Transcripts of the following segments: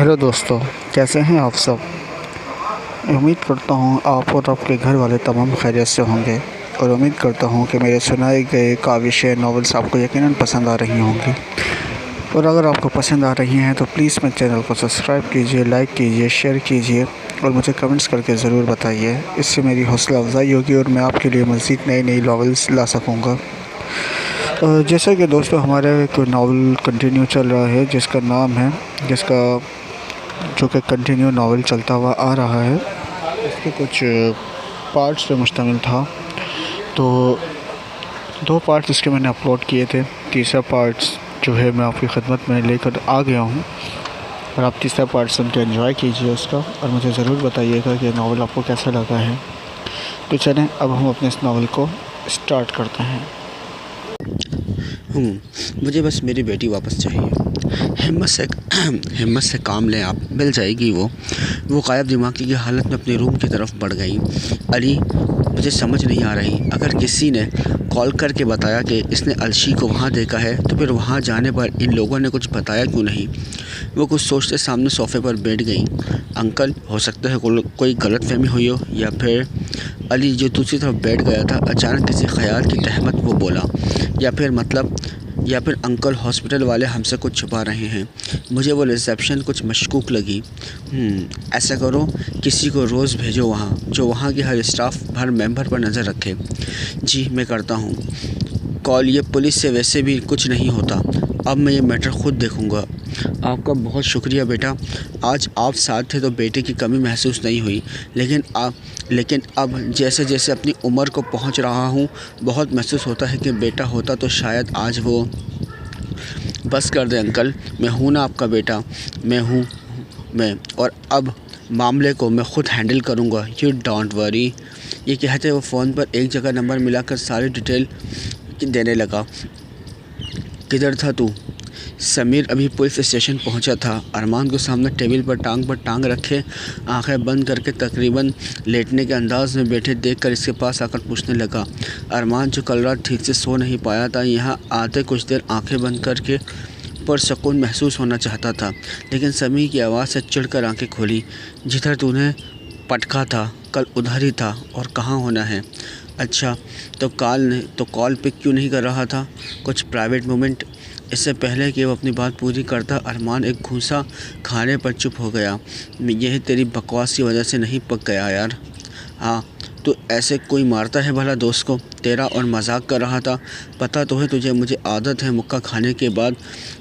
Hello दोस्तों, कैसे हैं आप सब। उम्मीद करता हूँ आप और आपके घर वाले तमाम खैरियत से होंगे और उम्मीद करता हूँ कि मेरे सुनाए गए काविशें नॉवेल्स आपको यकीनन पसंद आ रही होंगी। और अगर आपको पसंद आ रही हैं तो प्लीज़ मेरे चैनल को सब्सक्राइब कीजिए, लाइक कीजिए, शेयर कीजिए और मुझे कमेंट्स करके ज़रूर बताइए। इससे मेरी हौसला अफजाई होगी और मैं आपके लिए मज़ीद नई नई नॉवेल्स ला सकूँगा। जैसा कि दोस्तों हमारा एक नावल कंटिन्यू चल रहा है जिसका जो कि कंटिन्यू नावल चलता हुआ आ रहा है। इसके कुछ पार्ट्स पे मुश्तमिल था, तो 2 पार्ट्स इसके मैंने अपलोड किए थे। तीसरा पार्ट्स जो है मैं आपकी खिदमत में लेकर आ गया हूँ और आप तीसरा पार्ट सुन के एंजॉय कीजिए उसका और मुझे ज़रूर बताइएगा कि नावल आपको कैसा लगा है। तो चलें अब हम अपने इस नावल को स्टार्ट करते हैं। मुझे बस मेरी बेटी वापस चाहिए। हिम्मत से काम लें आप, मिल जाएगी वो गायब दिमागी की हालत में अपने रूम की तरफ बढ़ गई। अली, मुझे समझ नहीं आ रही, अगर किसी ने कॉल करके बताया कि इसने अलशी को वहाँ देखा है तो फिर वहाँ जाने पर इन लोगों ने कुछ बताया क्यों नहीं। वो कुछ सोचते सामने सोफ़े पर बैठ गई। अंकल, हो सकता है कोई गलतफहमी हुई हो, या फिर अली जो दूसरी तरफ बैठ गया था अचानक किसी ख्याल की तहमत वो बोला, या फिर अंकल हॉस्पिटल वाले हमसे कुछ छुपा रहे हैं। मुझे वो रिसेप्शन कुछ मशकूक लगी। ऐसा करो, किसी को रोज़ भेजो वहाँ, जो वहाँ के हर स्टाफ हर मेंबर पर नज़र रखे। जी मैं करता हूँ कॉल। ये पुलिस से वैसे भी कुछ नहीं होता। अब मैं ये मैटर ख़ुद देखूँगा। आपका बहुत शुक्रिया बेटा, आज आप साथ थे तो बेटे की कमी महसूस नहीं हुई, लेकिन अब जैसे जैसे अपनी उम्र को पहुंच रहा हूं बहुत महसूस होता है कि बेटा होता तो शायद आज वो। बस कर दे अंकल, मैं हूं ना आपका बेटा, मैं और अब मामले को मैं ख़ुद हैंडल करूंगा, यू डोंट वरी। ये कहते वो फ़ोन पर एक जगह नंबर मिलाकर सारी डिटेल देने लगा। किधर था तू? समीर अभी पुलिस स्टेशन पहुंचा था। अरमान को सामने टेबल पर टांग रखे आंखें बंद करके तकरीबन लेटने के अंदाज में बैठे देखकर इसके पास आकर पूछने लगा। अरमान जो कल रात ठीक से सो नहीं पाया था, यहाँ आते कुछ देर आंखें बंद करके पुरसकून महसूस होना चाहता था, लेकिन समीर की आवाज़ से चिढ़कर आंखें खोली। जिधर तूने पटका था कल उधर ही था, और कहाँ होना है? अच्छा, तो कॉल पिक क्यों नहीं कर रहा था? कुछ प्राइवेट मोमेंट? इससे पहले कि वो अपनी बात पूरी करता अरमान एक घूंसा खाने पर चुप हो गया। यह तेरी बकवास की वजह से नहीं पक गया यार। हाँ, तो ऐसे कोई मारता है भला दोस्त को? तेरा और मजाक कर रहा था। पता तो है तुझे मुझे आदत है मुक्का खाने के बाद।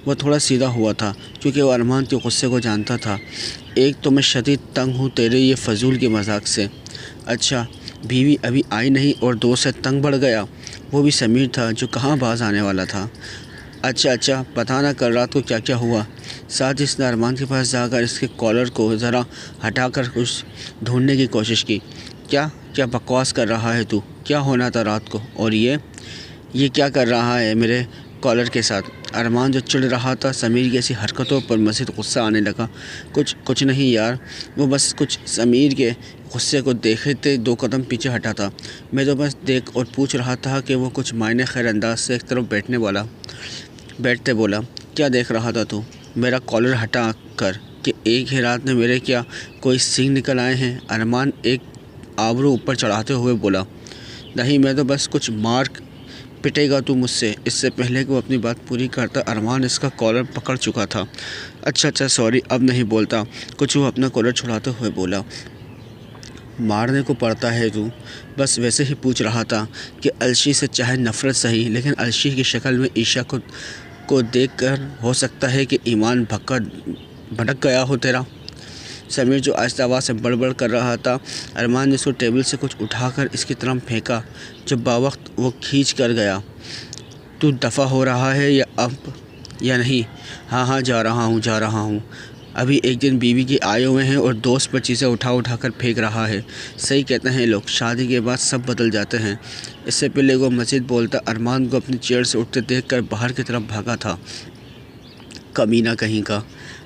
वह थोड़ा सीधा हुआ था क्योंकि वह अरमान के गुस्से को जानता था। एक तो मैं शदीद तंग हूँ तेरे ये फजूल के मजाक से। अच्छा, बीवी अभी आई नहीं और दोस्त से तंग बढ़ गया? वो भी समीर था जो कहाँ बाज आने वाला था। अच्छा, पता ना कल रात को क्या क्या हुआ। साथ ही इसने अरमान के पास जाकर इसके कॉलर को ज़रा हटाकर कुछ ढूंढने की कोशिश की। क्या बकवास कर रहा है तू? क्या होना था रात को? और ये क्या कर रहा है मेरे कॉलर के साथ? अरमान जो चिढ़ रहा था समीर की ऐसी हरकतों पर मज़ीद गुस्सा आने लगा। कुछ नहीं यार, वो बस कुछ समीर के गुस्से को देखते 2 कदम पीछे हटा था। मैं तो बस देख और पूछ रहा था कि वो कुछ मायने खैर अंदाज से एक तरफ बैठते बोला। क्या देख रहा था तू? मेरा कॉलर हटा कर कि एक ही रात में मेरे क्या कोई सींग निकल आए हैं? अरमान एक आबरू ऊपर चढ़ाते हुए बोला। नहीं, मैं तो बस कुछ मार पिटेगा तू मुझसे? इससे पहले कि वो अपनी बात पूरी करता अरमान इसका कॉलर पकड़ चुका था। अच्छा सॉरी, अब नहीं बोलता, कुछ वो अपना कॉलर छुड़ाते हुए बोला। मारने को पड़ता है तू? बस वैसे ही पूछ रहा था कि अलशी से चाहे नफ़रत सही, लेकिन अलशी की शक्ल में ईशा को देखकर हो सकता है कि ईमान भटक गया हो तेरा। समीर जो आहिस्ता आवाज़ से बड़बड़ कर रहा था। अरमान ने उसको टेबल से कुछ उठाकर इसकी तरफ फेंका जो बावक्त वो खींच कर गया। तू दफ़ा हो रहा है या नहीं? हाँ, जा रहा हूँ। अभी एक दिन बीवी के आए हुए हैं और दोस्त पर चीज़ें उठा कर फेंक रहा है। सही कहते हैं लोग, शादी के बाद सब बदल जाते हैं। इससे पहले वो मजीद बोलता अरमान को अपनी चेयर से उठते देखकर बाहर की तरफ भागा था। कमीना कहीं का।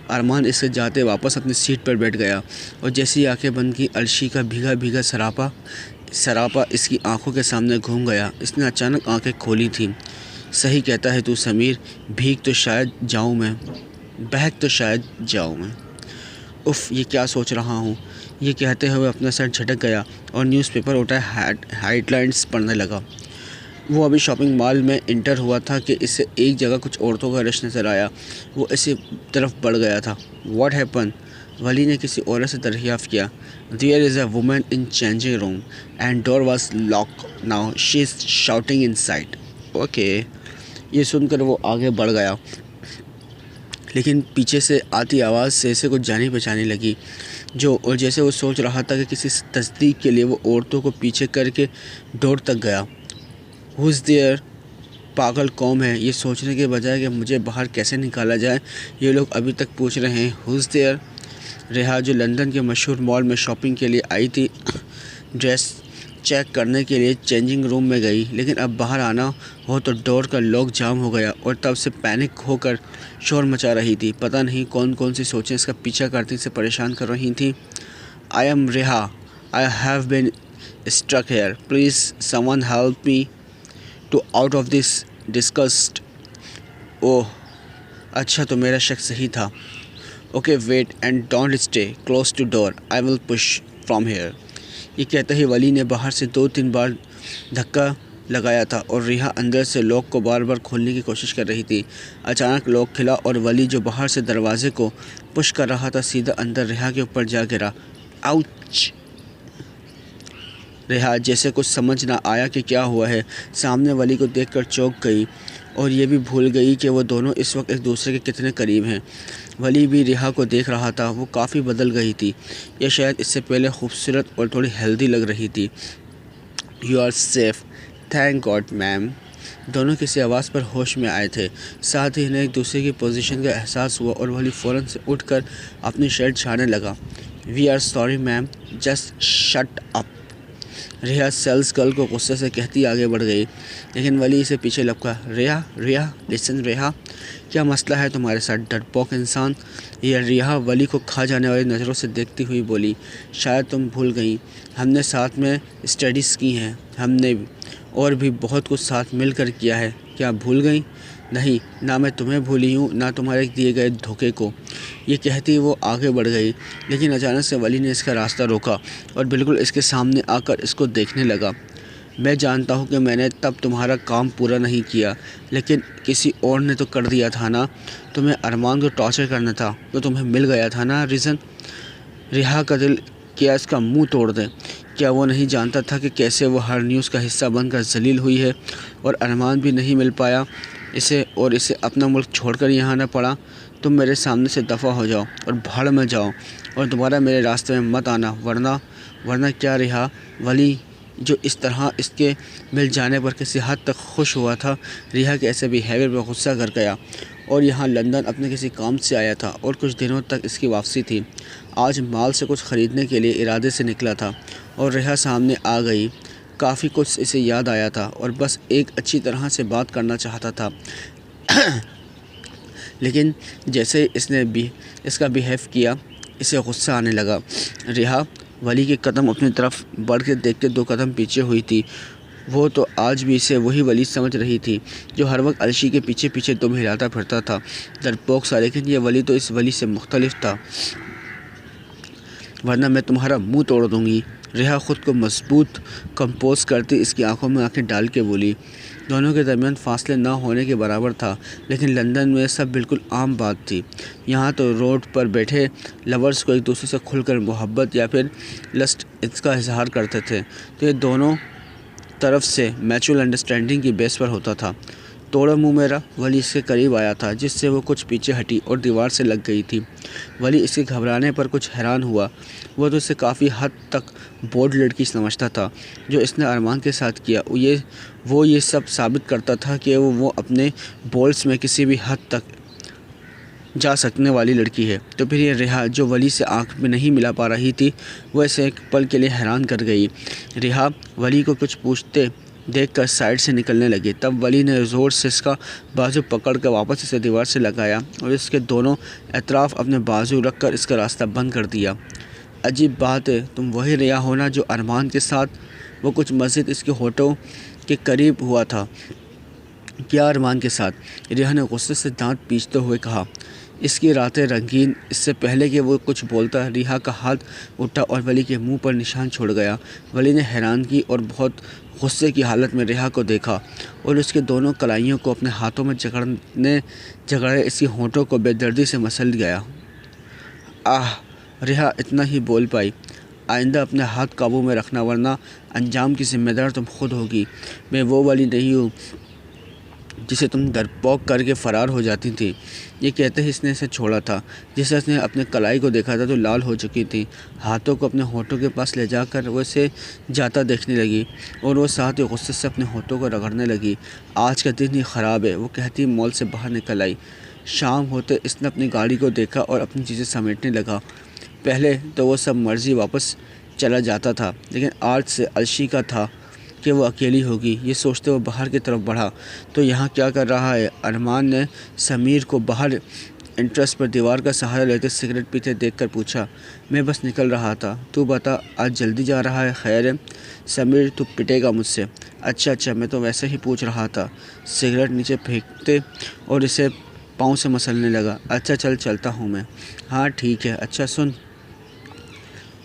अरमान इससे जाते वापस अपनी सीट पर बैठ गया और जैसे ही आंखें बंद की अलशी का भीगा भीगा सरापा इसकी आंखों के सामने घूम गया। इसने अचानक आंखें खोली थी। सही कहता है तू समीर, बहक तो शायद जाऊं मैं। उफ़, ये क्या सोच रहा हूँ, ये कहते हुए अपना सर झटक गया और न्यूज़पेपर उठाए हेडलाइंस पढ़ने लगा। वो अभी शॉपिंग मॉल में इंटर हुआ था कि इसे एक जगह कुछ औरतों का रश नज़र आया। वो इसी तरफ बढ़ गया था। What happen? वली ने किसी औरत से दरियाफ़्त किया। There is a woman in changing room and door was lock now she is shouting inside. Okay, ये सुनकर वो आगे बढ़ गया, लेकिन पीछे से आती आवाज़ से इसे कुछ जानी पहचानी लगी, और जैसे वो सोच रहा था कि किसी तस्दीक के लिए वो औरतों को पीछे करके डोर तक गया। Who is there? पागल कौम है, ये सोचने के बजाय कि मुझे बाहर कैसे निकाला जाए, ये लोग अभी तक पूछ रहे हैं हु इज़ देयर। रेहा, जो लंदन के मशहूर मॉल में शॉपिंग के लिए आई थी, ड्रेस चेक करने के लिए चेंजिंग रूम में गई, लेकिन अब बाहर आना हो तो डोर का लॉक जाम हो गया और तब से पैनिक होकर शोर मचा रही थी। पता नहीं कौन कौन सी सोचें इसका पीछा करती से परेशान कर रही थी। I am Reha, I have been struck here, please someone help me to out of this discussed. Oh, अच्छा, तो मेरा शक सही था। Okay wait and don't stay close to door, I will push from here. ये कहते ही वली ने बाहर से 2-3 बार धक्का लगाया था और रिहा अंदर से लॉक को बार बार खोलने की कोशिश कर रही थी। अचानक लॉक खुला और वली, जो बाहर से दरवाजे को पुश कर रहा था, सीधा अंदर रिहा के ऊपर जा गिरा। आउच! रिहा जैसे कुछ समझ ना आया कि क्या हुआ है, सामने वली को देखकर चौंक गई और ये भी भूल गई कि वो दोनों इस वक्त एक दूसरे के कितने करीब हैं। वली भी रिहा को देख रहा था। वो काफ़ी बदल गई थी, या शायद इससे पहले खूबसूरत और थोड़ी हेल्दी लग रही थी। You are safe, thank god ma'am. दोनों किसी आवाज़ पर होश में आए थे। साथ ही इन्हें एक दूसरे की पोजीशन का एहसास हुआ और वली फ़ौरन से उठकर अपनी शर्ट झाड़ने लगा। We are sorry ma'am, just shut up. Riha sales girl को गुस्से से कहती आगे बढ़ गई, लेकिन वली इसे पीछे लपका। रिहा लिसन रिहा, क्या मसला है तुम्हारे साथ, डरपोक इंसान? यह रिहा वली को खा जाने वाली नज़रों से देखती हुई बोली। शायद तुम भूल गई, हमने साथ में स्टडीज़ की हैं, हमने और भी बहुत कुछ साथ मिलकर किया है। क्या भूल गई? नहीं, ना मैं तुम्हें भूली हूँ, ना तुम्हारे दिए गए धोखे को। ये कहती वो आगे बढ़ गई, लेकिन अचानक से वली ने इसका रास्ता रोका और बिल्कुल इसके सामने आकर इसको देखने लगा। मैं जानता हूँ कि मैंने तब तुम्हारा काम पूरा नहीं किया, लेकिन किसी और ने तो कर दिया था ना। तुम्हें अरमान को टॉर्चर करना था तो तुम्हें मिल गया था ना रीज़न। रिहा का दिल क्या इसका मुंह तोड़ दे। क्या वो नहीं जानता था कि कैसे वो हर न्यूज़ का हिस्सा बनकर जलील हुई है, और अरमान भी नहीं मिल पाया इसे, और इसे अपना मुल्क छोड़कर यहाँ न पड़ा। तुम मेरे सामने से दफ़ा हो जाओ और भाड़ में जाओ और दोबारा मेरे रास्ते में मत आना, वरना क्या। रिहा, वली जो इस तरह इसके मिल जाने पर किसी हद तक खुश हुआ था, रिहा के ऐसे बिहेवियर पर गुस्सा कर गया और यहाँ लंदन अपने किसी काम से आया था और कुछ दिनों तक इसकी वापसी थी। आज माल से कुछ ख़रीदने के लिए इरादे से निकला था और रिहा सामने आ गई। काफ़ी कुछ इसे याद आया था और बस एक अच्छी तरह से बात करना चाहता था। लेकिन जैसे इसने भी इसका बिहेव किया, इसे गुस्सा आने लगा। रिहा वली के कदम अपनी तरफ बढ़ के देख के 2 कदम पीछे हुई थी। वो तो आज भी इसे वही वली समझ रही थी जो हर वक्त अलशी के पीछे पीछे दुम हिलाता फिरता था, डरपोक सा। लेकिन ये वली तो इस वली से मुख्तलिफ था। वरना मैं तुम्हारा मुंह तोड़ दूंगी। रिहा खुद को मजबूत कंपोज करती इसकी आंखों में आंखें डाल के बोली। दोनों के दरमियान फासले ना होने के बराबर था, लेकिन लंदन में सब बिल्कुल आम बात थी। यहाँ तो रोड पर बैठे लवर्स को एक दूसरे से खुलकर मोहब्बत या फिर लस्ट इसका इजहार करते थे, तो ये दोनों तरफ से म्यूचुअल अंडरस्टैंडिंग की बेस पर होता था। तोड़ा मुँह मेरा। वली इसके करीब आया था, जिससे वो कुछ पीछे हटी और दीवार से लग गई थी। वली इसके घबराने पर कुछ हैरान हुआ। वो तो इसे काफ़ी हद तक बोल्ड लड़की समझता था। जो इसने अरमान के साथ किया, वो ये सब साबित करता था कि वो अपने बोल्स में किसी भी हद तक जा सकने वाली लड़की है। तो फिर ये रिहा, जो वली से आंख में नहीं मिला पा रही थी, वो इसे एक पल के लिए हैरान कर गई। रिहा वली को कुछ पूछते देखकर साइड से निकलने लगे। तब वली ने ज़ोर से इसका बाजू पकड़ कर वापस इसे दीवार से लगाया और इसके दोनों अतराफ अपने बाजू रखकर इसका रास्ता बंद कर दिया। अजीब बात है, तुम वही रिहा हो ना जो अरमान के साथ वो कुछ मस्जिद इसके होठों के करीब हुआ था। क्या अरमान के साथ? रिहा ने गुस्से से दांत पीसते हुए कहा। इसकी रातें रंगीन। इससे पहले कि वो कुछ बोलता, रिहा का हाथ उठा और वली के मुंह पर निशान छोड़ गया। वली ने हैरानगी और बहुत गुस्से की हालत में रिहा को देखा और उसके दोनों कलाइयों को अपने हाथों में झगड़े इसकी होंठों को बेदर्दी से मसल गया। आह! रिहा इतना ही बोल पाई। आइंदा अपने हाथ काबू में रखना, वरना अंजाम की जिम्मेदार तुम खुद होगी। मैं वो वाली नहीं हूँ जिसे तुम डरपोक करके फ़रार हो जाती थी। ये कहते ही इसने इसे छोड़ा था। जिसे उसने अपने कलाई को देखा था तो लाल हो चुकी थी। हाथों को अपने होठों के पास ले जाकर वो इसे जाता देखने लगी और वो साथ ही गुस्से से अपने होठों को रगड़ने लगी। आज का दिन ही ख़राब है, वो कहती मॉल से बाहर निकल आई। शाम होते इसने अपनी गाड़ी को देखा और अपनी चीज़ें समेटने लगा। पहले तो वो सब मर्जी वापस चला जाता था, लेकिन आज से अलशी का था कि वो अकेली होगी। ये सोचते वो बाहर की तरफ बढ़ा तो यहाँ क्या कर रहा है? अरमान ने समीर को बाहर इंटरेस्ट पर दीवार का सहारा लेते सिगरेट पीते देखकर पूछा। मैं बस निकल रहा था। तू बता, आज जल्दी जा रहा है? खैर है? समीर, तू पिटेगा मुझसे। अच्छा, मैं तो वैसे ही पूछ रहा था। सिगरेट नीचे फेंकते और इसे पाँव से मसलने लगा। अच्छा चलता हूँ मैं। हाँ ठीक है। अच्छा सुन।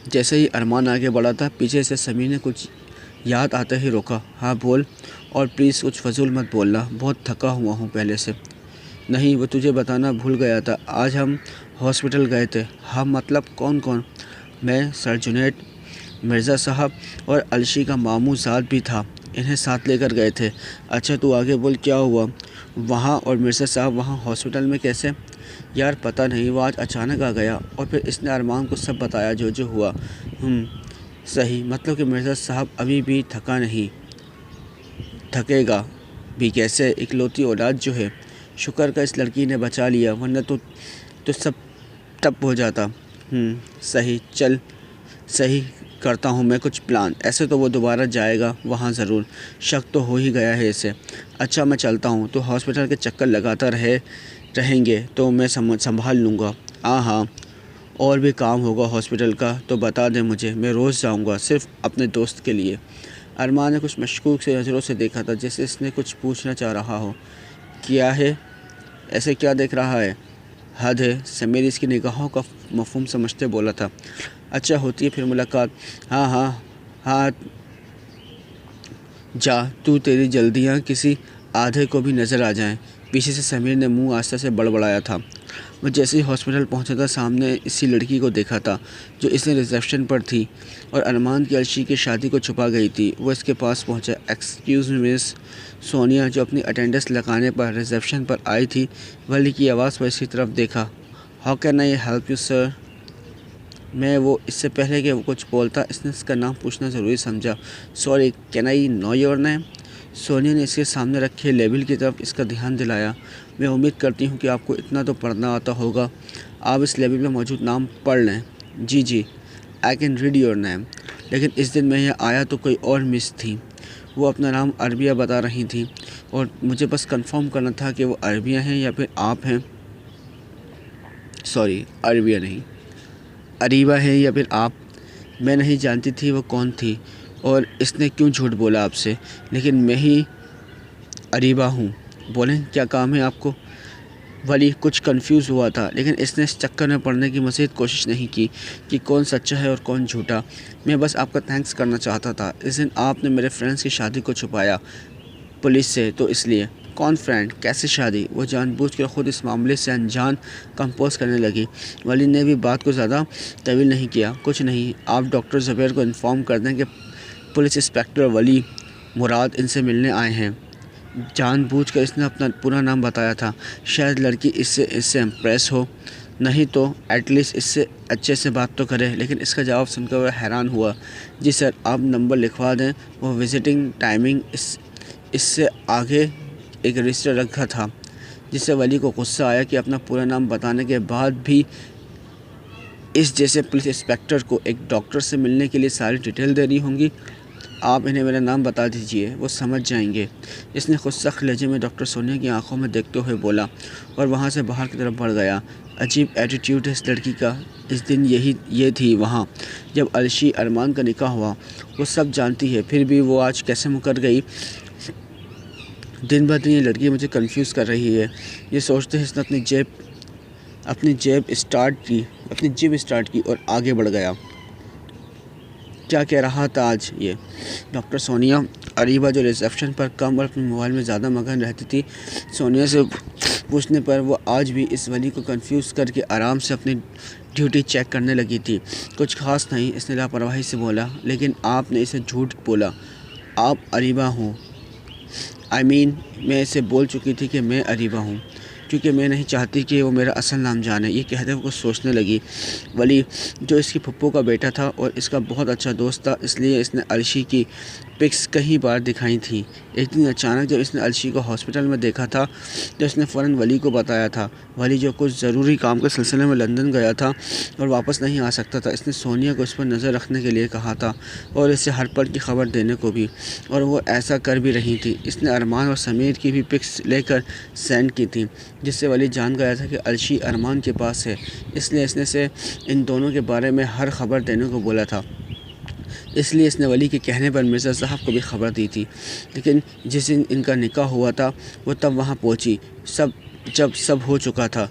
जैसे ही अरमान आगे बढ़ा था, पीछे से समीर ने कुछ याद आते ही रोका। हाँ बोल, और प्लीज़ कुछ फजूल मत बोलना, बहुत थका हुआ हूँ पहले से। नहीं, वो तुझे बताना भूल गया था, आज हम हॉस्पिटल गए थे। हाँ मतलब कौन? मैं, सर जुनैद, मिर्ज़ा साहब और अलशी का मामू ज़ाद भी था, इन्हें साथ लेकर गए थे। अच्छा तू आगे बोल, क्या हुआ वहाँ? और मिर्ज़ा साहब वहाँ हॉस्पिटल में कैसे? यार पता नहीं, वो आज अचानक आ गया और फिर इसने अरमान को सब बताया जो हुआ। सही, मतलब कि मिर्ज़ा साहब अभी भी थका नहीं? थकेगा भी कैसे, इकलौती औलाद जो है। शुक्र का इस लड़की ने बचा लिया, वरना तो सब ठप हो जाता। सही, चल सही करता हूँ मैं कुछ प्लान। ऐसे तो वो दोबारा जाएगा वहाँ ज़रूर, शक तो हो ही गया है इसे। अच्छा मैं चलता हूँ, तो हॉस्पिटल के चक्कर लगाता रहेंगे तो मैं संभाल लूँगा। हाँ, और भी काम होगा हॉस्पिटल का तो बता दें मुझे, मैं रोज़ जाऊँगा, सिर्फ अपने दोस्त के लिए। अरमान ने कुछ मशकूक से नज़रों से देखा था, जैसे इसने कुछ पूछना चाह रहा हो। क्या है? ऐसे क्या देख रहा है? हद है, समीर इसकी निगाहों का मफहूम समझते बोला था। अच्छा होती है फिर मुलाकात। हाँ, जा तू, तेरी जल्दियाँ किसी आधे को भी नज़र आ जाएं। पीछे से समीर ने मुंह आस्ते से बड़बड़ाया था। वो जैसे ही हॉस्पिटल पहुंचा था, सामने इसी लड़की को देखा था जो इसने रिसेप्शन पर थी और अरमान की अलशी की शादी को छुपा गई थी। वो इसके पास पहुंचा। एक्सक्यूज़ मी मिस सोनिया, जो अपनी अटेंडेंस लगाने पर रिसेप्शन पर आई थी, वली की आवाज़ पर इसकी तरफ देखा। How can I help you sir? इससे पहले कि वो कुछ बोलता, इसने इसका नाम पूछना ज़रूरी समझा। Sorry, can I know your name? Sonia ने इसके सामने रखे लेबल की तरफ इसका ध्यान दिलाया। मैं उम्मीद करती हूँ कि आपको इतना तो पढ़ना आता होगा। आप इस लेबल में मौजूद नाम पढ़ लें। जी, I can read your name. लेकिन इस दिन मैं यहाँ आया तो कोई और मिस थी। वो अपना नाम अरबिया बता रही थी और मुझे बस कंफर्म करना था कि वो अरबिया हैं या फिर आप हैं। सॉरी, अरबिया नहीं, अरीबा है या फिर आप। मैं नहीं जानती थी वो कौन थी और इसने क्यों झूठ बोला आपसे, लेकिन मैं ही अरीबा हूँ। बोलें क्या काम है आपको? वली कुछ कंफ्यूज हुआ था, लेकिन इसने इस चक्कर में पड़ने की मज़ीद कोशिश नहीं की कि कौन सच्चा है और कौन झूठा। मैं बस आपका थैंक्स करना चाहता था। इस दिन आपने मेरे फ्रेंड्स की शादी को छुपाया पुलिस से, तो इसलिए। कौन फ्रेंड? कैसे शादी? वो जानबूझकर ख़ुद इस मामले से अनजान कंपोज करने लगी। वली ने भी बात को ज़्यादा तवील नहीं किया। कुछ नहीं, आप डॉक्टर ज़ुबैर को इन्फॉर्म कर दें कि पुलिस इंस्पेक्टर वली मुराद इनसे मिलने आए हैं। जानबूझकर इसने अपना पूरा नाम बताया था। शायद लड़की इससे इम्प्रेस हो, नहीं तो एटलीस्ट इससे अच्छे से बात तो करे। लेकिन इसका जवाब सुनकर वह हैरान हुआ। जी सर, आप नंबर लिखवा दें। वो विज़िटिंग टाइमिंग इससे आगे एक रजिस्टर रखा था, जिससे वली को गुस्सा आया कि अपना पूरा नाम बताने के बाद भी इस जैसे पुलिस इंस्पेक्टर को एक डॉक्टर से मिलने के लिए सारी डिटेल देनी होंगी। आप इन्हें मेरा नाम बता दीजिए, वो समझ जाएंगे। इसने खुद सख्त लहजे में डॉक्टर सोनिया की आंखों में देखते हुए बोला और वहाँ से बाहर की तरफ बढ़ गया। अजीब एटीट्यूड है इस लड़की का। इस दिन ये थी वहाँ जब अलशी अरमान का निकाह हुआ। वो सब जानती है, फिर भी वो आज कैसे मुकर गई? दिन ब दिन ये लड़की मुझे कंफ्यूज कर रही है। ये सोचते ही इसने अपनी जिप स्टार्ट की और आगे बढ़ गया। क्या कह रहा था आज ये? डॉक्टर सोनिया अरीबा जो रिसेप्शन पर कम और अपने मोबाइल में ज़्यादा मगन रहती थी, सोनिया से पूछने पर वो आज भी इस वली को कंफ्यूज करके आराम से अपनी ड्यूटी चेक करने लगी थी। कुछ खास नहीं, इसने लापरवाही से बोला, लेकिन आपने इसे झूठ बोला। आप अरीबा हूँ। मैं इसे बोल चुकी थी कि मैं अरीबा हूँ, क्योंकि मैं नहीं चाहती कि वो मेरा असल नाम जाने। ये कहते हुए कुछ सोचने लगी। वली जो इसकी फुप्पो का बेटा था और इसका बहुत अच्छा दोस्त था, इसलिए इसने अर्शी की पिक्स कई बार दिखाई थी। एक दिन अचानक जब इसने अर्शी को हॉस्पिटल में देखा था तो इसने फ़ौरन वली को बताया था। वली जो कुछ ज़रूरी काम के सिलसिले में लंदन गया था और वापस नहीं आ सकता था। इसने सोनिया को इस पर नज़र रखने के लिए कहा था और इसे हर पल की खबर देने को भी, और वो ऐसा कर भी रही थी। इसने अरमान और समीर की भी पिक्स लेकर सेंड की थी, जिससे वली जान गया था कि अर्शी अरमान के पास है, इसलिए इसने से इन दोनों के बारे में हर खबर देने को बोला था। इसलिए इसने वली के कहने पर मिर्ज़ा साहब को भी खबर दी थी। लेकिन जिस दिन इनका निकाह हुआ था वो तब वहाँ पहुँची, जब सब हो चुका था।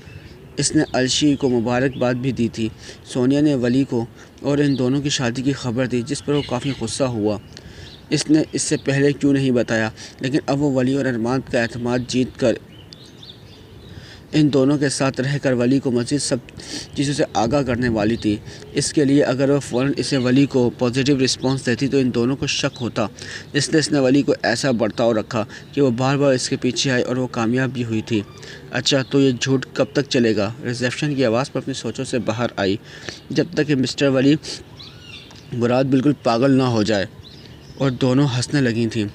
इसने अर्शी को मुबारकबाद भी दी थी। सोनिया ने वली को और इन दोनों की शादी की खबर दी, जिस पर वो काफ़ी गुस्सा हुआ। इसने इससे पहले क्यों नहीं बताया, लेकिन अब वो वली और अरमान का एतमाद जीत कर इन दोनों के साथ रहकर वली को मज़ीद सब चीज़ों से आगाह करने वाली थी। इसके लिए अगर वह फ़ौरन इसे वली को पॉजिटिव रिस्पांस देती तो इन दोनों को शक होता। इसलिए इसने वली को ऐसा बर्ताव रखा कि वो बार बार इसके पीछे आई और वो कामयाब भी हुई थी। अच्छा, तो ये झूठ कब तक चलेगा? रिसेप्शन की आवाज़ पर अपनी सोचों से बाहर आई। जब तक कि मिस्टर वली मुराद बिल्कुल पागल ना हो जाए। और दोनों हंसने लगी थीं।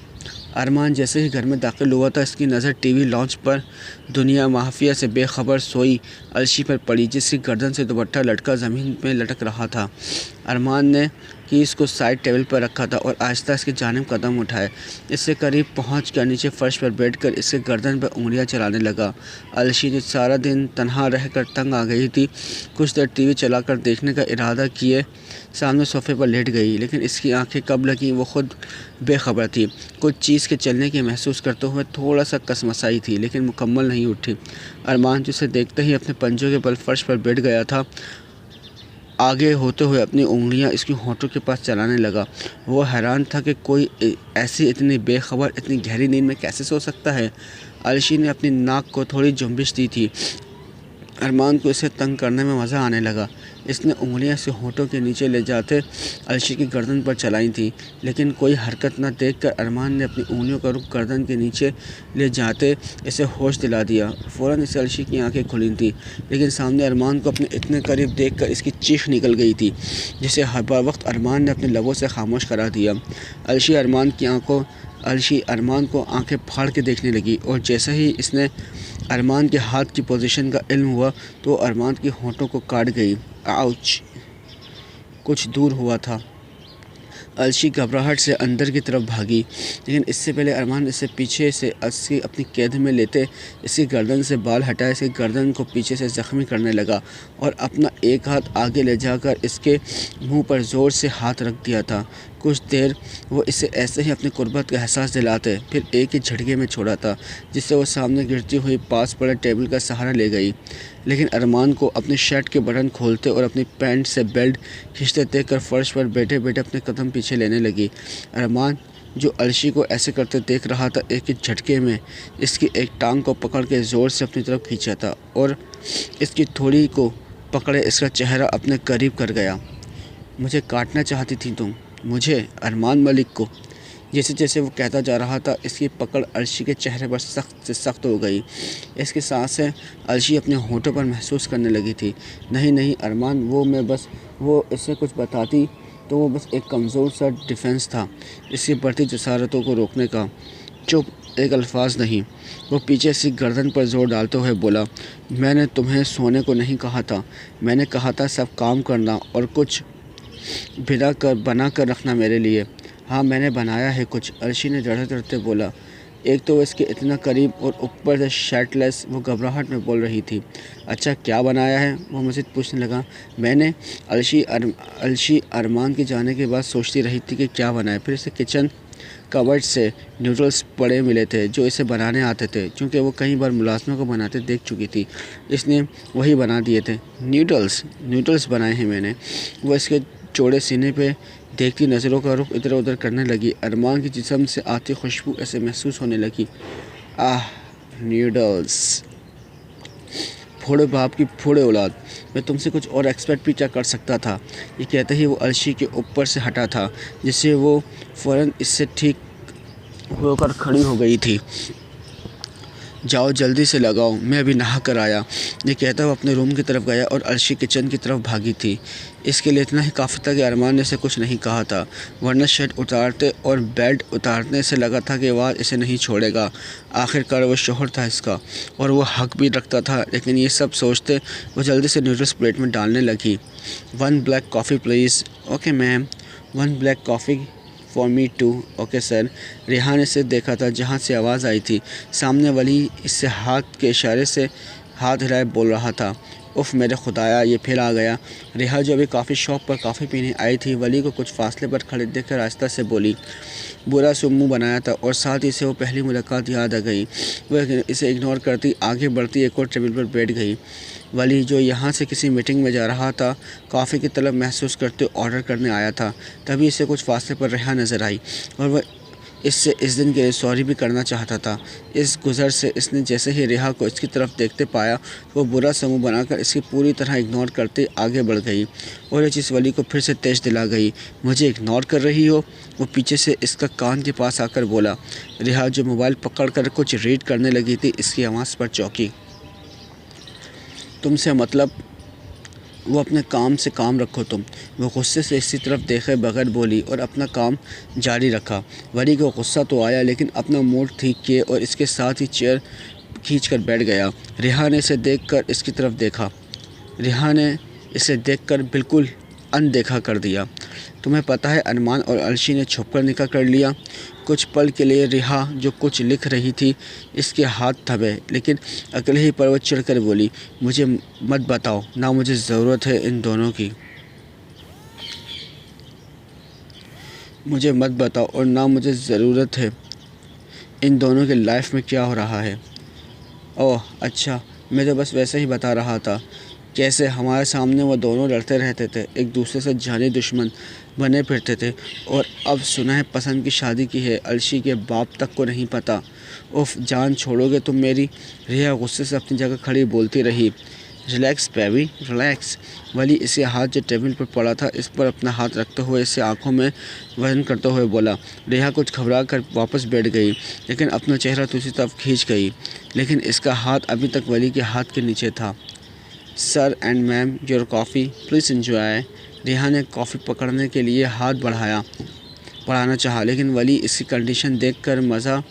अरमान जैसे ही घर में दाखिल हुआ था, इसकी नज़र टीवी लॉन्च पर दुनिया माफिया से बेखबर सोई अर्शी पर पड़ी, जिसकी गर्दन से दुपट्टा लटका ज़मीन में लटक रहा था। अरमान ने कीस को साइड टेबल पर रखा था और आहिस्ता इसकी जानिब कदम उठाए। इससे करीब पहुंचकर नीचे फर्श पर बैठकर इसके गर्दन पर उंगलियां चलाने लगा। अर्शी जो सारा दिन तन्हा रहकर तंग आ गई थी, कुछ देर टीवी चलाकर देखने का इरादा किए सामने सोफे पर लेट गई, लेकिन इसकी आंखें कब लगी वो खुद बेखबर थी। कुछ चीज़ के चलने की महसूस करते हुए थोड़ा सा कसमसाई थी, लेकिन मुकम्मल नहीं उठी। अरमान जिसे देखते ही अपने पंजों के बल फर्श पर बैठ गया था, आगे होते हुए अपनी उंगलियां इसकी होंठों के पास चलाने लगा। वो हैरान था कि कोई ऐसी इतनी बेखबर इतनी गहरी नींद में कैसे सो सकता है। अर्शी ने अपनी नाक को थोड़ी जुम्बिश दी थी। अरमान को इसे तंग करने में मज़ा आने लगा। इसने उंगलियां से होंठों के नीचे ले जाते अर्शी की गर्दन पर चलाई थी, लेकिन कोई हरकत न देखकर अरमान ने अपनी उंगलियों का रुख गर्दन के नीचे ले जाते इसे होश दिला दिया। फ़ौरन इसे अर्शी की आंखें खुली थी, लेकिन सामने अरमान को अपने इतने करीब देखकर इसकी चीख निकल गई थी, जिसे हर वक्त अरमान ने अपने लबों से खामोश करा दिया। अर्शी अरमान को आंखें फाड़ के देखने लगी, और जैसे ही इसने अरमान के हाथ की पोजीशन का इल्म हुआ तो अरमान की होंठों को काट गई। आउच! कुछ दूर हुआ था। अर्शी घबराहट से अंदर की तरफ भागी, लेकिन इससे पहले अरमान इसे पीछे से अर्शी अपनी कैद में लेते इसकी गर्दन से बाल हटाए इसकी गर्दन को पीछे से ज़ख्मी करने लगा और अपना एक हाथ आगे ले जाकर इसके मुंह पर ज़ोर से हाथ रख दिया था। कुछ देर वो इसे ऐसे ही अपनी कुर्बत का एहसास दिलाते, फिर एक ही झटके में छोड़ा था, जिससे वो सामने गिरती हुई पास पड़े टेबल का सहारा ले गई। लेकिन अरमान को अपने शर्ट के बटन खोलते और अपनी पैंट से बेल्ट खींचते देखकर फर्श पर बैठे बैठे अपने कदम पीछे लेने लगी। अरमान जो अर्शी को ऐसे करते देख रहा था, एक ही झटके में इसकी एक टांग को पकड़ के ज़ोर से अपनी तरफ खींचा था और इसकी थोड़ी को पकड़े इसका चेहरा अपने करीब कर गया। मुझे काटना चाहती थी तुम, मुझे, अरमान मलिक को। जैसे जैसे वो कहता जा रहा था, इसकी पकड़ अर्शी के चेहरे पर सख्त से सख्त हो गई। इसकी सांसें अर्शी अपने होठों पर महसूस करने लगी थी। नहीं अरमान, वो इससे कुछ बताती तो वो बस एक कमज़ोर सा डिफेंस था इसकी बढ़ती जसारतों को रोकने का। चुप, एक अल्फाज नहीं। वो पीछे से गर्दन पर जोर डालते हुए बोला, मैंने तुम्हें सोने को नहीं कहा था, मैंने कहा था सब काम करना और कुछ बना कर रखना मेरे लिए। हाँ, मैंने बनाया है कुछ, अर्शी ने डरते डरते बोला। एक तो वो इसके इतना करीब और ऊपर से शर्टलेस, वो घबराहट में बोल रही थी। अच्छा, क्या बनाया है? वो मुझे पूछने लगा। मैंने अर्शी अरमान के जाने के बाद सोचती रही थी कि क्या बनाए। फिर इसे किचन कबर्ड से नूडल्स पड़े मिले थे जो इसे बनाने आते थे। चूँकि वो कई बार मुलाज़िमों को बनाते देख चुकी थी, इसने वही बना दिए थे। नूडल्स बनाए हैं मैंने। वो इसके चौड़े सीने पे देखती नज़रों का रुख इधर उधर करने लगी। अरमान की जिस्म से आती खुशबू ऐसे महसूस होने लगी। आह, नूडल्स। फोड़े बाप की फोड़े औलाद, मैं तुमसे कुछ और एक्सपेक्ट भी क्या कर सकता था। ये कहते ही वो अर्शी के ऊपर से हटा था, जिससे वो फ़ौरन इससे ठीक होकर खड़ी हो गई थी। जाओ जल्दी से लगाओ, मैं अभी नहा कर आया। ये कहता हुआ अपने रूम की तरफ गया और अर्शी किचन की तरफ भागी थी। इसके लिए इतना ही काफ़ी था कि अरमान ने इसे कुछ नहीं कहा था, वरना शर्ट उतारते और बेल्ट उतारने से लगा था कि वह इसे नहीं छोड़ेगा। आखिरकार वो शोहर था इसका और वो हक भी रखता था। लेकिन ये सब सोचते वो जल्दी से नूडल्स प्लेट में डालने लगी। 1 black coffee please. Okay ma'am. 1 black coffee for me too. Okay sir. Rehan ने इसे देखा था जहाँ से आवाज़ आई थी। सामने वली इससे हाथ के इशारे से हाथ हिलाए बोल रहा था। उफ़ मेरे खुदाया, ये फिर आ गया। रेहा जो अभी काफ़ी शौक पर कॉफ़ी पीने आई थी, वली को कुछ फासले पर खड़े देखकर आहिस्ता से बोली। बुरा सा मुँह बनाया था और साथ ही से वो पहली मुलाकात याद आ गई। वह इसे इग्नोर करती आगे बढ़ती एक और टेबल पर बैठ गई। वली जो यहाँ से किसी मीटिंग में जा रहा था, कॉफ़ी की तलब महसूस करते ऑर्डर करने आया था। तभी इसे कुछ फासले पर रेहा नज़र आई और वह इससे इस दिन के लिए सॉरी भी करना चाहता था। इस गुज़र से इसने जैसे ही रेहा को इसकी तरफ देखते पाया, वो बुरा समूह बनाकर इसकी पूरी तरह इग्नोर करते आगे बढ़ गई और ये चीज़ वली को फिर से तेज दिला गई। मुझे इग्नोर कर रही हो? वो पीछे से इसका कान के पास आकर बोला। रेहा जो मोबाइल पकड़कर कुछ रीड करने लगी थी, इसकी आवाज़ पर चौंकी। तुमसे मतलब? वो अपने काम से काम रखो तुम। वो गुस्से से इसकी तरफ देखे बगैर बोली और अपना काम जारी रखा। वली को गुस्सा तो आया, लेकिन अपना मूड ठीक किए और इसके साथ ही चेयर खींच कर बैठ गया। रेहा ने इसे देखकर इसकी तरफ देखा। रेहा ने इसे देखकर बिल्कुल अनदेखा कर दिया। तुम्हें पता है अरमान और अर्शी ने छुपकर निकाह कर लिया। कुछ पल के लिए रेहा जो कुछ लिख रही थी, इसके हाथ थमे, लेकिन अकेले ही पर्वत चढ़कर बोली, मुझे मत बताओ, ना मुझे ज़रूरत है इन दोनों की। मुझे मत बताओ और ना मुझे ज़रूरत है इन दोनों के लाइफ में क्या हो रहा है। ओह अच्छा, मैं तो बस वैसे ही बता रहा था। कैसे हमारे सामने वो दोनों लड़ते रहते थे, एक दूसरे से जानी दुश्मन बने फिरते थे, और अब सुना है पसंद की शादी की है। अर्शी के बाप तक को नहीं पता। उफ, जान छोड़ोगे तुम मेरी? रिया गुस्से से अपनी जगह खड़ी बोलती रही। Relax baby, relax. वली इसे हाथ जो टेबल पर पड़ा था, इस पर अपना हाथ रखते हुए इसे आंखों में वजन करते हुए बोला। रेहा कुछ घबरा कर वापस बैठ गई, लेकिन अपना चेहरा दूसरी तरफ खींच गई। लेकिन इसका हाथ अभी तक वली के हाथ के नीचे था। Sir and ma'am, your coffee please enjoy. Reha ने कॉफ़ी पकड़ने के लिए हाथ बढ़ाना चाहा, लेकिन वली इसकी कंडीशन देखकर मज़ा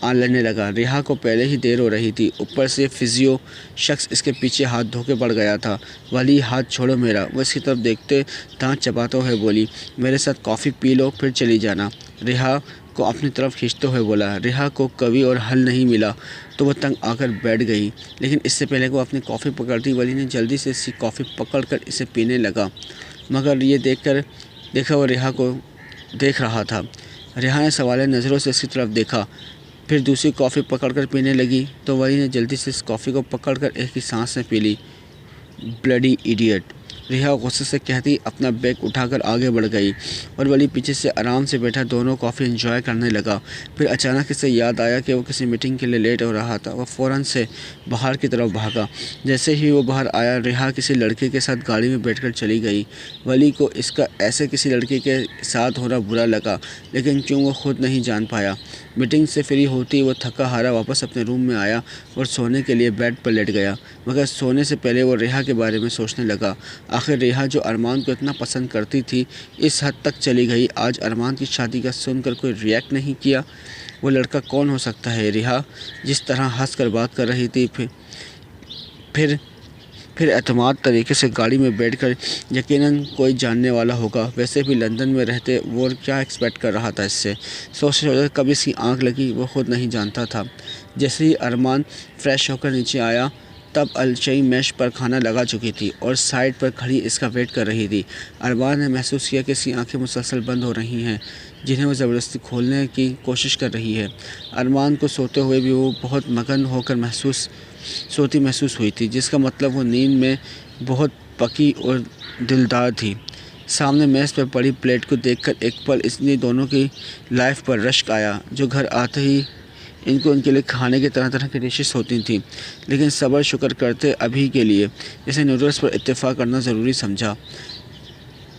लेने लगा। रेहा को पहले ही देर हो रही थी, ऊपर से फिजियो शख्स इसके पीछे हाथ धोके बढ़ गया था। वली, हाथ छोड़ो मेरा। वो इसकी तरफ देखते दांत चबाते हुए बोली, मेरे साथ कॉफ़ी पी लो फिर चली जाना। रेहा को अपनी तरफ खींचते हुए बोला। रेहा को कभी और हल नहीं मिला तो वह तंग आकर बैठ गई, लेकिन इससे पहले वो अपनी कॉफ़ी पकड़ती, वली ने जल्दी से इसकी कॉफ़ी पकड़कर इसे पीने लगा, मगर ये देखा वो रेहा को देख रहा था। रेहा ने सवाले नज़रों से इसकी तरफ देखा, फिर दूसरी कॉफ़ी पकड़कर पीने लगी तो वली ने जल्दी से इस कॉफ़ी को पकड़कर एक ही सांस में पी ली। ब्लडी इडियट, रेहा गुस्से से कहती अपना बैग उठाकर आगे बढ़ गई और वली पीछे से आराम से बैठा दोनों कॉफ़ी एंजॉय करने लगा। फिर अचानक इसे याद आया कि वो किसी मीटिंग के लिए लेट हो रहा था। वह फ़ौरन से बाहर की तरफ भागा। जैसे ही वो बाहर आया, रेहा किसी लड़के के साथ गाड़ी में बैठकर चली गई। वली को इसका ऐसे किसी लड़के के साथ होना बुरा लगा, लेकिन क्यों वो खुद नहीं जान पाया। मीटिंग से फ्री होती वो थका हारा वापस अपने रूम में आया और सोने के लिए बेड पर लेट गया, मगर सोने से पहले वो रेहा के बारे में सोचने लगा। आखिर रेहा जो अरमान को इतना पसंद करती थी, इस हद तक चली गई। आज अरमान की शादी का सुनकर कोई रिएक्ट नहीं किया। वो लड़का कौन हो सकता है? रेहा जिस तरह हंस कर बात कर रही थी, फिर एतमाद तरीके से गाड़ी में बैठकर यकीनन कोई जानने वाला होगा। वैसे भी लंदन में रहते वो क्या एक्सपेक्ट कर रहा था इससे। सोचते कब इसकी आंख लगी वो खुद नहीं जानता था। जैसे ही अरमान फ्रेश होकर नीचे आया, तब अलशई मेश पर खाना लगा चुकी थी और साइड पर खड़ी इसका वेट कर रही थी। अरमान ने महसूस किया कि इसकी आंखें मुसलसल बंद हो रही हैं, जिन्हें वो ज़बरदस्ती खोलने की कोशिश कर रही है। अरमान को सोते हुए भी वो बहुत मगन होकर सोती महसूस हुई थी, जिसका मतलब वो नींद में बहुत पकी और दिलदार थी। सामने मेज़ पर पड़ी प्लेट को देखकर एक पल इसने दोनों की लाइफ पर रश्क आया, जो घर आते ही इनको इनके लिए खाने की तरह तरह की डिशेस होती थी, लेकिन सब्र शुक्र करते अभी के लिए इसे नूडल्स पर इत्तेफाक करना ज़रूरी समझा।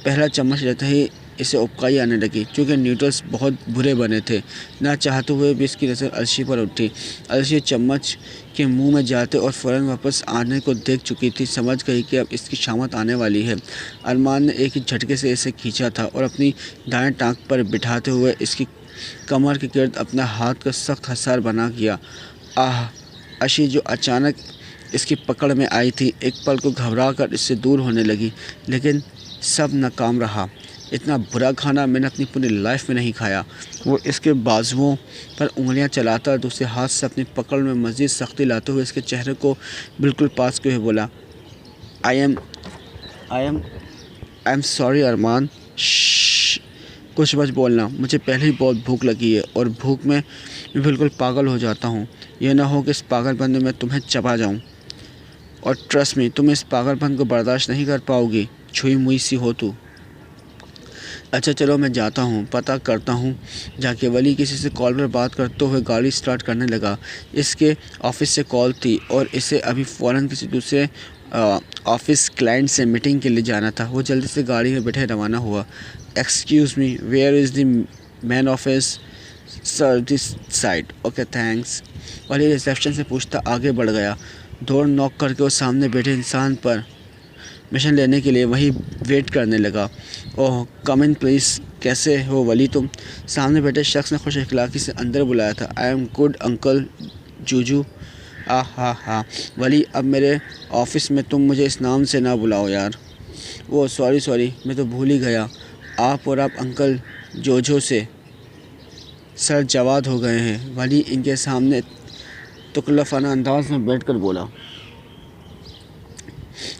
पहला चम्मच लेते ही इसे उबकाई आने लगी, क्योंकि नूडल्स बहुत बुरे बने थे। ना चाहते हुए भी इसकी नज़र अलशी पर उठी। अलशी चम्मच के मुंह में जाते और फ़ौरन वापस आने को देख चुकी थी। समझ गई कि अब इसकी शामत आने वाली है। अरमान ने एक ही झटके से इसे खींचा था और अपनी दाएं टांग पर बिठाते हुए इसकी कमर के गिर्द अपना हाथ का सख्त हसार बना किया। आह! अशी जो अचानक इसकी पकड़ में आई थी, एक पल को घबरा कर इससे दूर होने लगी, लेकिन सब नाकाम रहा। इतना बुरा खाना मैंने अपनी पूरी लाइफ में नहीं खाया। वो इसके बाजुओं पर उंगलियां चलाता दूसरे हाथ से अपनी पकड़ में मज़ीद सख्ती लाते हुए इसके चेहरे को बिल्कुल पास किए हुए बोला, आई एम सॉरी अरमान। कुछ मत बोलना, मुझे पहले ही बहुत भूख लगी है और भूख में मैं बिल्कुल पागल हो जाता हूँ। यह ना हो कि इस पागलपन में मैं तुम्हें चबा जाऊँ, और ट्रस्ट मी, तुम इस पागलपन को बर्दाश्त नहीं कर पाओगी। छुई मुई सी हो तू। अच्छा चलो मैं जाता हूँ, पता करता हूँ जाके। वली किसी से कॉल पर बात करते हुए गाड़ी स्टार्ट करने लगा। इसके ऑफिस से कॉल थी और इसे अभी फ़ौरन किसी दूसरे ऑफिस क्लाइंट से मीटिंग के लिए जाना था। वो जल्दी से गाड़ी में बैठे रवाना हुआ। Excuse me, where is the main office? Sir, this side. Okay thanks. Wali reception से पूछता आगे बढ़ गया। डोर नॉक करके वो सामने बैठे इंसान पर मिशन लेने के लिए वही वेट करने लगा। ओह कम इन प्लीज़। कैसे हो वली तुम? सामने बैठे शख्स ने खुश इखलाकी से अंदर बुलाया था। I am good uncle Juju. हा वली, अब मेरे ऑफिस में तुम मुझे इस नाम से ना बुलाओ यार। वो सॉरी, मैं तो भूल ही गया। आप अंकल जोजो से सर जवाद हो गए हैं। वली इनके सामने तुकलफाना अंदाज में बैठकर बोला।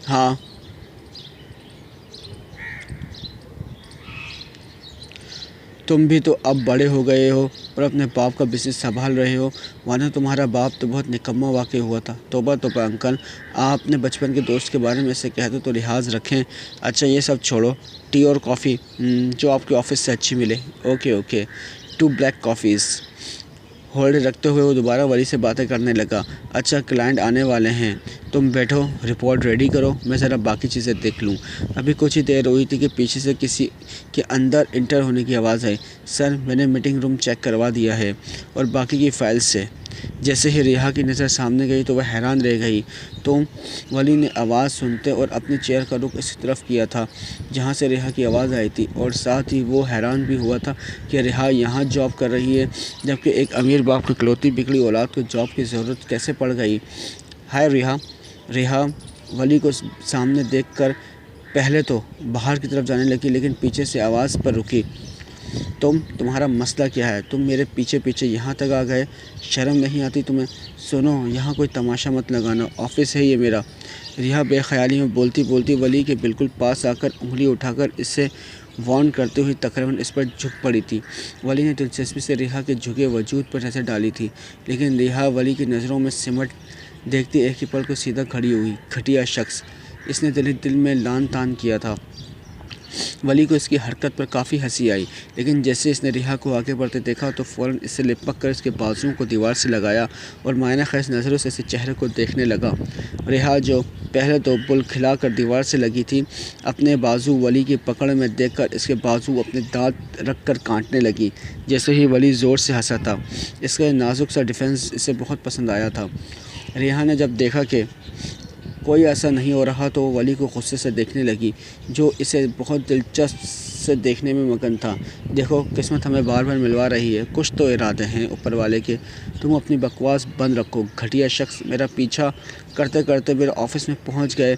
हाँ, तुम भी तो अब बड़े हो गए हो और अपने बाप का बिजनेस संभाल रहे हो, वरना तुम्हारा बाप तो बहुत निकम्मा वाक़ई हुआ था। तौबा अंकल, आप अपने बचपन के दोस्त के बारे में ऐसे कहते तो लिहाज रखें। अच्छा ये सब छोड़ो, टी और कॉफ़ी जो आपके ऑफिस से अच्छी मिले। Okay 2 black coffees. होल्ड रखते हुए वो दोबारा वली से बातें करने लगा। अच्छा क्लाइंट आने वाले हैं, तुम बैठो, रिपोर्ट रेडी करो, मैं ज़रा बाकी चीज़ें देख लूँ। अभी कुछ ही देर हुई थी कि पीछे से किसी के अंदर इंटर होने की आवाज़ आई। सर, मैंने मीटिंग रूम चेक करवा दिया है और बाकी की फ़ाइल्स से। जैसे ही रिहा की नज़र सामने गई तो वह हैरान रह गई। तो वली ने आवाज़ सुनते और अपनी चेयर का रुख इसी तरफ किया था जहाँ से रिहा की आवाज़ आई थी, और साथ ही वो हैरान भी हुआ था कि रिहा यहाँ जॉब कर रही है, जबकि एक अमीर बाप की इकलौती बिगड़ी औलाद को जॉब की ज़रूरत कैसे पड़ गई। हाय रिहा वली को सामने देखकर पहले तो बाहर की तरफ जाने लगी, लेकिन पीछे से आवाज़ पर रुकी। तुम्हारा मसला क्या है? तुम मेरे पीछे यहाँ तक आ गए, शर्म नहीं आती तुम्हें? सुनो, यहाँ कोई तमाशा मत लगाना, ऑफिस है ये मेरा। रिहा बेख्याली में बोलती वली के बिल्कुल पास आकर उंगली उठाकर इससे वार्न करते हुए तकरीबन इस पर झुक पड़ी थी। वली ने दिलचस्पी से रिहा के झुके वजूद पर नज़र डाली थी, लेकिन रिहा वली की नज़रों में सिमट देखती एक ही पल को सीधा खड़ी हुई। घटिया शख्स, इसने दिल में लान तान किया था। वली को इसकी हरकत पर काफ़ी हंसी आई, लेकिन जैसे इसने रिहा को आगे बढ़ते देखा तो फ़ौरन इससे लिपक कर इसके बाजुओं को दीवार से लगाया और मायना खैज नज़रों से इसके चेहरे को देखने लगा। रिहा जो पहले तो बुल खिला कर दीवार से लगी थी, अपने बाजू वली की पकड़ में देखकर इसके बाजू अपने दांत रख कर काटने लगी। जैसे ही वली ज़ोर से हंसा था, इसका नाजुक सा डिफेंस इसे बहुत पसंद आया था। रिहा ने जब देखा कि कोई ऐसा नहीं हो रहा तो वो वली को गुस्से से देखने लगी, जो इसे बहुत दिलचस्प से देखने में मगन था। देखो, किस्मत हमें बार बार मिलवा रही है, कुछ तो इरादे हैं ऊपर वाले के। तुम अपनी बकवास बंद रखो। घटिया शख्स, मेरा पीछा करते करते मेरे ऑफिस में पहुंच गए,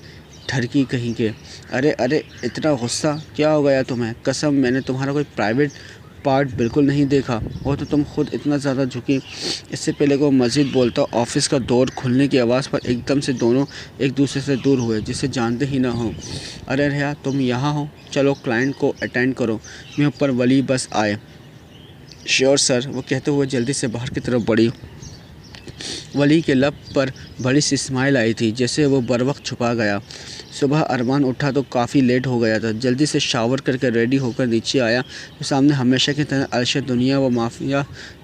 ठरकी कहीं के। अरे इतना गुस्सा क्या हो गया तुम्हें? कसम, मैंने तुम्हारा कोई प्राइवेट पार्ट बिल्कुल नहीं देखा, वो तो तुम खुद इतना ज़्यादा झुकी। इससे पहले को मज़ीद बोलता ऑफिस का डोर खुलने की आवाज़ पर एकदम से दोनों एक दूसरे से दूर हुए, जिसे जानते ही ना हो। अरे रेहा, तुम यहाँ हो, चलो क्लाइंट को अटेंड करो, मैं ऊपर वली बस आए। श्योर सर, वो कहते हुए जल्दी से बाहर की तरफ बढ़ी। वली के लब पर बड़ी सी स्माइल आई थी, जैसे वो बर वक्त छुपा गया। सुबह अरमान उठा तो काफ़ी लेट हो गया था। जल्दी से शावर करके रेडी होकर नीचे आया तो सामने हमेशा की तरह अरशद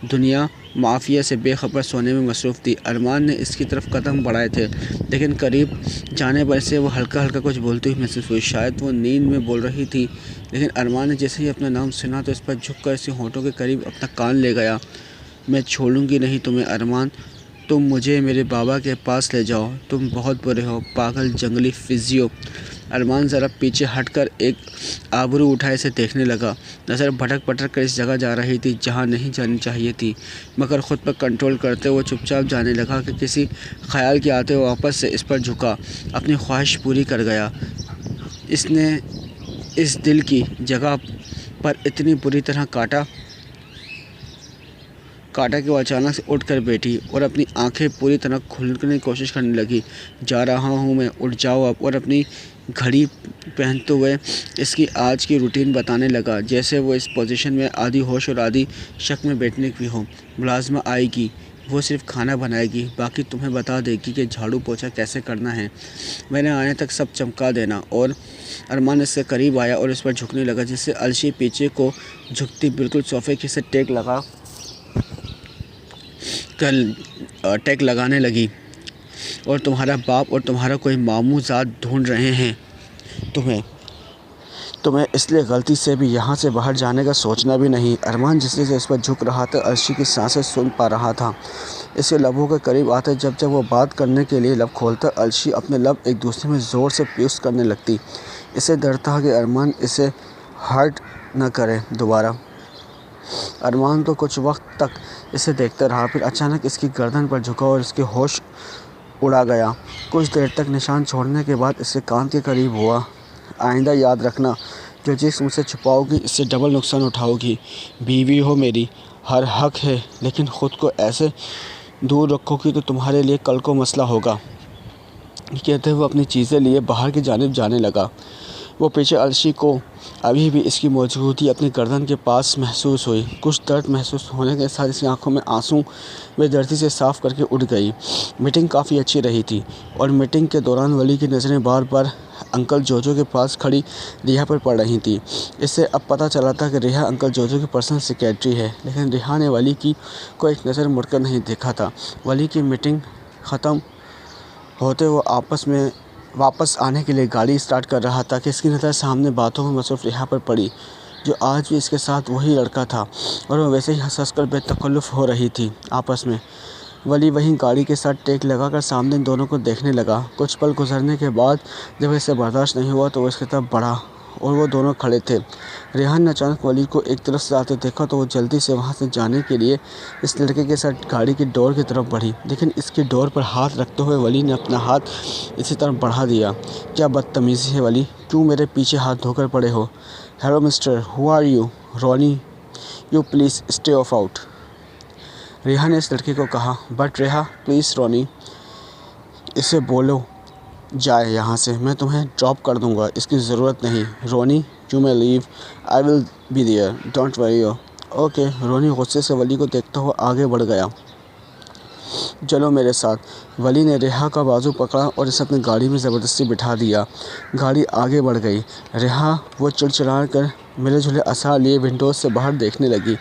दुनिया माफिया से बेखबर सोने में मसरूफ़ थी। अरमान ने इसकी तरफ कदम बढ़ाए थे, लेकिन करीब जाने पर से वो हल्का हल्का कुछ बोलती हुई महसूस हुई। शायद वो नींद में बोल रही थी, लेकिन अरमान ने जैसे ही अपना नाम सुना तो इस पर झुककर इसके होंठों के करीब अपना कान ले गया। मैं छोड़ूंगी नहीं तुम्हें अरमान, तुम मुझे मेरे बाबा के पास ले जाओ, तुम बहुत बुरे हो, पागल जंगली फिजियो। अरमान ज़रा पीछे हटकर एक आबरू उठाए से देखने लगा। नज़र भटक भटक कर इस जगह जा रही थी जहाँ नहीं जानी चाहिए थी, मगर ख़ुद पर कंट्रोल करते हुए चुपचाप जाने लगा कि किसी ख्याल के आते हुए वापस से इस पर झुका, अपनी ख्वाहिश पूरी कर गया। इसने इस दिल की जगह पर इतनी बुरी तरह काटा कि वो अचानक से उठकर बैठी और अपनी आंखें पूरी तरह खोलने की कोशिश करने लगी। जा रहा हूँ मैं, उठ जाओ अब। और अपनी घड़ी पहनते हुए इसकी आज की रूटीन बताने लगा, जैसे वो इस पोजीशन में आधी होश और आधी शक में बैठने की हो। मुलाजमा आएगी, वो सिर्फ खाना बनाएगी, बाकी तुम्हें बता देगी कि झाड़ू पोछा कैसे करना है। मैंने आने तक सब चमका देना। और अरमान इससे करीब आया और इस पर झुकने लगा, जिससे अलशी पीछे को झुकती बिल्कुल सोफे की से टेक लगाने लगी। और तुम्हारा बाप और तुम्हारा कोई मामूजात ढूंढ रहे हैं तुम्हें इसलिए गलती से भी यहाँ से बाहर जाने का सोचना भी नहीं। अरमान जिससे से इस पर झुक रहा था, अर्शी की सांसें सुन पा रहा था। इसके लबों के करीब आते जब वो बात करने के लिए लब खोलता, अर्शी अपने लब एक दूसरे में ज़ोर से प्यूस करने लगती। इसे डर था कि अरमान इसे हर्ट न करे दोबारा। अरमान तो कुछ वक्त तक इसे देखता रहा, फिर अचानक इसकी गर्दन पर झुका और इसके होश उड़ा गया। कुछ देर तक निशान छोड़ने के बाद इसके कान के करीब हुआ। आइंदा याद रखना, जो चीज़ मुझसे छुपाओगी इससे डबल नुकसान उठाओगी। बीवी हो मेरी, हर हक है, लेकिन ख़ुद को ऐसे दूर रखोगी तो तुम्हारे लिए कल को मसला होगा। कहते हुए अपनी चीज़ें लिए बाहर की जानिब जाने लगा। वो पीछे अर्शी को अभी भी इसकी मौजूदगी अपनी गर्दन के पास महसूस हुई। कुछ दर्द महसूस होने के साथ इसकी आंखों में आंसू बेदर्दी से साफ़ करके उड़ गई। मीटिंग काफ़ी अच्छी रही थी और मीटिंग के दौरान वली की नज़रें बार बार अंकल जोजो के पास खड़ी रिहा पर पड़ रही थी। इससे अब पता चला था कि रिहा अंकल जोजो की पर्सनल सेक्रेटरी है, लेकिन रिहा ने वली की को एक नज़र मुड़कर नहीं देखा था। वली की मीटिंग ख़त्म होते वो वापस आने के लिए गाड़ी स्टार्ट कर रहा था कि इसकी नज़र सामने बातों में मसरूफ़ रिहा पर पड़ी, जो आज भी इसके साथ वही लड़का था और वह वैसे ही हंस कर बेतकल्लुफ़ हो रही थी आपस में। वली वहीं गाड़ी के साथ टेक लगाकर सामने दोनों को देखने लगा। कुछ पल गुजरने के बाद जब इसे बर्दाश्त नहीं हुआ तो वो इसकी तरफ बढ़ा और वो दोनों खड़े थे। रेहान ने अचानक वली को एक तरफ से आते देखा तो वो जल्दी से वहाँ से जाने के लिए इस लड़के के साथ गाड़ी की डोर की तरफ बढ़ी, लेकिन इसकी डोर पर हाथ रखते हुए वली ने अपना हाथ इसी तरफ बढ़ा दिया। क्या बदतमीज़ी है वली, क्यों मेरे पीछे हाथ धोकर पड़े हो? Hello mister, who are you? Ronnie, you please stay off out, Reha ने इस लड़के को कहा। बट रेहा, प्लीज़ रोनी, इसे बोलो जाए यहाँ से, मैं तुम्हें ड्रॉप कर दूँगा, इसकी ज़रूरत नहीं। Ronnie, you may leave, I will be there, don't worry. Okay. Ronnie गुस्से से वली को देखता हुआ आगे बढ़ गया। चलो मेरे साथ। वली ने रेहा का बाजू पकड़ा और इसे अपनी गाड़ी में ज़बरदस्ती बिठा दिया। गाड़ी आगे बढ़ गई। रेहा वो चिड़चिड़ा कर मिले जुले आसार लिए विंडोज़ से बाहर देखने लगी।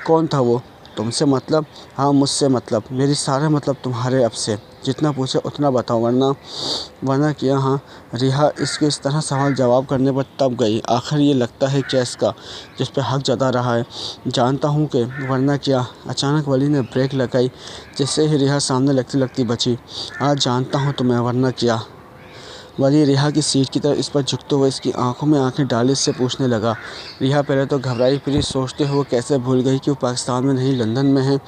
कौन था वो? तुमसे मतलब? हाँ, मुझसे मतलब। मेरी सारा मतलब तुम्हारे अब से। जितना पूछे उतना बताओ, वरना क्या? हाँ। रिहा इसके इस तरह सवाल जवाब करने पर तब गई। आखिर ये लगता है केस का जिस पर हक जता रहा है। जानता हूँ कि वरना क्या। अचानक वली ने ब्रेक लगाई, जिससे ही रिहा सामने लगती लगती बची। आज जानता हूँ तुम्हें, वरना क्या। वली रिहा की सीट की तरफ इस पर झुकते हुए इसकी आंखों में आंखें डाले इससे पूछने लगा। रिहा पहले तो घबराई, फिर सोचते हुए कैसे भूल गई कि वो पाकिस्तान में नहीं लंदन में है,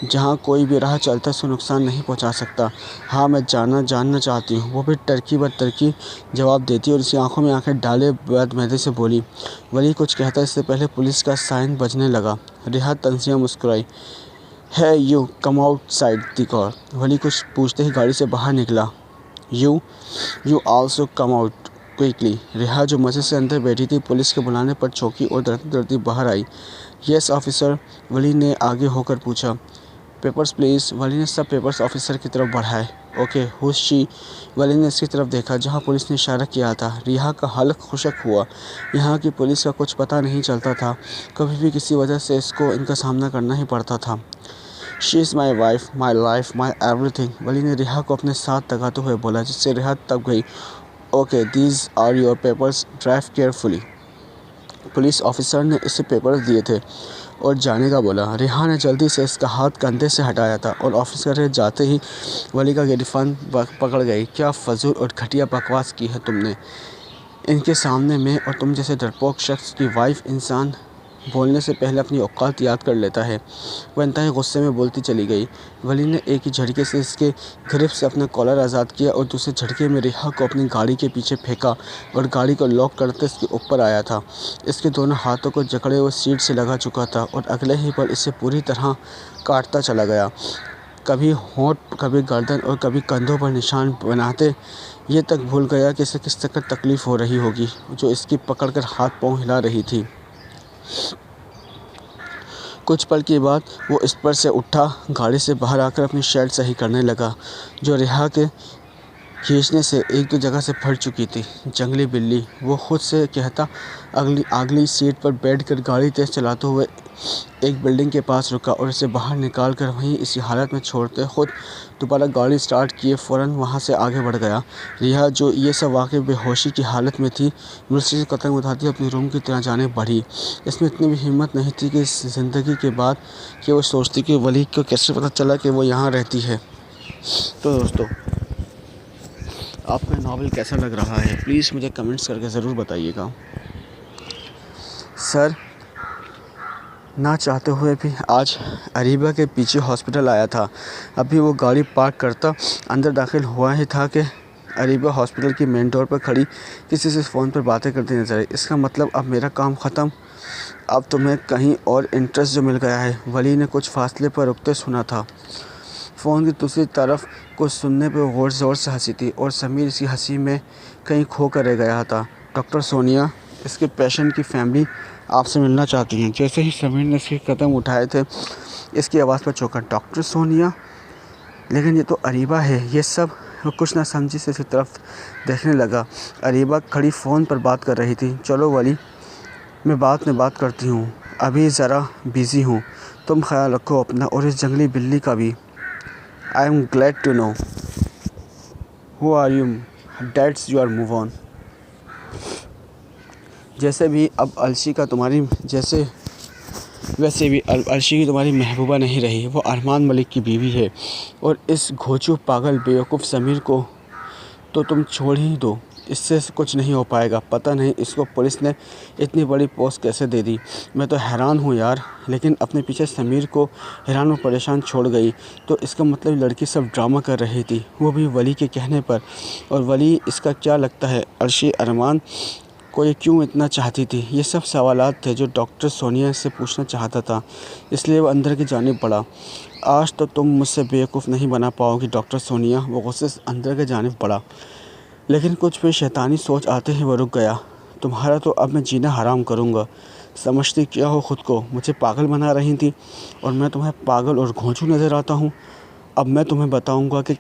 जहाँ कोई भी राह चलता उसको नुकसान नहीं पहुँचा सकता। हाँ, मैं जानना चाहती हूँ, वो भी टर्की ब टर्की जवाब देती और उसकी आंखों में आंखें डाले बदमेदे से बोली। वली कुछ कहता इससे पहले पुलिस का साइन बजने लगा। रिहा तंजिया मुस्कुराई। Hey you come outside the car. Wali कुछ पूछते ही गाड़ी से बाहर निकला। You also come out quickly. Riha जो मजे से अंदर बैठी थी पुलिस के बुलाने पर चौंकी और डरती डरती बाहर आई। यस ऑफिसर, वली ने आगे होकर पूछा। Papers please. वली ने सब पेपर्स ऑफिसर की तरफ बढ़ाए। Okay, हुश she. वली ने इसकी तरफ देखा जहां पुलिस ने इशारा किया था। रिहा का हल्क खुशक हुआ। यहाँ की पुलिस का कुछ पता नहीं चलता था, कभी भी किसी वजह से इसको इनका सामना करना ही पड़ता था। She is my wife, my life, my everything. Wali ने रिहा को अपने साथ लगाते हुए बोला, जिससे रिहा तब गई। Okay, these are your papers, drive carefully. Police officer ने इसे पेपर्स दिए थे और जाने का बोला। रिहा ने जल्दी से इसका हाथ कंधे से हटाया था और ऑफिसर जाते ही वली का गिरफ्तार पकड़ गई। क्या फजूल और घटिया बकवास की है तुमने इनके सामने में, और तुम जैसे डरपोक शख्स की वाइफ इंसान बोलने से पहले अपनी औकात याद कर लेता है। वह इंतहाई गुस्से में बोलती चली गई। वली ने एक ही झटके से इसके ग्रिप से अपना कॉलर आज़ाद किया और दूसरे झटके में रिहा को अपनी गाड़ी के पीछे फेंका और गाड़ी को लॉक करते इसके ऊपर आया था। इसके दोनों हाथों को जकड़े हुए सीट से लगा चुका था और अगले ही पल इसे पूरी तरह काटता चला गया। कभी होंठ, कभी गर्दन और कभी कंधों पर निशान बनाते ये तक भूल गया कि इसे किस तरह तकलीफ़ हो रही होगी, जो इसकी पकड़कर हाथ पाँव हिला रही थी। कुछ पल के बाद वो इस पर से उठा, गाड़ी से बाहर आकर अपनी शर्ट सही करने लगा, जो रिहा के खींचने से एक दो जगह से फट चुकी थी। जंगली बिल्ली, वो खुद से कहता अगली सीट पर बैठकर गाड़ी तेज़ चलाते हुए एक बिल्डिंग के पास रुका और इसे बाहर निकाल कर वहीं इसी हालत में छोड़ते खुद दोबारा गाड़ी स्टार्ट किए फ़ौरन वहाँ से आगे बढ़ गया। रिहा, जो ये सब वाक़ई बेहोशी की हालत में थी, मुझसे से कदम उठाती अपने रूम की तरह जाने बढ़ी। इसमें इतनी भी हिम्मत नहीं थी कि इस ज़िंदगी के बाद कि वो सोचती कि वली को कैसे पता चला कि वो यहाँ रहती है। तो दोस्तों, आपका नावल कैसा लग रहा है, प्लीज़ मुझे कमेंट्स करके ज़रूर बताइएगा। सर, ना चाहते हुए भी आज अरीबा के पीछे हॉस्पिटल आया था। अभी वो गाड़ी पार्क करता अंदर दाखिल हुआ ही था कि अरीबा हॉस्पिटल की मेन डोर पर खड़ी किसी से फ़ोन पर बातें करती नजर आई। इसका मतलब अब मेरा काम ख़त्म, अब तुम्हें कहीं और इंटरेस्ट जो मिल गया है, वली ने कुछ फासले पर रुकते सुना था। फ़ोन की दूसरी तरफ कुछ सुनने पर गौर ज़ोर से हंसी थी और समीर इसी हंसी में कहीं खो कर रह गया था। डॉक्टर सोनिया, इसके पेशेंट की फैमिली आपसे मिलना चाहती हैं। जैसे ही समीर ने इसके कदम उठाए थे, इसकी आवाज़ पर चौंका। डॉक्टर सोनिया, लेकिन ये तो अरीबा है। ये सब वो कुछ ना समझी से इसकी तरफ देखने लगा। अरीबा खड़ी फ़ोन पर बात कर रही थी। चलो वली, मैं बाद में बात करती हूँ, अभी ज़रा बिज़ी हूँ। तुम ख्याल रखो अपना और इस जंगली बिल्ली का भी। I am glad to know who are you, that's you are move on. जैसे भी अब अलशी का तुम्हारी वैसे भी अलशी की तुम्हारी महबूबा नहीं रही, वो अरमान मलिक की बीवी है। और इस घोचू पागल बेवकूफ़ समीर को तो तुम छोड़ ही दो, इससे कुछ नहीं हो पाएगा। पता नहीं इसको पुलिस ने इतनी बड़ी पोस्ट कैसे दे दी। मैं तो हैरान हूँ यार। लेकिन अपने पीछे समीर को हैरान और परेशान छोड़ गई, तो इसका मतलब लड़की सब ड्रामा कर रही थी, वो भी वली के कहने पर। और वली, इसका क्या लगता है अर्शी अरमान को ये क्यों इतना चाहती थी? ये सब सवालात थे जो डॉक्टर सोनिया से पूछना चाहता था, इसलिए वो अंदर की जानिब बढ़ा। आज तो तुम मुझसे बेवकूफ़ नहीं बना पाओगी डॉक्टर सोनिया। वो गुस्से से अंदर की जानिब बढ़ा, लेकिन कुछ भी शैतानी सोच आते ही वो रुक गया। तुम्हारा तो अब मैं जीना हराम करूँगा। समझती क्या हो खुद को? मुझे पागल बना रही थी और मैं तुम्हें पागल और घोंचू नज़र आता हूँ। अब मैं तुम्हें बताऊँगा कि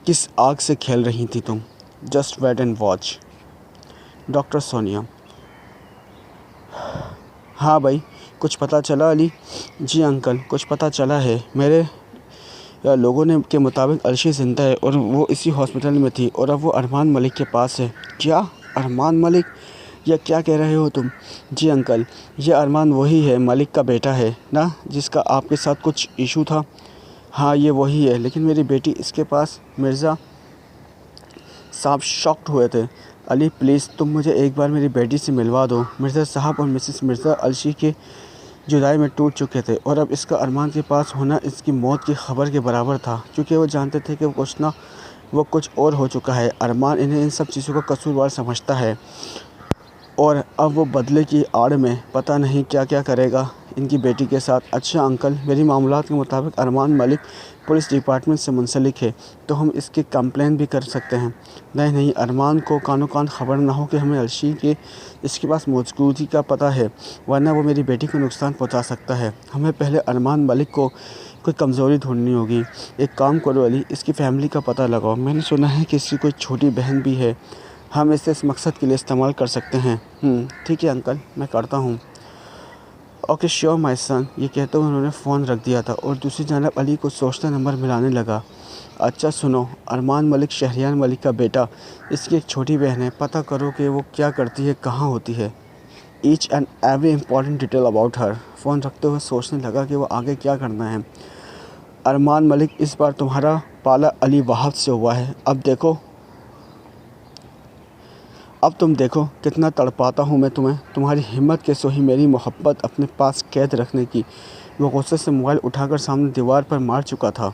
किस आग से खेल रही थी तुम। Just wait and watch. Doctor Sonia, हाँ भाई, कुछ पता चला अली? जी अंकल, कुछ पता चला है। मेरे लोगों ने के मुताबिक अर्शी ज़िंदा है और वो इसी हॉस्पिटल में थी और अब वो अरमान मलिक के पास है। क्या? अरमान मलिक? या क्या कह रहे हो तुम? जी अंकल, ये अरमान वही है, मलिक का बेटा है ना, जिसका आपके साथ कुछ इशू था। हाँ, ये वही है, लेकिन मेरी बेटी इसके पास मिर्ज़ा साहब शॉक्ड हुए थे। अली प्लीज़ तुम मुझे एक बार मेरी बेटी से मिलवा दो। मिर्ज़ा साहब और मिसेस मिर्ज़ा अलशी के जुदाई में टूट चुके थे और अब इसका अरमान के पास होना इसकी मौत की खबर के बराबर था, क्योंकि वो जानते थे कि वो कुछ और हो चुका है। अरमान इन्हें इन सब चीज़ों का कसूरवार समझता है और अब वो बदले की आड़ में पता नहीं क्या क्या करेगा इनकी बेटी के साथ। अच्छा अंकल, मेरी मामूलात के मुताबिक अरमान मलिक पुलिस डिपार्टमेंट से मुंसलिक है, तो हम इसकी कंप्लेन भी कर सकते हैं। नहीं, अरमान को कानो कान खबर ना हो कि हमें अलशी के इसके पास मौजूदगी का पता है, वरना वो मेरी बेटी को नुकसान पहुंचा सकता है। हमें पहले अरमान मलिक को कोई कमज़ोरी ढूंढनी होगी। एक काम करो अली, इसकी फैमिली का पता लगाओ। मैंने सुना है कि इसकी कोई छोटी बहन भी है, हम इसे इस मकसद के लिए इस्तेमाल कर सकते हैं। ठीक है अंकल, मैं करता हूँ। Okay sure my son. ये कहते हुए उन्होंने फ़ोन रख दिया था और दूसरी जानब अली को सोचता नंबर मिलाने लगा। अच्छा सुनो, अरमान मलिक शहरियार मलिक का बेटा, इसकी एक छोटी बहन है। पता करो कि वो क्या करती है, कहाँ होती है, each and every important detail about her. Phone रखते हुए सोचने लगा कि वो आगे क्या करना है। अरमान मलिक, इस बार तुम्हारा पाला अली वहाब से हुआ है। अब तुम देखो कितना तड़पाता हूँ मैं तुम्हें। तुम्हारी हिम्मत कैसे हुई मेरी मोहब्बत अपने पास कैद रखने की। वो गुस्से से मोबाइल उठाकर सामने दीवार पर मार चुका था।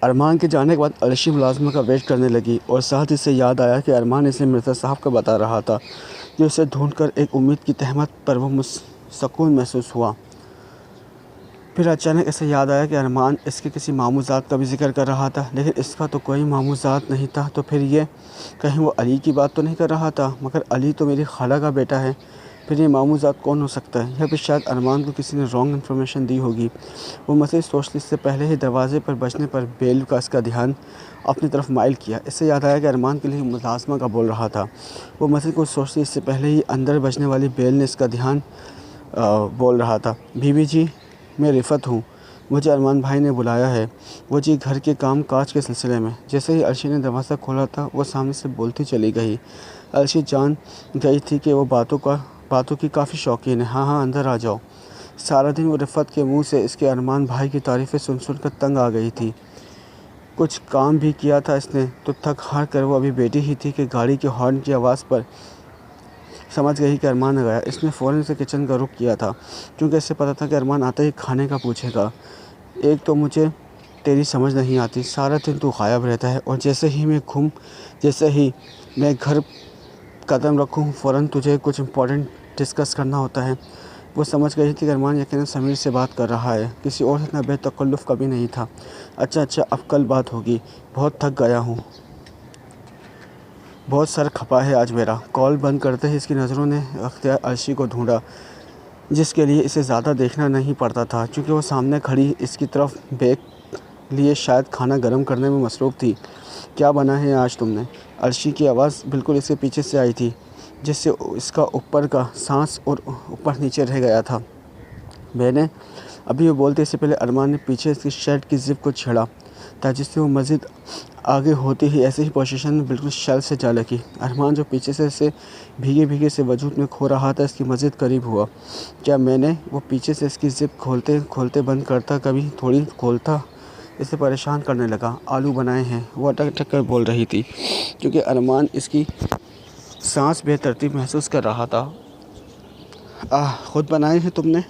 अरमान के जाने के बाद अलशी मुलाजमा का वेट करने लगी और साथ ही से याद आया कि अरमान इसे मिर्ज़ा साहब का बता रहा था, जो इसे ढूंढकर एक उम्मीद की तहमत पर वो सुकून महसूस हुआ। फिर अचानक ऐसे याद आया कि अरमान इसके किसी मामूज़ात का भी जिक्र कर रहा था, लेकिन इसका तो कोई मामूज़ात नहीं था। तो फिर ये कहीं वो अली की बात तो नहीं कर रहा था, मगर अली तो मेरी खाला का बेटा है। फिर ये मामूज़ात कौन हो सकता है? यह भी शायद अरमान को किसी ने रॉन्ग इन्फॉर्मेशन दी होगी। वो मज़ीद सोचने से पहले ही दरवाज़े पर बजने पर बेल का इसका ध्यान अपनी तरफ माइल किया। इससे याद आया कि अरमान के लिए मुलाजमा का बोल रहा था। वो मज़ीद कुछ सोचती इससे पहले ही अंदर बजने वाली बेल ने इसका ध्यान बोल रहा था। बीबी जी, मैं रिफ़त हूँ, मुझे अरमान भाई ने बुलाया है। वो जी घर के काम काज के सिलसिले में। जैसे ही अर्शी ने दरवाज़ा खोला था, वो सामने से बोलती चली गई। अर्शी जान गई थी कि वो बातों की काफ़ी शौकीन है। हाँ, अंदर आ जाओ। सारा दिन वो रिफ़त के मुंह से इसके अरमान भाई की तारीफ़ें सुन कर तंग आ गई थी। कुछ काम भी किया था इसने तो थक हार कर वो अभी बैठी ही थी कि गाड़ी के हॉर्न की आवाज़ पर समझ गई कि अरमान आ गया। इसने फ़ौरन से किचन का रुख किया था, क्योंकि इसे पता था कि अरमान आते ही खाने का पूछेगा। एक तो मुझे तेरी समझ नहीं आती, सारा दिन तू गायब रहता है और जैसे ही मैं घर कदम रखूँ फ़ौरन तुझे कुछ इम्पोर्टेंट डिस्कस करना होता है। वो समझ गई थी कि अरमान यकीनन समीर से बात कर रहा है, किसी और से इतना बेतकल्लुफ़ कभी नहीं था। अच्छा अब कल बात होगी, बहुत थक गया हूँ, बहुत सर खपा है आज मेरा। कॉल बंद करते ही इसकी नज़रों ने अख्तियार अर्शी को ढूंढा, जिसके लिए इसे ज़्यादा देखना नहीं पड़ता था, क्योंकि वो सामने खड़ी इसकी तरफ बैग लिए शायद खाना गर्म करने में मसरूफ़ थी। क्या बना है आज तुमने? अर्शी की आवाज़ बिल्कुल इसके पीछे से आई थी, जिससे इसका ऊपर का सांस और ऊपर नीचे रह गया था। मैंने अभी वो बोलते इससे पहले अरमान ने पीछे इसकी शर्ट की ज़िप को छेड़ा था, जिससे वो मज़ीद आगे होती ही ऐसे ही पोजीशन में बिल्कुल शल से जा लगी। अरमान जो पीछे से इसे भीगे से वजूद में खो रहा था, इसकी मज़ीद करीब हुआ। क्या मैंने वो पीछे से इसकी ज़िप खोलते बंद करता, कभी थोड़ी खोलता, इसे परेशान करने लगा। आलू बनाए हैं, वो अटक कर बोल रही थी, क्योंकि अरमान इसकी सांस बेतरतीब महसूस कर रहा था। ख़ुद बनाए हैं तुमने?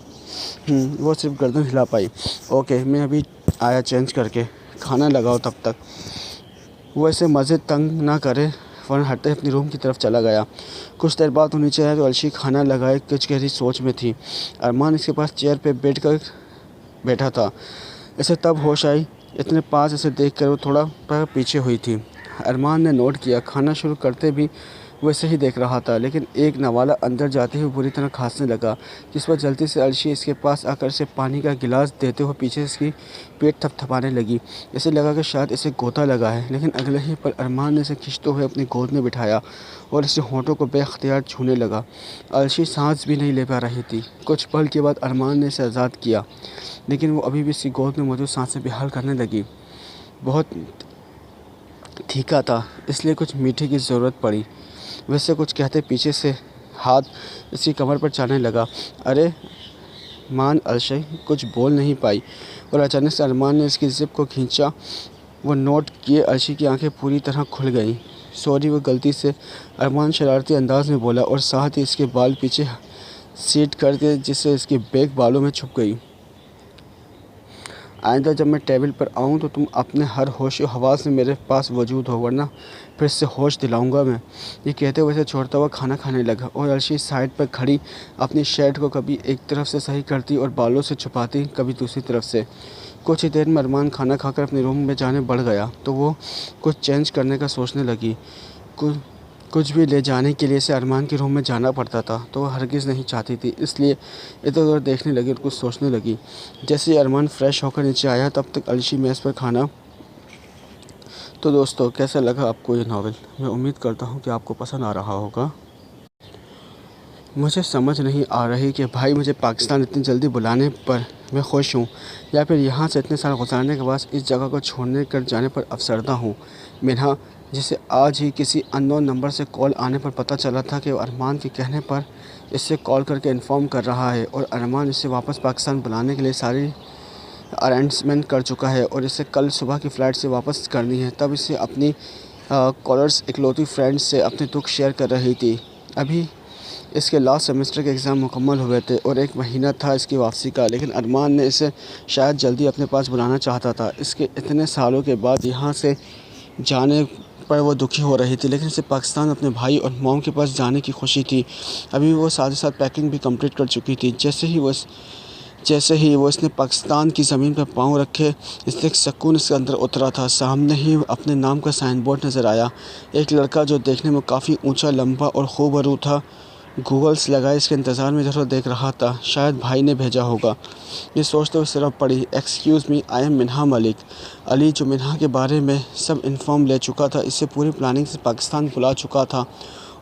वो सिर्फ गर्दन हिला पाई। ओके, मैं अभी आया चेंज करके, खाना लगाओ तब तक। वो ऐसे मज़ीद तंग ना करे, फ़ौरन हटते अपनी रूम की तरफ चला गया। कुछ देर बाद वो नीचे आया तो अलशी खाना लगाए कुछ गहरी सोच में थी। अरमान इसके पास चेयर पे बैठा था। इसे तब होश आई, इतने पास इसे देखकर वो थोड़ा पैर पीछे हुई थी। अरमान ने नोट किया, खाना शुरू करते भी वो ऐसे ही देख रहा था, लेकिन एक नवाला अंदर जाते हुए बुरी तरह खांसने लगा, जिस पर जल्दी से अलशी इसके पास आकर इसे पानी का गिलास देते हुए पीछे इसकी पेट थपथपाने लगी। इसे लगा कि शायद इसे गोता लगा है, लेकिन अगले ही पल अरमान ने इसे खींचते हुए अपनी गोद में बिठाया और इसे होंठों को बेख्तियार छूने लगा। अलशी सांस भी नहीं ले पा रही थी। कुछ पल के बाद अरमान ने इसे आज़ाद किया, लेकिन वो अभी भी इसकी गोद में मौजूद सांसें बेहाल करने लगी। बहुत तीखा था, इसलिए कुछ मीठे की ज़रूरत पड़ी। वैसे कुछ कहते पीछे से हाथ इसकी कमर पर चढ़ने लगा। अरे मान अलशी कुछ बोल नहीं पाई और अचानक से अरमान ने इसकी ज़िप को खींचा वो नोट किए। अर्शी की आंखें पूरी तरह खुल गईं। सॉरी, वो गलती से, अरमान शरारती अंदाज में बोला और साथ ही इसके बाल पीछे सीट कर दिए जिससे इसकी बैग बालों में छुप गई। आइंदा जब मैं टेबल पर आऊँ तो तुम अपने हर होश हवास में मेरे पास मौजूद हो, वरना फिर से होश दिलाऊंगा मैं। ये कहते हुए छोड़ता हुआ खाना खाने लगा और अर्शी साइड पर खड़ी अपनी शर्ट को कभी एक तरफ से सही करती और बालों से छुपाती, कभी दूसरी तरफ से। कुछ ही देर में अरमान खाना खाकर अपने रूम में जाने बढ़ गया तो वो कुछ चेंज करने का सोचने लगी। कुछ भी ले जाने के लिए इसे अरमान के रूम में जाना पड़ता था तो वह हरगिज़ नहीं चाहती थी, इसलिए इधर उधर देखने लगी और कुछ सोचने लगी। जैसे ही अरमान फ्रेश होकर नीचे आया तब तक अर्शी मेज़ पर खाना। तो दोस्तों, कैसा लगा आपको ये नावल? मैं उम्मीद करता हूँ कि आपको पसंद आ रहा होगा। मुझे समझ नहीं आ रही कि भाई मुझे पाकिस्तान इतनी जल्दी बुलाने पर मैं खुश हूँ या फिर यहाँ से इतने साल गुजारने के बाद इस जगह को छोड़ने कर जाने पर अफसरदा हूँ। मिन्हा, जिसे आज ही किसी अननोन नंबर से कॉल आने पर पता चला था कि अरमान के कहने पर इससे कॉल करके इन्फॉर्म कर रहा है और अरमान इसे वापस पाकिस्तान बुलाने के लिए सारी अरेंजमेंट कर चुका है और इसे कल सुबह की फ़्लाइट से वापस करनी है। तब इसे अपनी कॉलर्स इकलौती फ्रेंड्स से अपने दुख शेयर कर रही थी। अभी इसके लास्ट सेमेस्टर के एग्ज़ाम मुकम्मल हुए थे और 1 महीना था इसकी वापसी का, लेकिन अरमान ने इसे शायद जल्दी अपने पास बुलाना चाहता था। इसके इतने सालों के बाद यहाँ से जाने पर वो दुखी हो रही थी, लेकिन इसे पाकिस्तान अपने भाई और मॉम के पास जाने की खुशी थी। अभी वो साथ ही साथ पैकिंग भी कंप्लीट कर चुकी थी। जैसे ही वो इसने पाकिस्तान की ज़मीन पर पाँव रखे, इससे एक सुकून इसके अंदर उतरा था। सामने ही अपने नाम का साइन बोर्ड नज़र आया। एक लड़का जो देखने में काफ़ी ऊंचा, लंबा और खूबरू था, गूगल्स लगाए इसके इंतज़ार में इधर देख रहा था। शायद भाई ने भेजा होगा। ये सोचते हुए सिर्फ पड़ी, excuse me, I am Minha Malik. Ali, जो मिन्हा के बारे में सब इन्फॉर्म ले चुका था, इससे पूरी प्लानिंग से पाकिस्तान बुला चुका था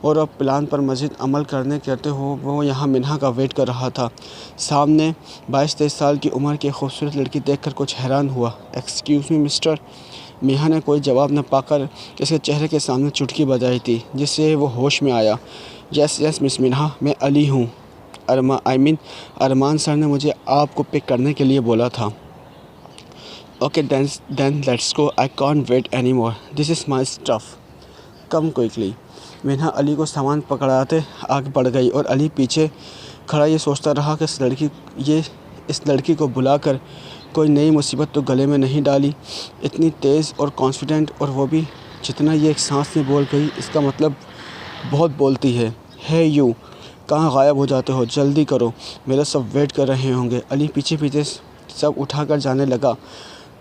और अब प्लान पर मज़ीद अमल करते हो वो यहाँ मिन्हा का वेट कर रहा था। सामने 22-23 साल की उम्र की खूबसूरत लड़की देखकर कुछ हैरान हुआ। एक्सक्यूज़ मी मिस्टर। मिन्हा ने कोई जवाब न पाकर इसके चेहरे के सामने चुटकी बजाई थी, जिससे वो होश में आया। यस मिस मिन्हा, मैं अली हूँ। अरमान सर ने मुझे आपको पिक करने के लिए बोला था। Okay then let's go, I can't wait any more, this is my stuff, come quickly. Minha Ali को सामान पकड़ाते आगे बढ़ गई और अली पीछे खड़ा ये सोचता रहा कि इस लड़की को बुलाकर कोई नई मुसीबत तो गले में नहीं डाली। इतनी तेज़ और कॉन्फिडेंट, और वो भी जितना ये एक सांस में बोल गई, इसका मतलब बहुत बोलती है। हे यू, कहाँ गायब हो जाते हो? जल्दी करो, मेरे सब वेट कर रहे होंगे। अली पीछे सब उठाकर जाने लगा।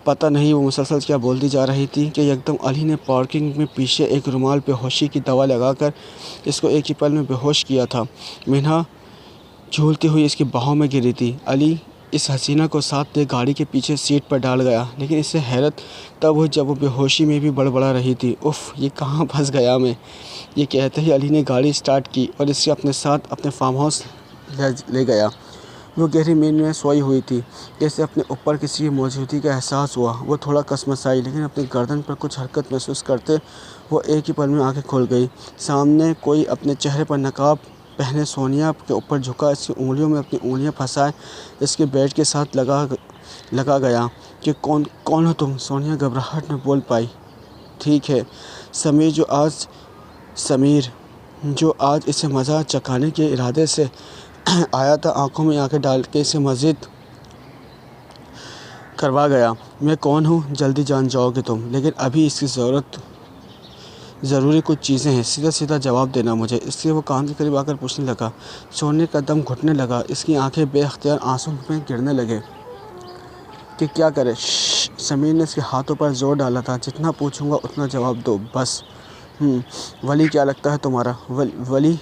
पता नहीं वो मुसलसल क्या बोलती जा रही थी कि एकदम अली ने पार्किंग में पीछे एक रुमाल बेहोशी की दवा लगाकर इसको एक ही पल में बेहोश किया था। मिन्हा झूलती हुई इसकी बाहों में गिरी थी। अली इस हसीना को साथ ले गाड़ी के पीछे सीट पर डाल गया, लेकिन इससे हैरत तब हुई जब वो बेहोशी में भी बड़बड़ा रही थी। उफ़, ये कहाँ फंस गया मैं। ये कहते ही अली ने गाड़ी स्टार्ट की और इसे अपने साथ अपने फार्म हाउस ले गया। वो गहरी नींद में सोई हुई थी। जैसे अपने ऊपर किसी की मौजूदगी का एहसास हुआ। वो थोड़ा कसमसाई, लेकिन अपनी गर्दन पर कुछ हरकत महसूस करते वो एक ही पल में आंखें खोल गई। सामने कोई अपने चेहरे पर नकाब पहने सोनिया के ऊपर झुका, इसकी उंगलियों में अपनी उंगलियां फंसाए इसके बेड के साथ लगा गया कि कौन हो तुम? सोनिया घबराहट में बोल पाई। ठीक है, समीर जो आज इसे मज़ा चखाने के इरादे से आया था, आंखों में आंखें डाल के इसे मज़ीद करवा गया। मैं कौन हूँ जल्दी जान जाओगे तुम, लेकिन अभी इसकी ज़रूरी कुछ चीज़ें हैं, सीधा जवाब देना मुझे। इसलिए वो कान के करीब आकर पूछने लगा। सोने का दम घुटने लगा, इसकी आंखें बेअख्तियार आंसू में गिरने लगे कि क्या करे। समीर ने इसके हाथों पर जोर डाला था। जितना पूछूंगा उतना जवाब दो बस। वली क्या लगता है तुम्हारा? वली,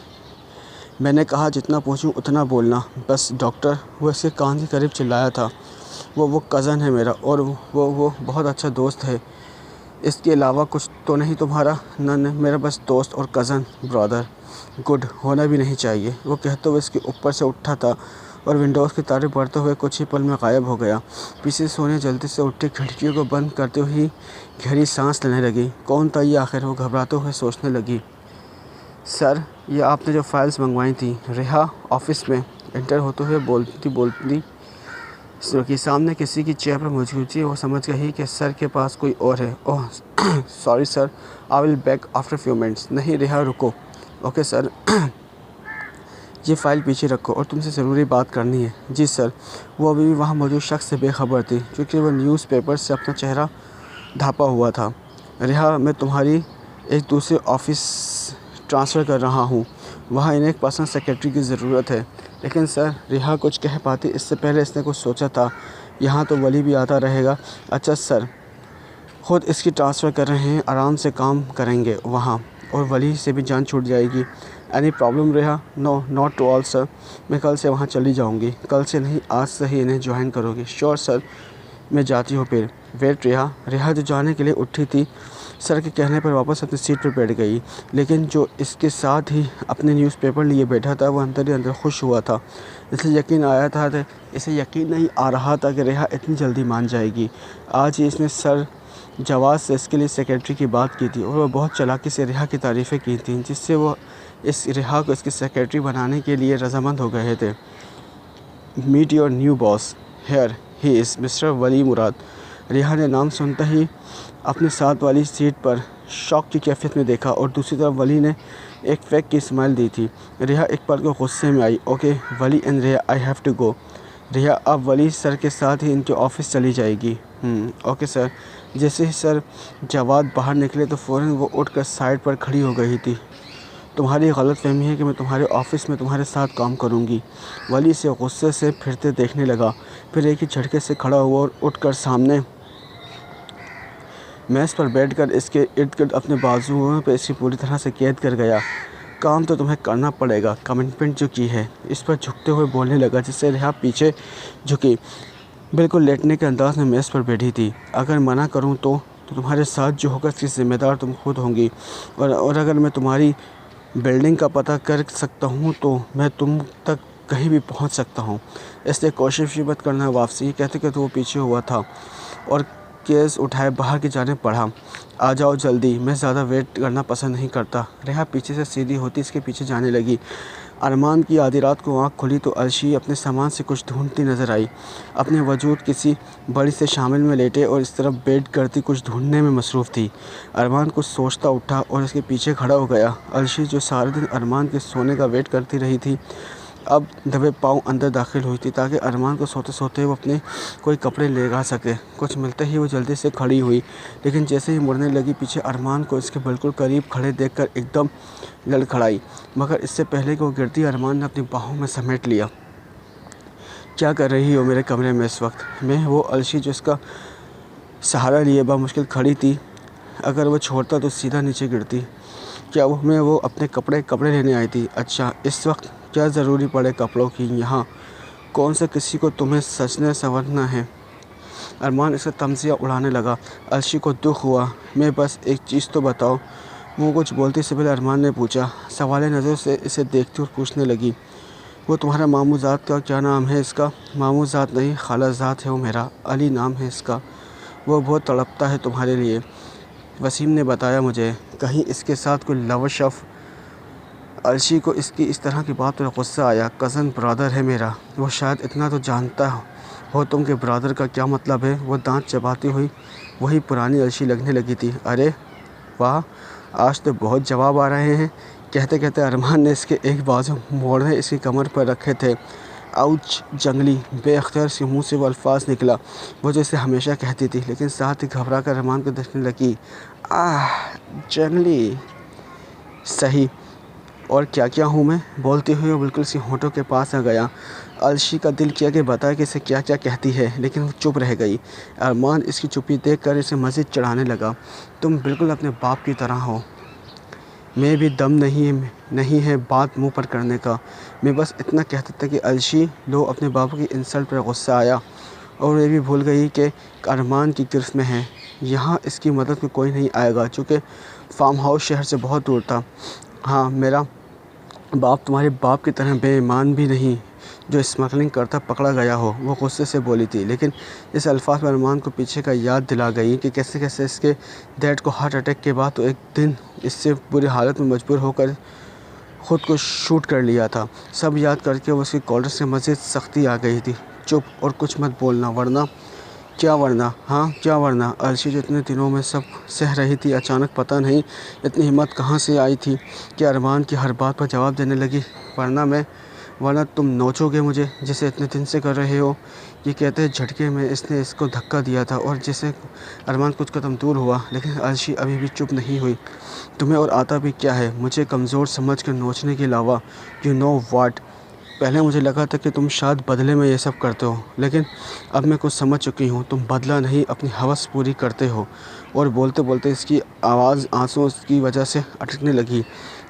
मैंने कहा जितना पूछूं उतना बोलना बस डॉक्टर। वो इसके कान के करीब चिल्लाया था। वो कज़न है मेरा, और वो बहुत अच्छा दोस्त है। इसके अलावा कुछ तो नहीं तुम्हारा? न, मेरा बस दोस्त और कज़न, ब्रदर। गुड, होना भी नहीं चाहिए। वो कहते हुए इसके ऊपर से उठा था और विंडोज़ की तारें बढ़ते हुए कुछ ही पल में गायब हो गया। पीछे सोने जल्दी से उठी, खिड़कियों को बंद करते हुए गहरी सांस लेने लगी। कौन था ये आखिर? वो घबराते हुए सोचने लगी। सर, ये आपने जो फाइल्स मंगवाई थी। रेहा ऑफिस में एंटर होते हुए बोलती कि सामने किसी की चेयर पर मौजूद थी। वो समझ गई कि सर के पास कोई और है। Oh sorry sir, I will back after few minutes. नहीं रिहा, रुको। ओके सर, ये फ़ाइल पीछे रखो और तुमसे ज़रूरी बात करनी है। जी सर। वो अभी भी वहाँ मौजूद शख्स से बेखबर थी, क्योंकि वो न्यूज़पेपर से अपना चेहरा ढापा हुआ था। रिहा, मैं तुम्हारी एक दूसरे ऑफिस ट्रांसफ़र कर रहा हूँ। वहाँ इन्हें एक पर्सनल सेक्रेटरी की ज़रूरत है। लेकिन सर, रिहा कुछ कह पाती इससे पहले इसने कुछ सोचा था। यहाँ तो वली भी आता रहेगा। अच्छा सर, ख़ुद इसकी ट्रांसफ़र कर रहे हैं, आराम से काम करेंगे वहाँ, और वली से भी जान छूट जाएगी। Any problem Riha? No, not to all sir. मैं कल से वहाँ चली जाऊँगी। कल से नहीं, आज से ही इन्हें ज्वाइन करोगी? श्योर सर, मैं जाती हूँ फिर। वेट रिहा। रिहा जो जाने के लिए उठी थी, सर के कहने पर वापस अपनी सीट पर बैठ गई। लेकिन जो इसके साथ ही अपने न्यूज़पेपर लिए बैठा था, वो अंदर ही अंदर खुश हुआ था। इसलिए यकीन आया था कि इसे यकीन नहीं आ रहा था कि रिहा इतनी जल्दी मान जाएगी। आज ही इसने सर जवाद से इसके लिए सेक्रेटरी की बात की थी, और वह बहुत चालाकी से रिहा की तारीफ़ें की थी, जिससे वो इस रिहा को इसकी सेक्रेटरी बनाने के लिए रजामंद हो गए थे। Meet your new boss, here he is mister Wali Murad. Riha ने नाम सुनते ही अपने साथ वाली सीट पर शौक की कैफियत में देखा, और दूसरी तरफ वली ने एक फेक की स्माइल दी थी। रिहा एक पल को गुस्से में आई। ओके वली एंड रिहा, आई हैव टू गो। रिहा अब वली सर के साथ ही इनके ऑफिस चली जाएगी। Okay sir. जैसे ही सर जवाद बाहर निकले तो फ़ौरन वो उठकर साइड पर खड़ी हो गई थी। तुम्हारी गलतफहमी है कि मैं तुम्हारे ऑफिस में तुम्हारे साथ काम करूंगी। वली से गुस्से से फिरते देखने लगा, फिर एक ही झटके से खड़ा हुआ और उठकर सामने मेज़ पर बैठकर इसके इर्द गिर्द अपने बाजुओं पर इसे पूरी तरह से कैद कर गया। काम तो तुम्हें करना पड़ेगा, कमिटमेंट जो की है। इस पर झुकते हुए बोलने लगा, जिससे रिहा पीछे झुकी, बिल्कुल लेटने के अंदाज में मेज़ पर बैठी थी। अगर मना करूं तो तुम्हारे साथ जो होगा इसकी ज़िम्मेदार तुम खुद होंगी, और अगर मैं तुम्हारी बिल्डिंग का पता कर सकता हूँ तो मैं तुम तक कहीं भी पहुँच सकता हूँ। इसलिए कोशिश भी मत करना। वापसी कहते कहते वो पीछे हुआ था और केस उठाए बाहर की जाने बढ़ा। आ जाओ जल्दी, मैं ज़्यादा वेट करना पसंद नहीं करता। रिहा पीछे से सीधी होती इसके पीछे जाने लगी। अरमान की आधी रात को आँख खुली तो अर्शी अपने सामान से कुछ ढूंढती नज़र आई। अपने वजूद किसी बड़ी से शामिल में लेटे और इस तरफ बेड करती कुछ ढूंढने में मसरूफ़ थी। अरमान कुछ सोचता उठा और उसके पीछे खड़ा हो गया। अर्शी जो सारे दिन अरमान के सोने का वेट करती रही थी, अब दबे पाँव अंदर दाखिल हुई थी, ताकि अरमान को सोते सोते वो अपने कोई कपड़े लेगा सके। कुछ मिलते ही वो जल्दी से खड़ी हुई, लेकिन जैसे ही मुड़ने लगी पीछे, अरमान को इसके बिल्कुल करीब खड़े देखकर एकदम लड़खड़ाई। मगर इससे पहले कि वो गिरती, अरमान ने अपनी बाहों में समेट लिया। क्या कर रही हो मेरे कमरे में इस वक्त? मैं वो अर्शी जो इसका सहारा लिए बामुश्किल खड़ी थी, अगर वो छोड़ता तो सीधा नीचे गिरती। क्या वो अपने कपड़े लेने आई थी? अच्छा, इस वक्त क्या ज़रूरी पड़े कपड़ों की? यहाँ कौन सा किसी को तुम्हें सजने संवरना है? अरमान इसका तमज़िया उड़ाने लगा। अर्शी को दुख हुआ। मैं बस एक चीज़ तो बताओ। वो कुछ बोलते से पहले अरमान ने पूछा। सवाल नज़र से इसे देखती और पूछने लगी, वो तुम्हारा मामूज़ात का क्या नाम है इसका? मामूज़ात नहीं, खालाज़ात है वो मेरा। अली नाम है इसका। वो बहुत तड़पता है तुम्हारे लिए, वसीम ने बताया मुझे। कहीं इसके साथ कोई लव-शफ़? अर्शी को इसकी इस तरह की बात पर गुस्सा आया। कज़न ब्रदर है मेरा, वो शायद इतना तो जानता हो तुम के ब्रदर का क्या मतलब है। वो दांत चबाती हुई वही पुरानी अर्शी लगने लगी थी। अरे वाह, आज तो बहुत जवाब आ रहे हैं। कहते कहते अरमान ने इसके एक बाजू मोड़ने इसकी कमर पर रखे थे। आउच! जंगली! बेअख्तियार से मुँह से वो अल्फाज निकला, वो जैसे हमेशा कहती थी, लेकिन साथ ही घबरा कर अरमान को देखने लगी। आह! जंगली! सही, और क्या क्या हूँ मैं? बोलते हुए वो बिल्कुल सी होंठों के पास आ गया। अर्शी का दिल किया कि बताए कि इसे क्या क्या कहती है, लेकिन वो चुप रह गई। अरमान इसकी चुप्पी देखकर इसे मज़ीद चढ़ाने लगा। तुम बिल्कुल अपने बाप की तरह हो। मैं भी दम नहीं है बात मुंह पर करने का। मैं बस इतना कहता था कि अर्शी लो, अपने बाप की इंसल्ट पर गुस्सा आया, और ये भी भूल गई कि अरमान की गिरफ्त में है। यहाँ इसकी मदद में कोई नहीं आएगा, चूँकि फार्म हाउस शहर से बहुत दूर था। हाँ, मेरा बाप तुम्हारे बाप की तरह बेईमान भी नहीं जो स्मगलिंग करता पकड़ा गया हो, वो गुस्से से बोली थी। लेकिन इस अल्फाज में अरमान को पीछे का याद दिला गई कि कैसे कैसे इसके डैड को हार्ट अटैक के बाद तो एक दिन इससे बुरी हालत में मजबूर होकर ख़ुद को शूट कर लिया था। सब याद करके वो उसकी कॉलर से मज़ीद सख्ती आ गई थी। चुप और कुछ मत बोलना, वरना क्या वरना। अर्शी जो इतने दिनों में सब सह रही थी, अचानक पता नहीं इतनी हिम्मत कहाँ से आई थी कि अरमान की हर बात पर जवाब देने लगी। वरना तुम नोचोगे मुझे जैसे इतने दिन से कर रहे हो। ये कहते झटके में इसने इसको धक्का दिया था और जैसे अरमान कुछ कदम दूर हुआ, लेकिन अर्शी अभी भी चुप नहीं हुई। तुम्हें और आता भी क्या है मुझे कमज़ोर समझ कर नोचने के अलावा? यू नो व्हाट, पहले मुझे लगा था कि तुम शायद बदले में ये सब करते हो, लेकिन अब मैं कुछ समझ चुकी हूँ। तुम बदला नहीं, अपनी हवस पूरी करते हो। और बोलते बोलते इसकी आवाज़ आंसुओं की वजह से अटकने लगी।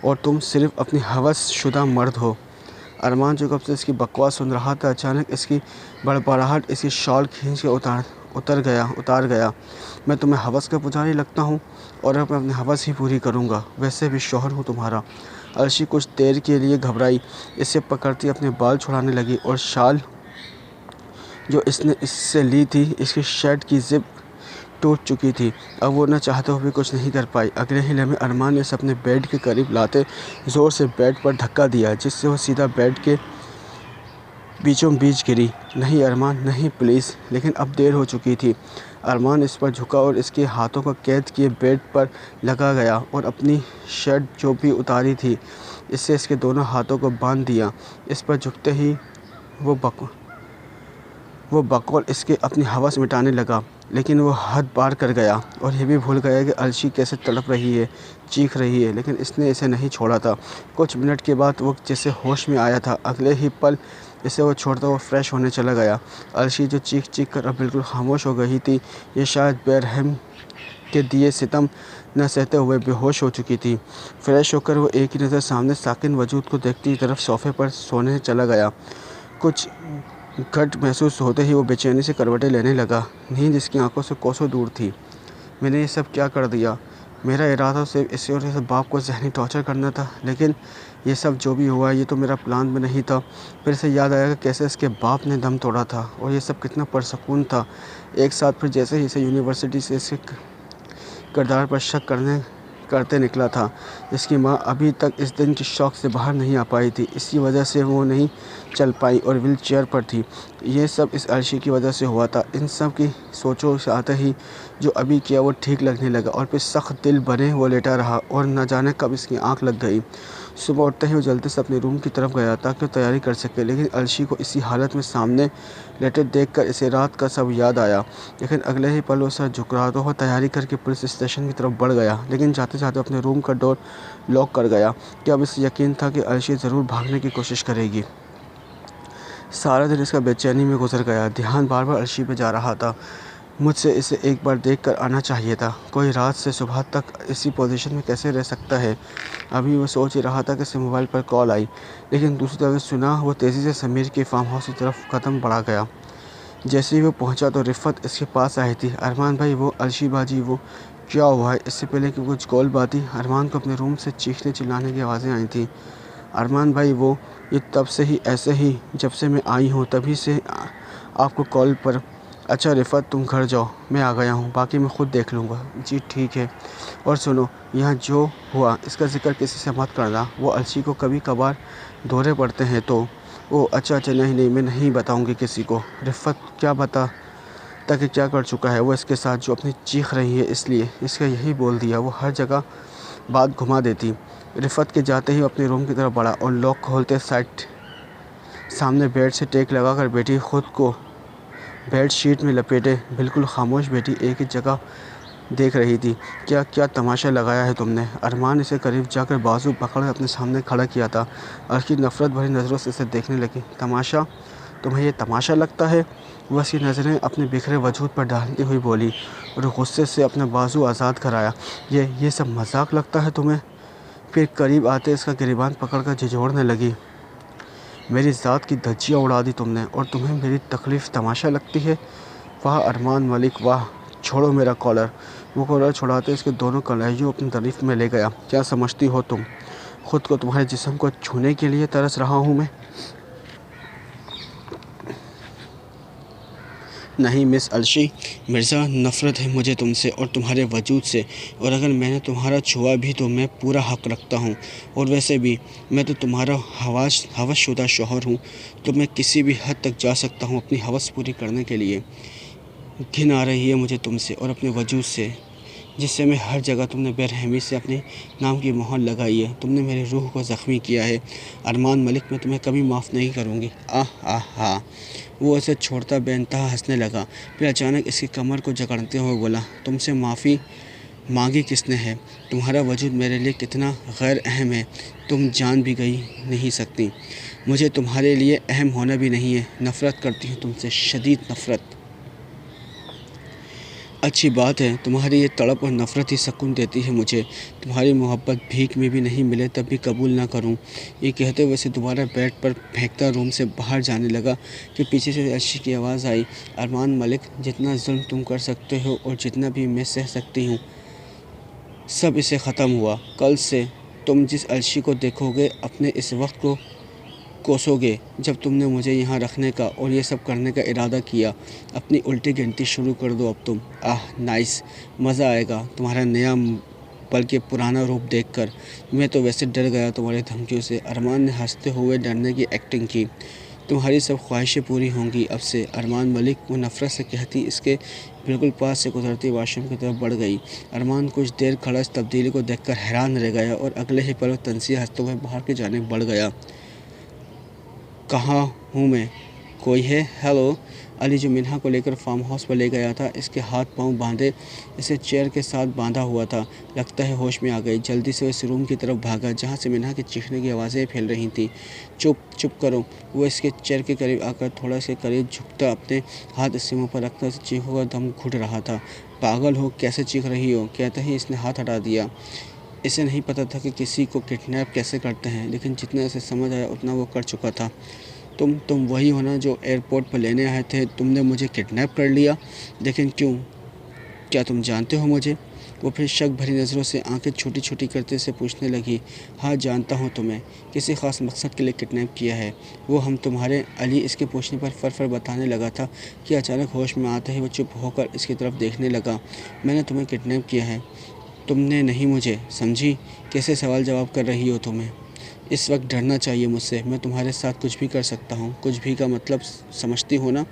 और तुम सिर्फ अपनी हवस शुदा मर्द हो। अरमान जो कब से इसकी बकवास सुन रहा था, अचानक इसकी बड़बड़ाहट इसकी शॉल खींच के उतार गया। मैं तुम्हें हवस का पुजारी लगता हूँ और अब मैं अपनी हवस ही पूरी करूँगा। वैसे भी शौहर हूँ तुम्हारा। अर्शी कुछ देर के लिए घबराई, इसे पकड़ती अपने बाल छुड़ाने लगी और शाल जो इसने इससे ली थी, इसकी शर्ट की जिप टूट चुकी थी। अब वो न चाहते हुए कुछ नहीं कर पाई। अगले ही लम्हे अरमान ने इसे अपने बेड के करीब लाते ज़ोर से बेड पर धक्का दिया, जिससे वो सीधा बेड के बीचों बीच गिरी। नहीं अरमान, नहीं प्लीज़। लेकिन अब देर हो चुकी थी। अरमान इस पर झुका और इसके हाथों को कैद किए बेड पर लगा गया और अपनी शर्ट जो भी उतारी थी, इससे इसके दोनों हाथों को बांध दिया। इस पर झुकते ही वो बकौल इसके अपनी हवस मिटाने लगा, लेकिन वो हद पार कर गया और ये भी भूल गया कि अर्शी कैसे तड़प रही है, चीख रही है, लेकिन इसने इसे नहीं छोड़ा था। कुछ मिनट के बाद वो जैसे होश में आया था, अगले ही पल इसे वो छोड़ता हुआ फ्रेश होने चला गया। अर्शी जो चीख चीख कर अब बिल्कुल खामोश हो गई थी, ये शायद बेरहम के दिए सितम न सहते हुए बेहोश हो चुकी थी। फ्रेश होकर वो एक ही नज़र सामने साकिन वजूद को देखती तरफ सोफ़े पर सोने चला गया। कुछ घट महसूस होते ही वो बेचैनी से करवटें लेने लगा। नींद इसकी आंखों से कोसों दूर थी। मैंने ये सब क्या कर दिया? मेरा इरादा सिर्फ इसे और इस बाप को ज़हनी टॉर्चर करना था, लेकिन ये सब जो भी हुआ ये तो मेरा प्लान में नहीं था। फिर से याद आया कि कैसे इसके बाप ने दम तोड़ा था और ये सब कितना पुरसकून था एक साथ। फिर जैसे ही इसे यूनिवर्सिटी से इसके किरदार पर शक करते निकला था। इसकी माँ अभी तक इस दिन की शौक से बाहर नहीं आ पाई थी, इसी वजह से वो नहीं चल पाई और व्हील चेयर पर थी। ये सब इस अर्शी की वजह से हुआ था। इन सब की सोचों से आते ही जो अभी किया वो ठीक लगने लगा और फिर सख्त दिल बने वो लेटा रहा और न जाने कब इसकी आंख लग गई। सुबह उठते ही वो जल्दी से अपने रूम की तरफ गया ताकि वो तैयारी कर सके, लेकिन अर्शी को इसी हालत में सामने लेटे देखकर इसे रात का सब याद आया। लेकिन अगले ही पल वो सर झुकराता हुआ तैयारी करके पुलिस स्टेशन की तरफ बढ़ गया, लेकिन जाते जाते अपने रूम का डोर लॉक कर गया कि अब इसे यकीन था कि अर्शी ज़रूर भागने की कोशिश करेगी। सारा दिन इसका बेचैनी में गुजर गया। ध्यान बार बार अर्शी पे जा रहा था। मुझसे इसे एक बार देख कर आना चाहिए था। कोई रात से सुबह तक इसी पोजीशन में कैसे रह सकता है? अभी वो सोच ही रहा था कि इसे मोबाइल पर कॉल आई, लेकिन दूसरी तरफ सुना वो तेज़ी से समीर के फार्म हाउस की तरफ कदम बढ़ा गया। जैसे ही वो पहुंचा तो रिफ़त इसके पास आई थी। अरमान भाई, वो अर्शी बाजी, वो क्या हुआ है? इससे पहले कि कुछ कॉल बाती, अरमान को अपने रूम से चीखने चिल्लाने की आवाज़ें आई थी। अरमान भाई, वो ये तब से ही ऐसे ही, जब से मैं आई हूँ तभी से आपको कॉल पर। अच्छा रिफ़त, तुम घर जाओ, मैं आ गया हूँ, बाकी मैं ख़ुद देख लूँगा। जी ठीक है। और सुनो, यहाँ जो हुआ इसका ज़िक्र किसी से मत करना। वो अर्शी को कभी कभार दौरे पड़ते हैं तो। ओह अच्छा, नहीं, मैं नहीं बताऊँगी किसी को। रिफ़त क्या बता ताकि क्या कर चुका है वो इसके साथ जो अपनी चीख रही है, इसलिए इसका यही बोल दिया। वो हर जगह बात घुमा देती। रिफ़त के जाते ही अपने रूम की तरफ बढ़ा और लॉक खोलते सामने बेड से टेक लगाकर बैठी, खुद को बेड शीट में लपेटे बिल्कुल खामोश बैठी एक ही जगह देख रही थी। क्या तमाशा लगाया है तुमने? अरमान इसे करीब जाकर बाजू पकड़ अपने सामने खड़ा किया था। अर्शी नफ़रत भरी नज़रों से इसे देखने लगी। तमाशा? तुम्हें ये तमाशा लगता है? वह उसकी नज़रें अपने बिखरे वजूद पर डालती हुई बोली और गुस्से से अपना बाजू आज़ाद कराया। ये सब मजाक लगता है तुम्हें? फिर करीब आते इसका गिरबान पकड़कर झिझोड़ने लगी। मेरी ज़ात की धज्जियाँ उड़ा दी तुमने और तुम्हें मेरी तकलीफ़ तमाशा लगती है? वाह अरमान मलिक वाह। छोड़ो मेरा कॉलर। वो कॉलर छुड़ाते इसके दोनों कलेजों अपनी तारीफ में ले गया। क्या समझती हो तुम खुद को? तुम्हारे जिस्म को छूने के लिए तरस रहा हूँ मैं। नहीं मिस अलशी मिर्ज़ा, नफ़रत है मुझे तुमसे और तुम्हारे वजूद से, और अगर मैंने तुम्हारा छुआ भी तो मैं पूरा हक़ रखता हूँ। और वैसे भी मैं तो तुम्हारा हवसशुदा शौहर हूँ, तो मैं किसी भी हद तक जा सकता हूँ अपनी हवस पूरी करने के लिए। घिन आ रही है मुझे तुमसे और अपने वजूद से, जिससे मैं हर जगह तुमने बेरहमी से अपने नाम की मोहर लगाई है। तुमने मेरी रूह को ज़ख्मी किया है अरमान मलिक, मैं तुम्हें कभी माफ़ नहीं करूँगी। आह आह हा। वो उसे छोड़ता बेइंतहा हंसने लगा, फिर अचानक इसकी कमर को जकड़ते हुए बोला, तुमसे माफ़ी मांगी किसने है? तुम्हारा वजूद मेरे लिए कितना गैर अहम है, तुम जान भी गई नहीं सकती। मुझे तुम्हारे लिए अहम होना भी नहीं है। नफ़रत करती हूँ तुमसे, शदीद नफ़रत। अच्छी बात है, तुम्हारी ये तड़प और नफ़रत ही सुकून देती है मुझे। तुम्हारी मोहब्बत भीख में भी नहीं मिले तब भी कबूल ना करूं। ये कहते हुए से दोबारा बेड पर फेंकता रूम से बाहर जाने लगा कि पीछे से अर्शी की आवाज़ आई, अरमान मलिक, जितना जुल्म तुम कर सकते हो और जितना भी मैं सह सकती हूँ, सब इसे ख़त्म हुआ। कल से तुम जिस अर्शी को देखोगे अपने इस वक्त को कोसोगे जब तुमने मुझे यहाँ रखने का और ये सब करने का इरादा किया। अपनी उल्टी गिनती शुरू कर दो अब तुम। आह नाइस, मज़ा आएगा तुम्हारा नया बल्कि पुराना रूप देखकर। मैं तो वैसे डर गया तुम्हारी धमकियों से। अरमान ने हंसते हुए डरने की एक्टिंग की। तुम्हारी सब ख्वाहिशें पूरी होंगी अब से अरमान मलिक, वो नफ़रत से कहती इसके बिल्कुल पास से गुजरती वाशरूम की तरफ बढ़ गई। अरमान कुछ देर खड़ा इस तब्दीली को देखकर हैरान रह गया और अगले ही पल तनसीह हंसते हुए बाहर की जानिब बढ़ गया। कहाँ हूँ मैं? कोई है? हेलो। अली जो मिन्हा को लेकर फार्म हाउस पर ले गया था, इसके हाथ पांव बांधे इसे चेयर के साथ बांधा हुआ था। लगता है होश में आ गई। जल्दी से इस रूम की तरफ भागा जहाँ से मिन्हा की चीखने की आवाज़ें फैल रही थीं। चुप चुप करो। वो इसके चेयर के करीब आकर थोड़ा इसके करीब झुकता अपने हाथ इसके मुँह पर रखकर इसे चीखों का दम घुट रहा था। पागल हो, कैसे चीख रही हो? कहते ही इसने हाथ हटा दिया। इसे नहीं पता था कि किसी को किडनैप कैसे करते हैं, लेकिन जितना इसे समझ आया उतना वो कर चुका था। तुम वही हो ना जो एयरपोर्ट पर लेने आए थे? तुमने मुझे किडनैप कर लिया, लेकिन क्यों? क्या तुम जानते हो मुझे? वो फिर शक भरी नज़रों से आंखें छोटी छोटी करते से पूछने लगी। हाँ जानता हूँ तुम्हें, किसी ख़ास मकसद के लिए किडनैप किया है। वो हम तुम्हारे। अली इसके पूछने पर फर बताने लगा था कि अचानक होश में आते ही वो चुप होकर इसकी तरफ देखने लगा। मैंने तुम्हें किडनैप किया है, तुमने नहीं मुझे, समझी? कैसे सवाल जवाब कर रही हो तुम्हें? इस वक्त डरना चाहिए मुझसे। मैं तुम्हारे साथ कुछ भी कर सकता हूँ। कुछ भी का मतलब समझती हो ना?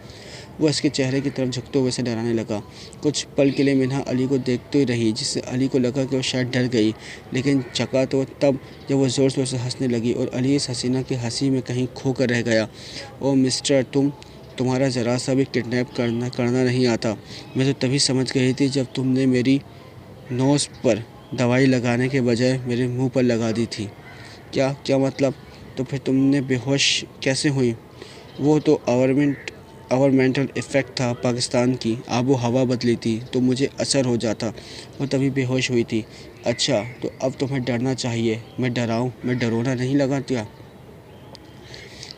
वो इसके चेहरे की तरफ झुकते हुए से डराने लगा। कुछ पल के लिए मिन्हा अली को देखते ही रही, जिससे अली को लगा कि वो शायद डर गई, लेकिन चका तो तब जब वो ज़ोर ज़ोर से हंसने लगी और अली इस हसीना की हंसी में कहीं खो कर रह गया। ओ मिस्टर, तुम्हारा ज़रा सा भी किडनैप करना नहीं आता। मैं तो तभी समझ गई थी जब तुमने मेरी नोज़ पर दवाई लगाने के बजाय मेरे मुंह पर लगा दी थी। क्या मतलब? तो फिर तुमने बेहोश कैसे हुई? वो तो आवर मेंटल इफ़ेक्ट था। पाकिस्तान की आबो हवा बदली थी तो मुझे असर हो जाता, वो तभी बेहोश हुई थी। अच्छा, तो अब तुम्हें डरना चाहिए। मैं डराऊं? मैं डरोना नहीं लगा क्या?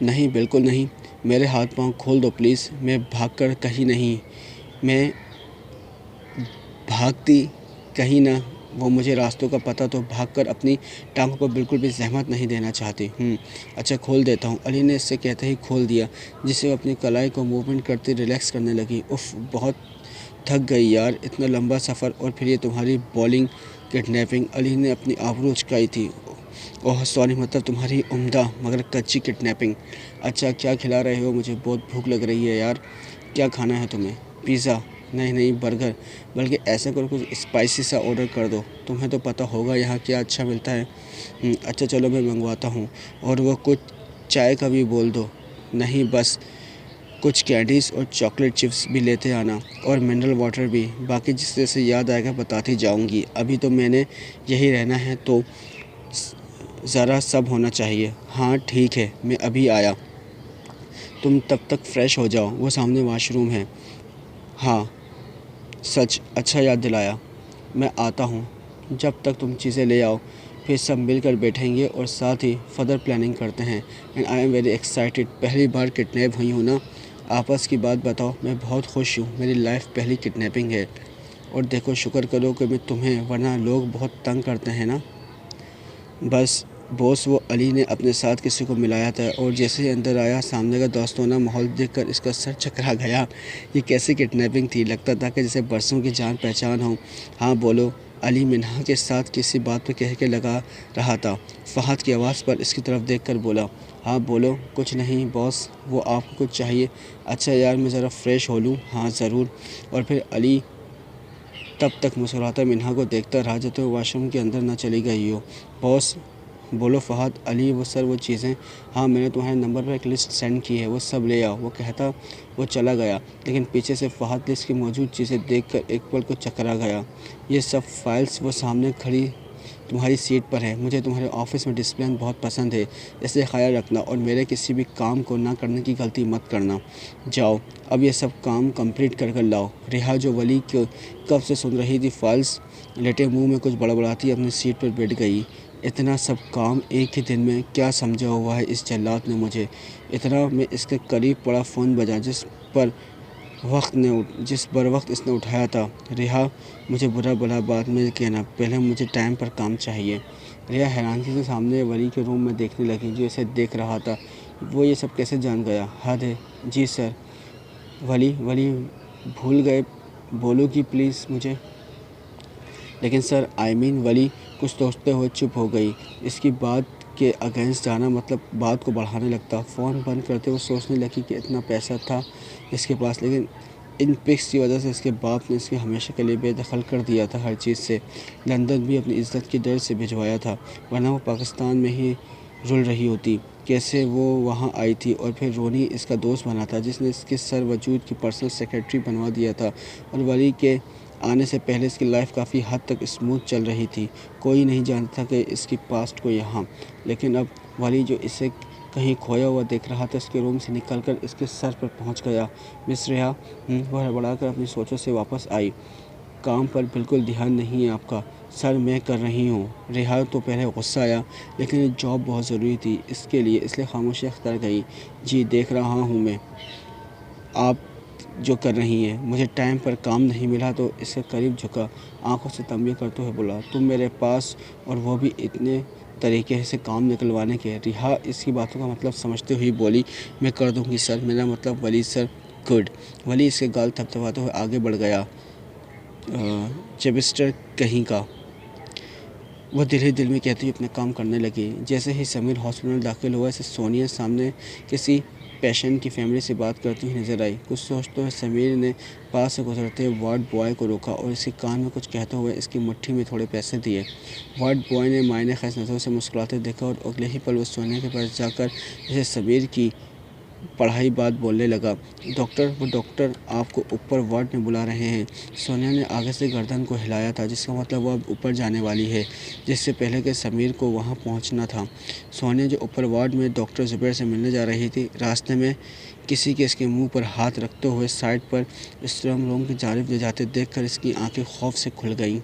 नहीं, बिल्कुल नहीं। मेरे हाथ पांव खोल दो प्लीज़। मैं भागकर कहीं नहीं, मैं भागती कहीं ना। वो मुझे रास्तों का पता तो भागकर अपनी टांगों को बिल्कुल भी ज़हमत नहीं देना चाहती। अच्छा, खोल देता हूँ। अली ने इससे कहते ही खोल दिया, जिससे वो अपनी कलाई को मूवमेंट करते रिलैक्स करने लगी। उफ़, बहुत थक गई यार, इतना लंबा सफ़र और फिर ये तुम्हारी बॉलिंग किडनैपिंग। अली ने अपनी आबरू उचकाई थी। ओह सॉरी, मतलब तुम्हारी उम्दा मगर कच्ची किडनैपिंग। अच्छा, क्या खिला रहे हो? मुझे बहुत भूख लग रही है यार। क्या खाना है तुम्हें? पिज़्ज़ा? नहीं, बर्गर। बल्कि ऐसा करो, कुछ स्पाइसी सा ऑर्डर कर दो। तुम्हें तो पता होगा यहाँ क्या अच्छा मिलता है। अच्छा चलो, मैं मंगवाता हूँ। और वो कुछ चाय का भी बोल दो। नहीं, बस कुछ कैंडीज़ और चॉकलेट चिप्स भी लेते आना, और मिनरल वाटर भी। बाकी जिस तरह से याद आएगा बताती जाऊँगी। अभी तो मैंने यही रहना है, तो ज़रा सब होना चाहिए। हाँ ठीक है, मैं अभी आया। तुम तब तक फ़्रेश हो जाओ, वो सामने वॉशरूम है। हाँ सच, अच्छा याद दिलाया। मैं आता हूँ। जब तक तुम चीज़ें ले आओ, फिर सब मिलकर बैठेंगे और साथ ही फर्दर प्लानिंग करते हैं। And I am very excited. पहली बार किडनैप हुई हूँ ना। आपस की बात बताओ, मैं बहुत खुश हूँ। मेरी लाइफ पहली किडनैपिंग है। और देखो, शुक्र करो कि मैं तुम्हें, वरना लोग बहुत तंग करते हैं ना। बस बॉस वो अली ने अपने साथ किसी को मिलाया था और जैसे ही अंदर आया सामने का दोस्ताना माहौल देखकर इसका सर चकरा गया। ये कैसी किडनैपिंग थी, लगता था कि जैसे बरसों की जान पहचान हो। हाँ बोलो, अली मिन्हा के साथ किसी बात पर कह के लगा रहा था। फ़हद की आवाज़ पर इसकी तरफ देखकर बोला, हाँ बोलो। कुछ नहीं बॉस, वो आपको कुछ चाहिए? अच्छा यार मैं ज़रा फ्रेश हो लूँ। हाँ ज़रूर। और फिर अली तब तक मुस्कुराता मिन्हा को देखता रहा जब तक वॉशरूम के अंदर न चली गई हो। बॉस बोलो फ़हद। अली वो सर वो चीज़ें, हाँ मैंने तुम्हारे नंबर पर एक लिस्ट सेंड की है, वो सब ले आओ। वो कहता वो चला गया, लेकिन पीछे से फ़हद लिस्ट की मौजूद चीज़ें देखकर एक पल को चकरा गया। ये सब फाइल्स वो सामने खड़ी तुम्हारी सीट पर है। मुझे तुम्हारे ऑफिस में डिसिप्लिन बहुत पसंद है, इसे ख्याल रखना और मेरे किसी भी काम को ना करने की गलती मत करना। जाओ अब ये सब काम कंप्लीट कर लाओ। रिहा जो वली को कब से सुन रही थी, फाइल्स लेटे मुंह में कुछ बड़बड़ाती अपनी सीट पर बैठ गई। इतना सब काम एक ही दिन में क्या समझा हुआ है इस जल्लाद ने मुझे। इतना में इसके करीब पड़ा फ़ोन बजा जिस बर वक्त इसने उठाया था। रिहा मुझे बुरा भला बाद में कहना, पहले मुझे टाइम पर काम चाहिए। रिहा हैरानी से सामने वली के रूम में देखने लगी जो इसे देख रहा था। वो ये सब कैसे जान गया? हद है। जी सर। वली वली भूल गए, बोलोगी प्लीज़ मुझे? लेकिन सर वली कुछ सोचते हुए चुप हो गई। इसकी बात के अगेंस्ट जाना मतलब बात को बढ़ाने लगता। फ़ोन बंद करते हुए सोचने लगी कि इतना पैसा था इसके पास, लेकिन इन पिक्स की वजह से इसके बाप ने इसके हमेशा के लिए बेदखल कर दिया था हर चीज़ से। लंदन भी अपनी इज्जत के डर से भिजवाया था, वरना वो पाकिस्तान में ही रुल रही होती। कैसे वो वहाँ आई थी? और फिर रोनी इसका दोस्त बना था जिसने इसके सर वजूद की पर्सनल सेक्रेटरी बनवा दिया था। और वली के आने से पहले इसकी लाइफ काफ़ी हद तक स्मूथ चल रही थी। कोई नहीं जानता कि इसकी पास्ट को यहाँ। लेकिन अब वली जो इसे कहीं खोया हुआ देख रहा था, इसके रूम से निकलकर इसके सर पर पहुँच गया। मिस रिहा, वह हड़बड़ाकर अपनी सोचों से वापस आई। काम पर बिल्कुल ध्यान नहीं है आपका। सर मैं कर रही हूँ। रिहा तो पहले गुस्सा आया, लेकिन ये जॉब बहुत ज़रूरी थी इसके लिए, इसलिए खामोशी अख्तियार गई। जी देख रहा हूँ मैं आप जो कर रही हैं। मुझे टाइम पर काम नहीं मिला तो इसके करीब झुका, आंखों से तंबी करते हुए बोला, तुम मेरे पास, और वो भी इतने तरीके से काम निकलवाने के? रिहा इसकी बातों का मतलब समझते हुए बोली, मैं कर दूंगी सर, मेरा मतलब वली सर। गुड। वली इसके गाल थपथपाते हुए आगे बढ़ गया। चेबिस्टर कहीं का, वह दिल ही दिल में कहती हुई अपने काम करने लगी। जैसे ही समीर हॉस्पिटल में दाखिल हुआ, इसे सोनिया सामने किसी पेशेंट की फैमिली से बात करती हुई नजर आई। कुछ सोचते हुए समीर ने पास से गुजरते वार्ड बॉय को रोका और इसके कान में कुछ कहते हुए इसकी मुट्ठी में थोड़े पैसे दिए। वार्ड बॉय ने मायने खैस नज़रों से मुस्कुराते देखा और अगले ही पल वो सोनिया के पास जाकर इसे समीर की पढ़ाई बात बोलने लगा। वो डॉक्टर आपको ऊपर वार्ड में बुला रहे हैं। सोनिया ने आगे से गर्दन को हिलाया था, जिसका मतलब वो अब ऊपर जाने वाली है, जिससे पहले कि समीर को वहां पहुंचना था। सोनिया जो ऊपर वार्ड में डॉक्टर ज़ुबैर से मिलने जा रही थी, रास्ते में किसी के इसके मुंह पर हाथ रखते हुए साइड पर स्ट्रॉन्ग रूम की जानिब ले जाते देखकर इसकी आंखें खौफ से खुल गईं।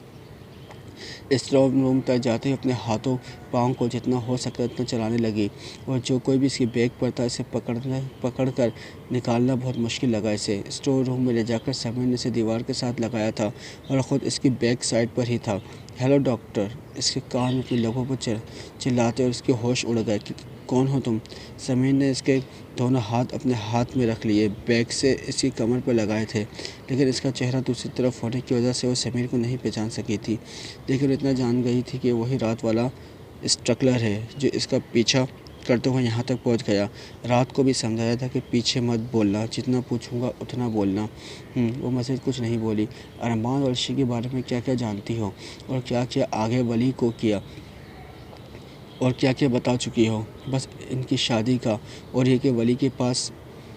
स्ट्रॉन्ग रूम तक जाते ही अपने हाथों पाँव को जितना हो सका उतना चलाने लगी, और जो कोई भी इसकी बैग पर था इसे पकड़कर निकालना बहुत मुश्किल लगा। इसे स्टोर रूम में ले जाकर समीर ने इसे दीवार के साथ लगाया था और ख़ुद इसकी बैक साइड पर ही था। हेलो डॉक्टर, इसके कान में अपनी लोगों पर चिल्लाते और इसके होश उड़ गए कि कौन हो तुम? समीर ने इसके दोनों हाथ अपने हाथ में रख लिए, बैग से इसकी कमर पर लगाए थे, लेकिन इसका चेहरा दूसरी तरफ होने की वजह से वो समीर को नहीं पहचान सकी थी। लेकिन इतना जान गई थी कि वही रात वाला स्ट्रगलर है जो इसका पीछा करते हुए यहाँ तक पहुँच गया। रात को भी समझाया था कि पीछे मत बोलना, जितना पूछूंगा उतना बोलना। वो मज़ीद कुछ नहीं बोली। अरमान और अर्शी के बारे में क्या क्या जानती हो, और क्या क्या आगे वली को किया, और क्या क्या बता चुकी हो? बस इनकी शादी का, और ये कि वली के पास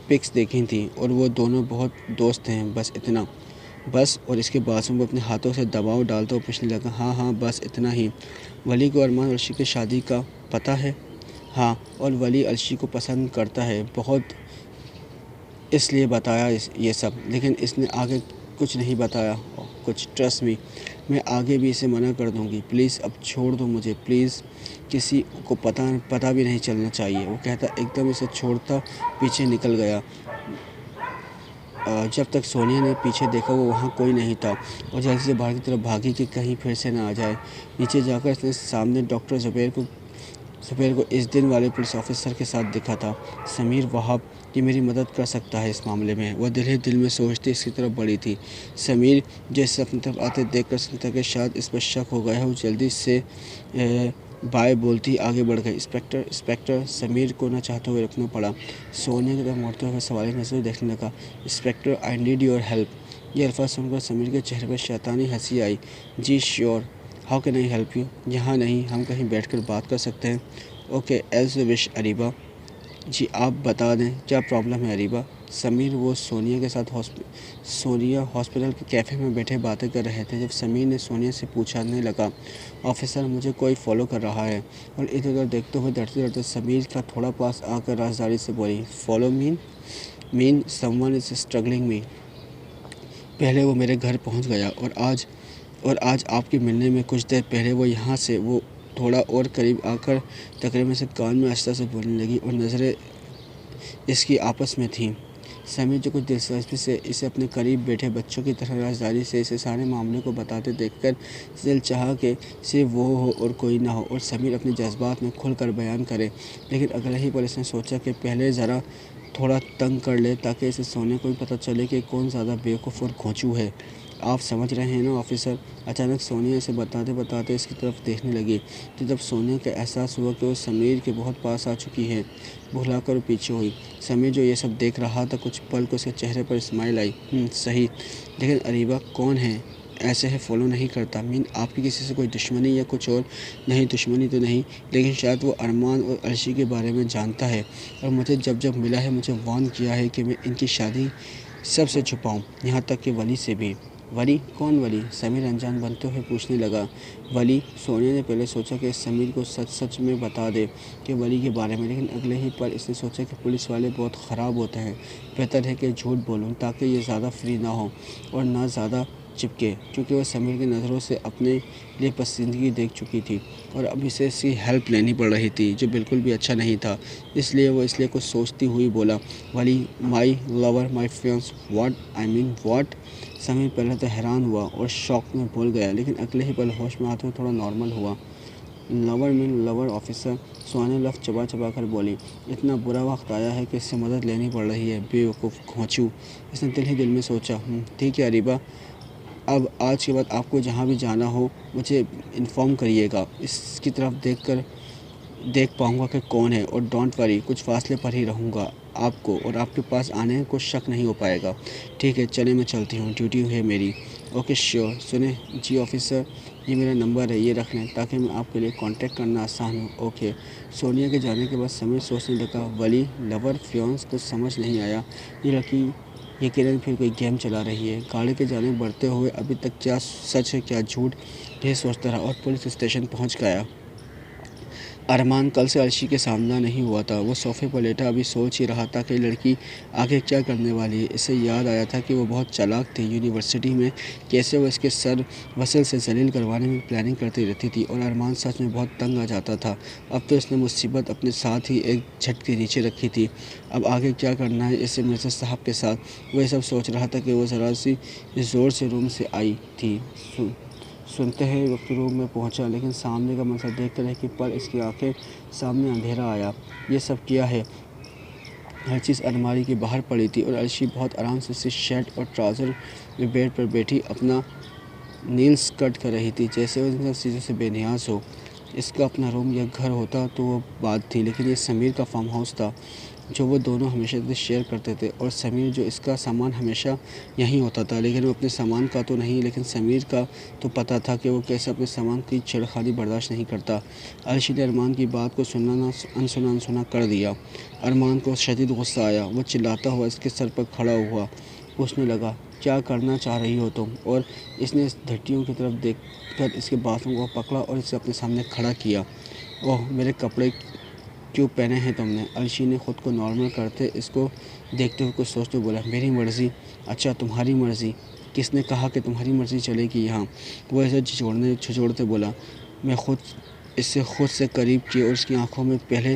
पिक्स देखी थी और वो दोनों बहुत दोस्त हैं, बस इतना। बस। और इसके बाजू में अपने हाथों से दबाव डालता हुआ पूछने लगा, हाँ हाँ बस इतना ही। वली को अरमान अर्शी की शादी का पता है? हाँ, और वली अर्शी को पसंद करता है बहुत, इसलिए बताया ये सब, लेकिन इसने आगे कुछ नहीं बताया कुछ। ट्रस्ट मी, मैं आगे भी इसे मना कर दूंगी। प्लीज़ अब छोड़ दो मुझे, प्लीज़। किसी को पता भी नहीं चलना चाहिए। वो कहता एकदम इसे छोड़ता पीछे निकल गया। जब तक सोनिया ने पीछे देखा वो वहाँ कोई नहीं था, और जल्दी से बाहर की तरफ भागी कि कहीं फिर से ना आ जाए। नीचे जाकर इसने सामने डॉक्टर ज़ुबैर को सुबह को इस दिन वाले पुलिस ऑफिसर के साथ दिखा था, समीर वहाब, ये मेरी मदद कर सकता है इस मामले में। वह दिल ही दिल में सोचती इसकी तरफ बढ़ी थी। समीर जैसे अपनी तरफ आते देखकर सुनता कि शायद इस पर शक हो गया है, वो जल्दी से बाय बोलती आगे बढ़ गई। इंस्पेक्टर समीर को न चाहते हुए रखना पड़ा। सोनिया की तरफ मुड़ते हुए सवाली नजर देखने लगा। Inspector, I need your help. ये अल्फाज सुनकर समीर के चेहरे पर शैतानी हंसी आई। जी sure, how can I help you? यहाँ नहीं, हम कहीं बैठकर बात कर सकते हैं। Okay, as you wish Areeba. जी आप बता दें क्या प्रॉब्लम है अरीबा? समीर वो सोनिया के साथ सोनिया हॉस्पिटल के कैफ़े में बैठे बातें कर रहे थे जब समीर ने सोनिया से पूछने लगा, ऑफिसर मुझे कोई फॉलो कर रहा है। और इधर उधर देखते हुए डरते डरते समीर का थोड़ा पास आकर राजदारी से बोली, follow mean someone is struggling me. पहले वो मेरे घर पहुंच गया और आज आपके मिलने में कुछ देर पहले वो यहाँ से वो थोड़ा और करीब आकर तकरीबन से कान में आहिस्ता से बोलने लगी और नज़रें इसकी आपस में थीं। समीर जो कुछ दिलचस्पी से इसे अपने करीब बैठे बच्चों की तरह राजदारी से इसे सारे मामले को बताते देखकर दिल चाहा कि सिर्फ वो हो और कोई ना हो और समीर अपने जज्बात में खुलकर बयान करे। लेकिन अगले ही पल इसने सोचा कि पहले ज़रा थोड़ा तंग कर ले ताकि इसे सोने को भी पता चले कि कौन ज़्यादा बेवकूफ़ और घोंचू है। आप समझ रहे हैं ना ऑफिसर? अचानक सोनिया इसे बताते बताते इसकी तरफ देखने लगी। तो जब सोनिया का एहसास हुआ कि वो समीर के बहुत पास आ चुकी है, भुलाकर पीछे हुई। समीर जो ये सब देख रहा था, कुछ पल को उसके चेहरे पर स्माइल आई। सही, लेकिन अरीबा कौन है? ऐसे है फॉलो नहीं करता। मीन आपकी किसी से कोई दुश्मनी या कुछ और? नहीं, दुश्मनी तो नहीं, लेकिन शायद वो अरमान और अर्शी के बारे में जानता है और मुझे जब जब मिला है मुझे वार्न किया है कि मैं इनकी शादी सबसे छुपाऊं, यहाँ तक कि वली से भी। वली? कौन वली? समीर अनजान बनते हुए पूछने लगा। वली? सोनिया ने पहले सोचा कि समीर को सच सच में बता दे कि वली के बारे में, लेकिन अगले ही पल इसने सोचा कि पुलिस वाले बहुत ख़राब होते हैं, बेहतर है कि झूठ बोलूं ताकि ये ज़्यादा फ्री ना हो और ना ज़्यादा चिपके, क्योंकि वह समीर की नज़रों से अपने लिए पसंदगी देख चुकी थी और अब इसे इसकी हेल्प लेनी पड़ रही थी, जो बिल्कुल भी अच्छा नहीं था। इसलिए कुछ सोचती हुई बोला, Wali my lover my friends. What I mean what? Sameer पहले तो हैरान हुआ और शॉक में भूल गया, लेकिन अगले ही पल होश में आते हुए थोड़ा नॉर्मल हुआ। Lover mean lover officer? सोने लफ्ज़ चबा चबा कर बोली। इतना बुरा वक्त आया है कि इससे मदद लेनी पड़ रही है, बेवकूफ़ घोंचू। इसने दिल ही दिल में सोचा। ठीक है अरीबा, अब आज के बाद आपको जहाँ भी जाना हो मुझे इन्फॉर्म करिएगा। इसकी तरफ देख पाऊँगा कि कौन है और डोंट वरी, कुछ फासले पर ही रहूँगा आपको और आपके पास आने में कुछ शक नहीं हो पाएगा। ठीक है, चले मैं चलती हूँ, ड्यूटी है मेरी। Okay sure. सुने जी ऑफिसर, ये मेरा नंबर है, ये रख लें ताकि मैं आपके लिए कांटेक्ट करना आसान हो। ओके। सोनिया के जाने के बाद समीर सोचने लगा, वली लवर फियांस कुछ समझ नहीं आया। ये लड़की ये किरण फिर कोई गेम चला रही है। गाड़ी के जाने बढ़ते हुए अभी तक क्या सच है क्या झूठ, ये सोचता रहा और पुलिस स्टेशन पहुंच गया। अरमान कल से अर्शी के सामना नहीं हुआ था। वो सोफ़े पर लेटा अभी सोच ही रहा था कि लड़की आगे क्या करने वाली है। इसे याद आया था कि वो बहुत चालाक थी। यूनिवर्सिटी में कैसे वो इसके सर वसल से जलील करवाने में प्लानिंग करती रहती थी और अरमान सच में बहुत तंग आ जाता था। अब तो इसने मुसीबत अपने साथ ही एक झट के नीचे रखी थी। अब आगे क्या करना है इससे मिर्ज़ा साहब के साथ, वो ये सब सोच रहा था कि वो ज़रा सी ज़ोर से रूम से आई थी। सुनते ही वक्त रूम में पहुंचा, लेकिन सामने का मंजर देखकर एक ही पल इसकी आंखें सामने अंधेरा आया। ये सब किया है। हर चीज़ अलमारी के बाहर पड़ी थी और अर्शी बहुत आराम से इसी शर्ट और ट्राउज़र में बेड पर बैठी अपना नील्स कट कर रही थी, जैसे वो इन सब चीज़ों से बेनियाज हो। इसका अपना रूम या घर होता तो वो बात थी, लेकिन ये समीर का फार्म हाउस था जो वो दोनों हमेशा से शेयर करते थे। और समीर जो इसका सामान हमेशा यहीं होता था, लेकिन वो अपने सामान का तो नहीं, लेकिन समीर का तो पता था कि वो कैसे अपने सामान की छेड़खानी बर्दाश्त नहीं करता। अर्शी ने अरमान की बात को अनसुना कर दिया। अरमान को शदीद गुस्सा आया। वो चिल्लाता हुआ इसके सर पर खड़ा हुआ, पूछने लगा, क्या करना चाह रही हो तुम? और इसने इस धट्टियों की तरफ देखकर इसके बाथरूम को पकड़ा और इसे अपने सामने खड़ा किया। ओह, मेरे कपड़े क्यों पहने हैं तुमने? अर्शी ने ख़ुद को नॉर्मल करते इसको देखते हुए कुछ सोचते बोला, मेरी मर्ज़ी? अच्छा, तुम्हारी मर्ज़ी? किसने कहा कि तुम्हारी मर्ज़ी चलेगी यहाँ? वो ऐसे झिझोड़ते बोला। मैं इससे खुद से करीब किए और इसकी आंखों में पहले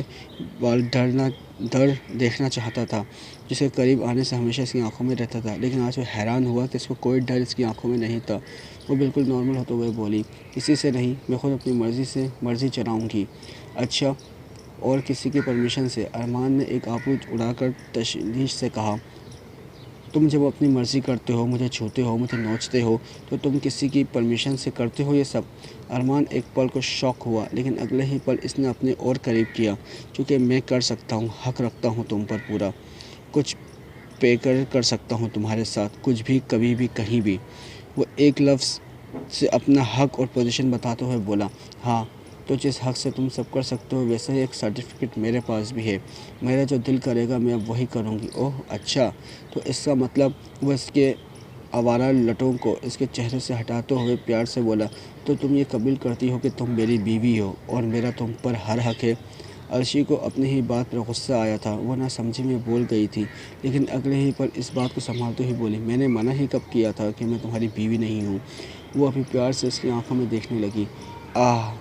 बाल डर देखना चाहता था, जिसके करीब आने से हमेशा इसकी आंखों में रहता था। लेकिन आज वो हैरान हुआ कि इसको कोई डर इसकी आंखों में नहीं था। वो बिल्कुल नॉर्मल होते हुए बोली, किसी से नहीं, मैं खुद अपनी मर्ज़ी से मर्ज़ी चलाऊँगी। अच्छा, और किसी की परमिशन से। अरमान ने एक आंसू उड़ाकर तशवीश से कहा, तुम जब अपनी मर्ज़ी करते हो, मुझे छूते हो, मुझे नोचते हो, तो तुम किसी की परमिशन से करते हो ये सब? अरमान एक पल को शॉक हुआ, लेकिन अगले ही पल इसने अपने और करीब किया। क्योंकि मैं कर सकता हूँ, हक़ रखता हूँ तुम पर पूरा। कुछ पे कर सकता हूँ तुम्हारे साथ, कुछ भी, कभी भी, कहीं भी। वो एक लफ्ज़ से अपना हक़ और पोजीशन बताते हुए बोला, हाँ, तो जिस हक़ से तुम सब कर सकते हो, वैसे ही एक सर्टिफिकेट मेरे पास भी है। मेरा जो दिल करेगा मैं अब वही करूँगी। ओह अच्छा, तो इसका मतलब? वो इसके आवारा लटों को इसके चेहरे से हटाते हुए प्यार से बोला, तो तुम ये कबूल करती हो कि तुम मेरी बीवी हो और मेरा तुम पर हर हक़ है? अर्शी को अपनी ही बात पर गुस्सा आया था। वो नासमझी में बोल गई थी, लेकिन अगले ही पल इस बात को संभालते हुए बोली, मैंने मना ही कब किया था कि मैं तुम्हारी बीवी नहीं हूँ? वो अभी प्यार से उसकी आंखों में देखने लगी। आह,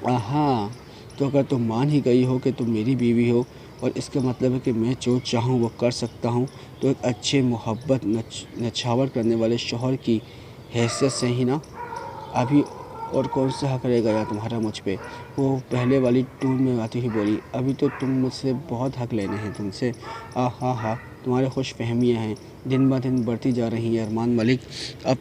आहा, तो अगर तुम मान ही गई हो कि तुम मेरी बीवी हो और इसका मतलब है कि मैं जो चाहूँ वो कर सकता हूँ, तो एक अच्छे मोहब्बत नछावर करने वाले शौहर की हैसियत से ही ना। अभी और कौन सा हक़ रह गया तुम्हारा मुझ पे? वो पहले वाली टून में आती हुई बोली, अभी तो तुम मुझसे बहुत हक़ लेने हैं तुमसे। हा हा, तुम्हारी खुश फहमियाँ हैं, दिन ब दिन बढ़ती जा रही हैं अरमान मलिक। अब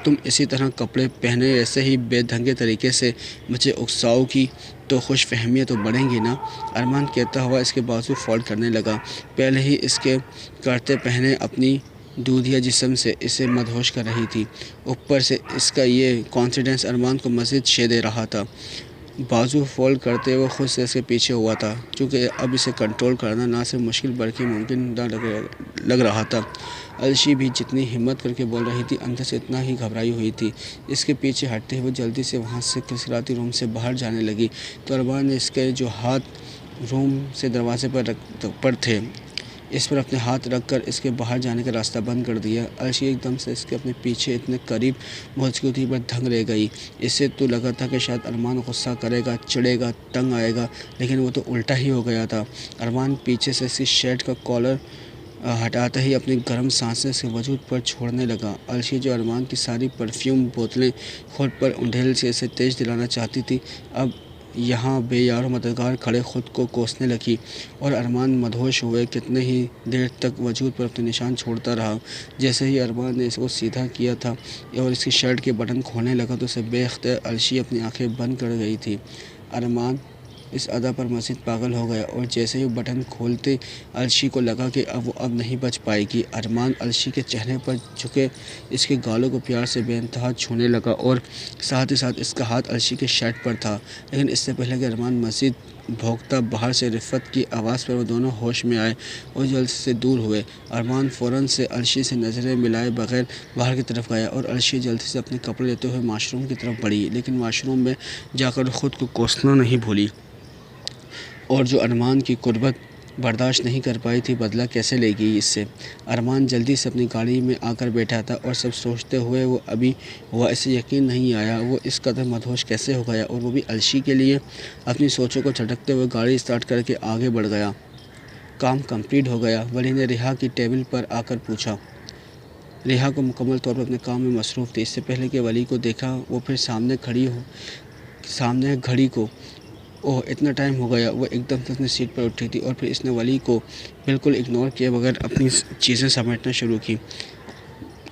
तुम इसी तरह कपड़े पहने ऐसे ही बेढंगे तरीके से मुझे उकसाओगी तो खुश फहमियाँ तो बढ़ेंगी ना। अरमान कहता हुआ इसके बाजू फोल्ड करने लगा। पहले ही इसके करते पहने अपनी दूधिया जिस्म से इसे मदहोश कर रही थी। ऊपर से इसका ये कॉन्फिडेंस अरमान को मज़ीद शे दे रहा था। बाजू फोल्ड करते हुए खुद से इसके पीछे हुआ था, क्योंकि अब इसे कंट्रोल करना ना सिर्फ मुश्किल बल्कि मुमकिन ना लग रहा था। अलशी भी जितनी हिम्मत करके बोल रही थी, अंदर से इतना ही घबराई हुई थी। इसके पीछे हटते हुए जल्दी से वहाँ से खिसराती रूम से बाहर जाने लगी, तो अरमान ने इसके जो हाथ रूम से दरवाजे पर थे, इस पर अपने हाथ रखकर इसके बाहर जाने का रास्ता बंद कर दिया। अर्शी एकदम से इसके अपने पीछे इतने करीब पहुँच गई थी पर दंग रह गई। इससे तो लगा था कि शायद अरमान गुस्सा करेगा, चिढ़ेगा, तंग आएगा, लेकिन वो तो उल्टा ही हो गया था। अरमान पीछे से इसकी शर्ट का कॉलर हटाते ही अपनी गर्म सांसें इसके वजूद पर छोड़ने लगा। अलशी जो अरमान की सारी परफ्यूम बोतलें खुद पर उंडेल से इसे तेज़ दिलाना चाहती थी, अब यहाँ बेयारो मददगार खड़े खुद को कोसने लगी और अरमान मदहोश हुए। कितने ही देर तक वजूद पर अपने निशान छोड़ता रहा। जैसे ही अरमान ने इसको सीधा किया था और इसकी शर्ट के बटन खोलने लगा तो उसे बेख्तियार अलशी अपनी आंखें बंद कर गई थी। अरमान इस अदा पर मज़ीद पागल हो गया और जैसे ही बटन खोलते अलशी को लगा कि अब वो अब नहीं बच पाएगी। अरमान अलशी के चेहरे पर झुके इसके गालों को प्यार से बेइंतहा छूने लगा और साथ ही साथ इसका हाथ अलशी के शर्ट पर था। लेकिन इससे पहले कि अरमान मज़ीद भौंकता बाहर से रिफ़त की आवाज़ पर वो दोनों होश में आए और जल्द से दूर हुए। अरमान फ़ौरन से अलशी से नज़रें मिलाए बगैर बाहर की तरफ गया और अलशी जल्दी से अपने कपड़े लेते हुए वाशरूम की तरफ बढ़ी, लेकिन वाशरूम में जाकर ख़ुद को कोसना नहीं भूली और जो अरमान की कुर्बत बर्दाश्त नहीं कर पाई थी, बदला कैसे लेगी इससे। अरमान जल्दी से अपनी गाड़ी में आकर बैठा था और सब सोचते हुए वो अभी हुआ इसे यकीन नहीं आया वो इस कदर मदहोश कैसे हो गया, और वो भी अलशी के लिए। अपनी सोचों को झटकते हुए गाड़ी स्टार्ट करके आगे बढ़ गया। काम कंप्लीट हो गया। वली ने रिहा की टेबल पर आकर पूछा। रिहा को मुकम्मल तौर पर अपने काम में मसरूफ़ थी। इससे पहले कि वली को देखा वो फिर सामने घड़ी को, ओह इतना टाइम हो गया। वो एकदम से अपनी सीट पर उठी थी और फिर इसने वली को बिल्कुल इग्नोर किए बगैर अपनी चीज़ें समेटना शुरू की।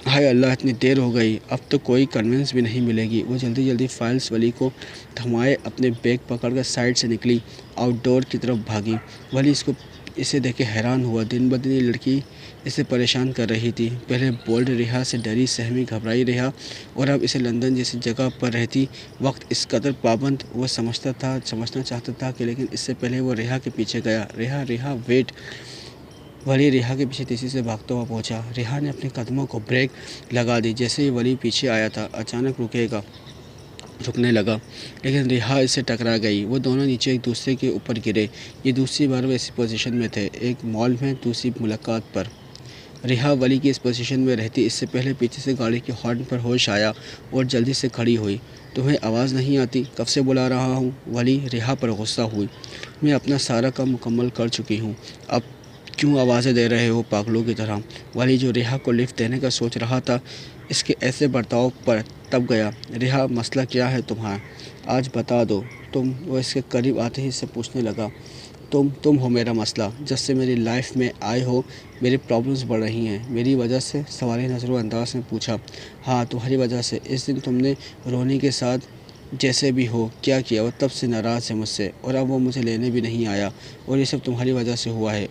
हाय अल्लाह, इतनी देर हो गई, अब तो कोई कन्वेंस भी नहीं मिलेगी। वो जल्दी जल्दी फाइल्स वली को थमाए अपने बैग पकड़कर साइड से निकली, आउटडोर की तरफ भागी। वली इसे देखे हैरान हुआ। दिन ब दिन ये लड़की इसे परेशान कर रही थी। पहले बोल्ड रिहा से डरी सहमी घबराई रिहा, और अब इसे लंदन जैसी जगह पर रहती वक्त इस कदर पाबंद वो समझना चाहता था कि, लेकिन इससे पहले वो रिहा के पीछे गया। रिहा वेट। वली रिहा के पीछे तेज़ी से भागता हुआ पहुंचा। रिहा ने अपने कदमों को ब्रेक लगा दी। जैसे ही वली पीछे आया था अचानक रुकने लगा, लेकिन रिहा इससे टकरा गई। वो दोनों नीचे एक दूसरे के ऊपर गिरे। ये दूसरी बार वो इसी पोजीशन में थे, एक मॉल में दूसरी मुलाकात पर। रिहा वली की इस पोजीशन में रहती इससे पहले पीछे से गाड़ी के हॉर्न पर होश आया और जल्दी से खड़ी हुई। तुम्हें आवाज़ नहीं आती? कब से बुला रहा हूँ। वली रिहा पर गुस्सा हुई। मैं अपना सारा काम मुकम्मल कर चुकी हूँ, अब क्यों आवाज़ें दे रहे हो पागलों की तरह। वली जो रिहा को लिफ्ट देने का सोच रहा था, इसके ऐसे बर्ताव पर तब गया। रिहा, मसला क्या है तुम्हारा? आज बता दो। वो इसके करीब आते ही इससे पूछने लगा, तुम हो मेरा मसला, जब से मेरी लाइफ में आए हो मेरी प्रॉब्लम्स बढ़ रही हैं। मेरी वजह से? सवाली नज़रों-अंदाज ने पूछा। हाँ, तुम्हारी वजह से। इस दिन तुमने रोनी के साथ जैसे भी हो क्या किया, वो तब से नाराज़ है मुझसे और अब वो मुझे लेने भी नहीं आया और ये सब तुम्हारी वजह से हुआ है।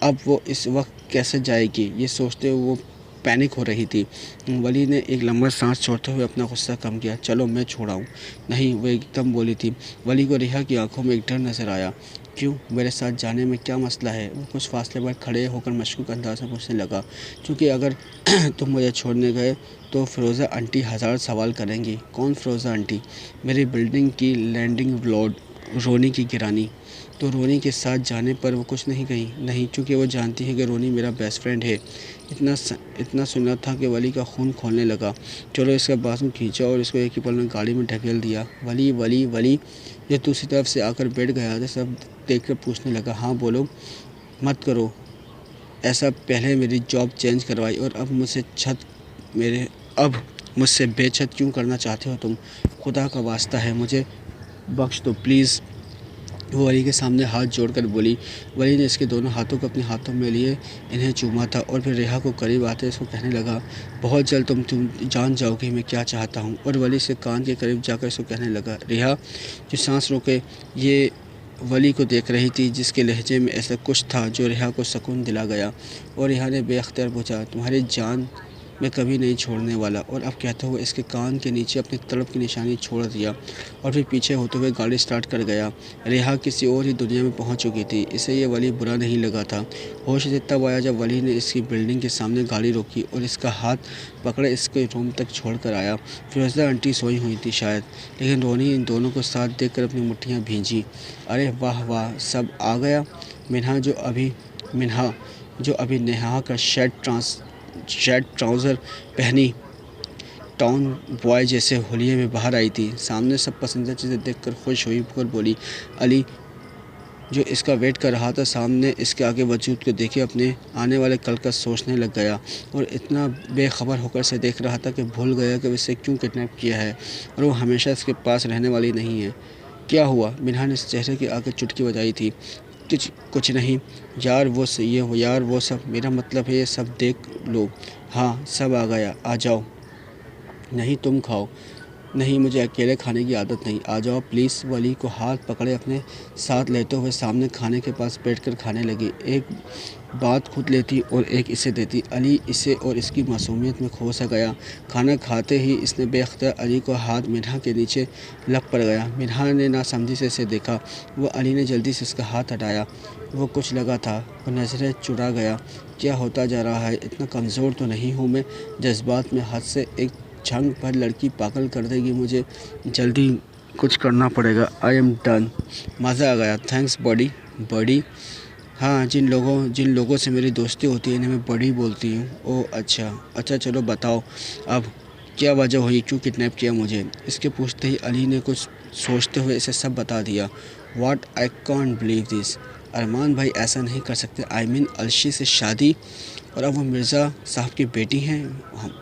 अब वो इस वक्त कैसे जाएगी, ये सोचते हुए वो पैनिक हो रही थी। वली ने एक लंबा सांस छोड़ते हुए अपना गुस्सा कम किया। चलो मैं छोड़ाऊँ? नहीं, वो एकदम बोली थी। वली को रिहा की आंखों में एक डर नज़र आया। क्यों, मेरे साथ जाने में क्या मसला है? वो कुछ फासले पर खड़े होकर मशकूक अंदाज में पूछने लगा। क्योंकि अगर तुम मुझे छोड़ने गए तो फ़िरोज़ा आंटी हज़ार सवाल करेंगी। कौन फ़िरोज़ा आंटी? मेरी बिल्डिंग की लैंडिंग लॉर्ड, रोनी की गिरानी। तो रोनी के साथ जाने पर वो कुछ नहीं कही? नहीं, क्योंकि वो जानती है कि रोनी मेरा बेस्ट फ्रेंड है। इतना सुना था कि वली का खून खोलने लगा। चलो इसका बाजू खींचा और इसको एक ही पल में गाड़ी में ढकेल दिया। वली वली वली जो दूसरी तरफ से आकर बैठ गया था, सब देखकर पूछने लगा। हाँ बोलो। मत करो ऐसा, पहले मेरी जॉब चेंज करवाई और अब मुझसे बेछत क्यों करना चाहते हो तुम? खुदा का वास्ता है मुझे बख्श दो प्लीज़। वो वली के सामने हाथ जोड़कर बोली। वली ने इसके दोनों हाथों को अपने हाथों में लिए इन्हें चूमा था और फिर रेहा को करीब आते इसको कहने लगा, बहुत जल्द तुम जान जाओगे मैं क्या चाहता हूँ। और वली से कान के करीब जाकर इसको कहने लगा। रेहा जो सांस रोके ये वली को देख रही थी, जिसके लहजे में ऐसा कुछ था जो रेहा को सुकून दिला गया। और रेहा ने बेअख्तियार पूछा, तुम्हारी जान मैं कभी नहीं छोड़ने वाला। और अब कहते हुए इसके कान के नीचे अपनी तड़प की निशानी छोड़ दिया और फिर पीछे होते हुए गाड़ी स्टार्ट कर गया। रेहा किसी और ही दुनिया में पहुंच चुकी थी। इसे ये वली बुरा नहीं लगा था। होश इसे तब आया जब वली ने इसकी बिल्डिंग के सामने गाड़ी रोकी और इसका हाथ पकड़े इसके रूम तक छोड़ कर आया। फिरोज़ा आंटी सोई हुई थी शायद, लेकिन रोनी इन दोनों को साथ देख कर अपनी मुट्ठियाँ भींजी। अरे वाह वाह, सब आ गया। मिन्हा जो अभी नेहा का शर्ट ट्राउज़र पहनी टाउन बॉय जैसे होलिये में बाहर आई थी, सामने सब पसंदीदा चीज़ें देखकर खुश हुई और बोली। अली जो इसका वेट कर रहा था सामने इसके आगे वजूद को देखे अपने आने वाले कल का सोचने लग गया और इतना बेखबर होकर से देख रहा था कि भूल गया कि इसे क्यों किडनैप किया है और वो हमेशा इसके पास रहने वाली नहीं है। क्या हुआ? मिन्हा ने चेहरे के आगे चुटकी बजाई थी। कुछ नहीं यार, वो सब, मेरा मतलब है ये सब देख लो। हाँ सब आ गया, आ जाओ। नहीं तुम खाओ। नहीं, मुझे अकेले खाने की आदत नहीं, आ जाओ प्लीज़। वली को हाथ पकड़े अपने साथ लेते हुए सामने खाने के पास बैठकर खाने लगी। एक बात खुद लेती और एक इसे देती। अली इसे और इसकी मासूमियत में खो सा गया। खाना खाते ही इसने बेख्तियार अली को हाथ मिन्हा के नीचे लग पड़ गया। मिन्हा ने नासमझी से इसे देखा। वो अली ने जल्दी से इसका हाथ हटाया। वो कुछ लगा था, वो नज़रें चुरा गया। क्या होता जा रहा है? इतना कमज़ोर तो नहीं हूँ मैं? जज्बात में हद से एक झंग पर लड़की पागल कर देगी मुझे। जल्दी कुछ करना पड़ेगा। I am done. मज़ा आ गया। थैंक्स बड़ी। हाँ, जिन लोगों से मेरी दोस्ती होती है इन्हें मैं बड़ी बोलती हूँ। ओह अच्छा, चलो बताओ अब क्या वजह हुई, क्यों किडनैप किया मुझे? इसके पूछते ही अली ने कुछ सोचते हुए इसे सब बता दिया। What, I can't believe this. Arman भाई ऐसा नहीं कर सकते। आई मीन अलशी से शादी और अब वो मिर्ज़ा साहब की बेटी हैं,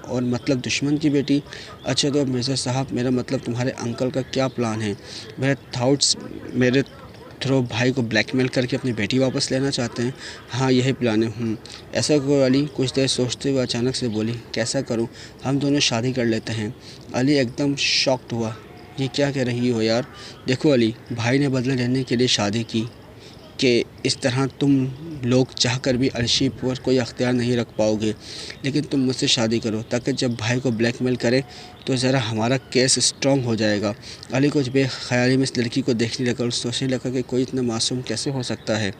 और मतलब दुश्मन की बेटी। अच्छा तो मिर्ज़ा साहब, मेरा मतलब तुम्हारे अंकल का क्या प्लान है? मेरे थ्रो भाई को ब्लैकमेल करके अपनी बेटी वापस लेना चाहते हैं। हाँ यही प्लान है। ऐसा करो अली, कुछ देर सोचते हुए अचानक से बोली। कैसा करूँ? हम दोनों शादी कर लेते हैं। अली एकदम शॉक्ड हुआ। ये क्या कह रही हो यार? देखो अली, भाई ने बदला लेने के लिए शादी की कि इस तरह तुम लोग चाहकर भी अर्शी पर कोई अख्तियार नहीं रख पाओगे, लेकिन तुम मुझसे शादी करो ताकि जब भाई को ब्लैकमेल करे तो ज़रा हमारा केस स्ट्रॉन्ग हो जाएगा। अली कुछ बेख्याली में इस लड़की को देखने लगा और सोचने लगा कि कोई इतना मासूम कैसे हो सकता है,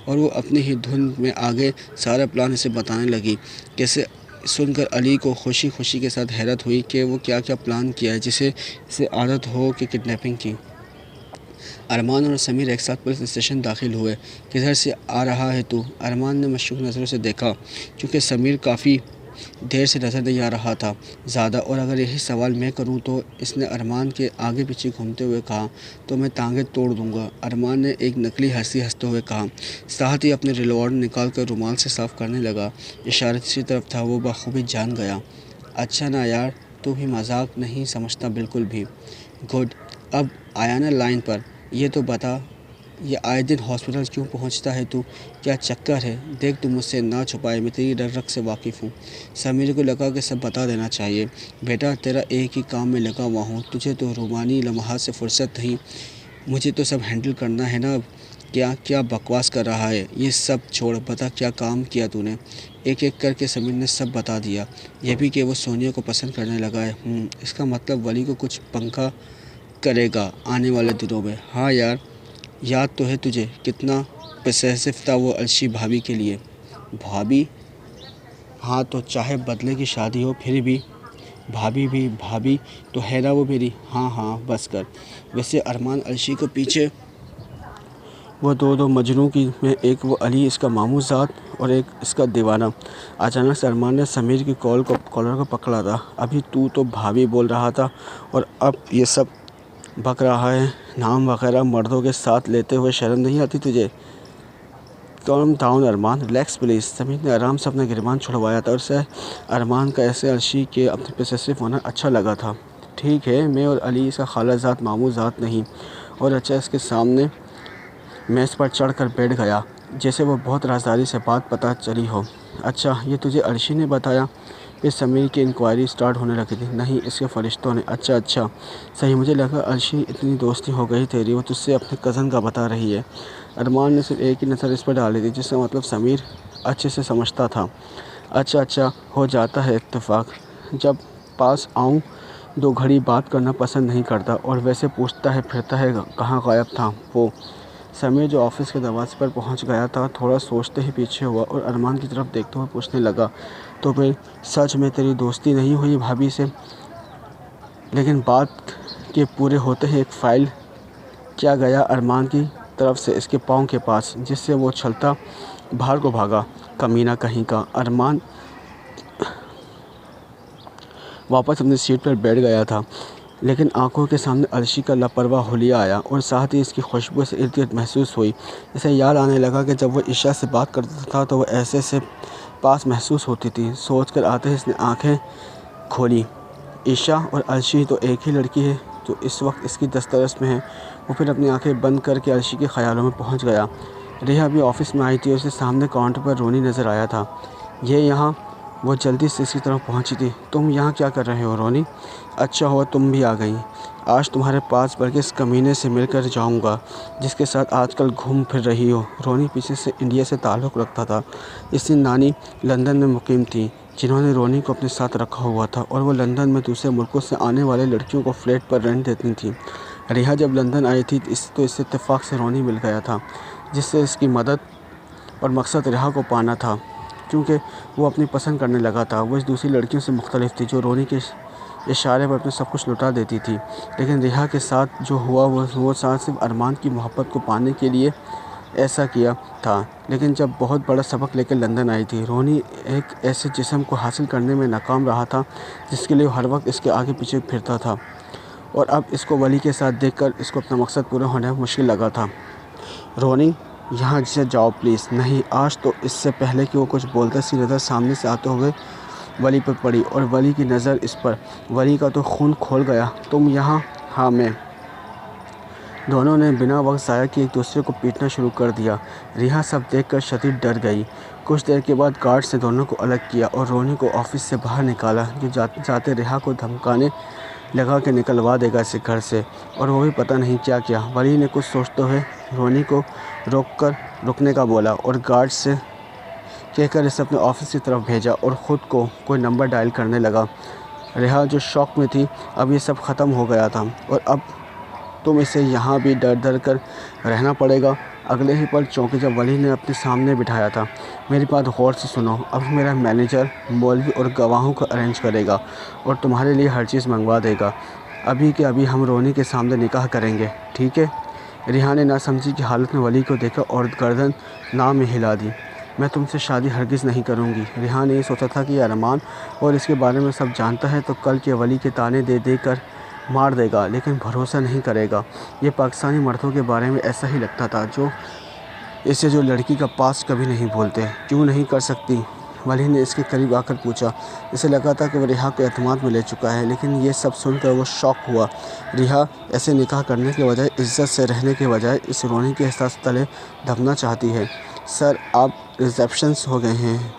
और वो अपनी ही धुन में आगे सारा प्लान इसे बताने लगी। कैसे सुनकर अली को खुशी के साथ हैरत हुई कि वो क्या क्या प्लान किया है जिसे इसे आदत हो कि किडनैपिंग की। अरमान और समीर एक साथ पुलिस स्टेशन दाखिल हुए। किधर से आ रहा है तू? अरमान ने मशकूक नज़रों से देखा, क्योंकि समीर काफ़ी देर से नज़र नहीं आ रहा था ज़्यादा, और अगर यही सवाल मैं करूं तो इसने अरमान के आगे पीछे घूमते हुए कहा तो मैं टांगें तोड़ दूंगा। अरमान ने एक नकली हंसी हंसते हुए कहा, साथ ही अपने रिवॉल्वर निकाल कर रुमाल से साफ़ करने लगा। इशारा दूसरी तरफ था, वो बखूबी जान गया। अच्छा ना यार, तू भी मजाक नहीं समझता बिल्कुल भी। गुड, अब आया ना लाइन पर, ये तो बता, ये आए दिन हॉस्पिटल क्यों पहुंचता है तू? क्या चक्कर है? देख तू मुझसे ना छुपाए, मैं तेरी रग रग से वाकिफ़ हूँ। समीर को लगा कि सब बता देना चाहिए। बेटा तेरा एक ही काम में लगा हुआ हूँ, तुझे तो रूमानी लम्हात से फुर्सत नहीं, मुझे तो सब हैंडल करना है ना। क्या क्या बकवास कर रहा है? ये सब छोड़, बता क्या काम किया तूने? एक एक करके समीर ने सब बता दिया। यह भी कि वो सोनिया को पसंद करने लगा है। इसका मतलब वली को कुछ पंखा करेगा आने वाले दिनों में। हाँ यार, याद तो है तुझे कितना पसेसिव था वो अर्शी भाभी के लिए। भाभी? हाँ तो चाहे बदले की शादी हो फिर भी भाभी तो है ना वो मेरी। हाँ हाँ बस कर। वैसे अरमान अर्शी को पीछे वो दो मजनू की में, एक वो अली इसका मामू ज़ात और एक इसका दीवाना। अचानक से अरमान ने समीर की कॉलर को पकड़ा था। अभी तू तो भाभी बोल रहा था और अब ये सब बक रहा है। नाम वगैरह मर्दों के साथ लेते हुए शर्म नहीं आती तुझे? Calm down Armaan, relax please. Sameer ने आराम से अपना गिरबान छुड़वाया था और उसे अरमान का ऐसे अर्शी के अपने पोसेसिव होना अच्छा लगा था। ठीक है, मैं और अली इसका खाला ज़ात मामू ज़ात नहीं। और अच्छा इसके सामने मेज़ पर चढ़ कर बैठ गया, जैसे वो बहुत राजदारी से बात पता चली हो। अच्छा, ये तुझे अर्शी ने बताया? फिर समीर की इंक्वायरी स्टार्ट होने लगी थी। नहीं, इसके फरिश्तों ने। अच्छा सही, मुझे लगा अर्शी इतनी दोस्ती हो गई तेरी, वो तुझसे अपने कज़न का बता रही है। अरमान ने सिर्फ एक ही नज़र इस पर डाली थी, जिसका मतलब समीर अच्छे से समझता था। अच्छा हो जाता है इत्तेफाक। जब पास आऊँ 2 घड़ी बात करना पसंद नहीं करता, और वैसे पूछता है फिरता है कहाँ गायब था वो। समीर जो ऑफिस के दरवाजे पर पहुंच गया था, थोड़ा सोचते ही पीछे हुआ और अरमान की तरफ देखते हुए पूछने लगा, तो फिर सच में तेरी दोस्ती नहीं हुई भाभी से? लेकिन बात के पूरे होते ही एक फ़ाइल क्या गया अरमान की तरफ से इसके पाँव के पास, जिससे वो छलता बाहर को भागा। कमीना कहीं का। अरमान वापस अपनी सीट पर बैठ गया था, लेकिन आंखों के सामने अर्शी का लापरवाह हुलिया आया और साथ ही इसकी खुशबू से इर्द-गिर्द महसूस हुई। इसे याद आने लगा कि जब वो ईशा से बात करता था तो वो ऐसे से पास महसूस होती थी। सोचकर आते ही इसने आंखें खोली। ईशा और अर्शी तो एक ही लड़की है जो इस वक्त इसकी दस्तरस में है। वो फिर अपनी आंखें बंद करके अर्शी के ख्यालों में पहुंच गया। रिहा भी ऑफिस में आई थी और उसके सामने काउंटर पर रोनी नज़र आया था। ये यहाँ वो जल्दी से इसकी तरफ पहुंची थी। तुम यहाँ क्या कर रहे हो रोनी? अच्छा हुआ तुम भी आ गई। आज तुम्हारे पास बल्कि इस कमीने से मिलकर जाऊंगा जिसके साथ आजकल घूम फिर रही हो। रोनी पीछे से इंडिया से ताल्लुक़ रखता था। इसकी नानी लंदन में मुकीम थी, जिन्होंने रोनी को अपने साथ रखा हुआ था, और वो लंदन में दूसरे मुल्कों से आने वाले लड़कियों को फ्लैट पर रेंट देती थी। रिहा जब लंदन आई थी तो इससे इत्तेफाक से रोनी मिल गया था, जिससे इसकी मदद और मकसद रिहा को पाना था, क्योंकि वो अपनी पसंद करने लगा था। वो इस दूसरी लड़कियों से मुख्तलिफ थी जो रोनी के इशारे पर अपने सब कुछ लुटा देती थी। लेकिन रिहा के साथ जो हुआ वो साथ सिर्फ अरमान की मोहब्बत को पाने के लिए ऐसा किया था। लेकिन जब बहुत बड़ा सबक लेकर लंदन आई थी, रोनी एक ऐसे जिस्म को हासिल करने में नाकाम रहा था जिसके लिए हर वक्त इसके आगे पीछे फिरता था, और अब इसको वली के साथ देखकर इसको अपना मकसद पूरा होने में मुश्किल लगा था। रोनी यहाँ से जाओ प्लीज़। नहीं, आज तो इससे पहले कि वो कुछ बोलता सी नज़र सामने से आते हुए वली पर पड़ी, और वली की नज़र इस पर। वली का तो खून खोल गया। तुम यहाँ? हाँ मैं। दोनों ने बिना वक्त ज़ाया किए एक दूसरे को पीटना शुरू कर दिया। रिहा सब देखकर शदीद डर गई। कुछ देर के बाद गार्ड से दोनों को अलग किया और रोनी को ऑफिस से बाहर निकाला, जो जाते जाते रिहा को धमकाने लगा कि निकलवा देगा इसे घर से, और वो भी पता नहीं क्या किया। वली ने कुछ सोचते हुए रोनी को रुकने का बोला और गार्ड से कहकर इसे अपने ऑफिस की तरफ भेजा और ख़ुद को कोई नंबर डायल करने लगा। रिहा जो शौक में थी, अब ये सब ख़त्म हो गया था, और अब तुम इसे यहाँ भी डर कर रहना पड़ेगा। अगले ही पल चौंके जब वली ने अपने सामने बिठाया था। मेरी बात गौर से सुनो, अब मेरा मैनेजर मौलवी और गवाहों को अरेंज करेगा और तुम्हारे लिए हर चीज़ मंगवा देगा। अभी के अभी हम रोनी के सामने निकाह करेंगे, ठीक है? रिहा ने नासमझी की हालत में वली को देखा और गर्दन ना में हिला दी। मैं तुमसे शादी हरगिज़ नहीं करूँगी। रिहा ने ये सोचा था कि अरमान और इसके बारे में सब जानता है तो कल के वली के ताने दे कर मार देगा, लेकिन भरोसा नहीं करेगा। ये पाकिस्तानी मर्दों के बारे में ऐसा ही लगता था, जो लड़की का पास कभी नहीं भूलते। क्यों नहीं कर सकती? वली ने इसके करीब आकर पूछा। इसे लगा था कि वह रिहा को एतमाद में ले चुका है, लेकिन ये सब सुनकर वो शॉक हुआ। रिहा ऐसे निकाह करने के बजाय, इज़्ज़त से रहने के बजाय इस रोने के एहसास तले दबना चाहती है। सर, आप रिसेप्शंस हो गए हैं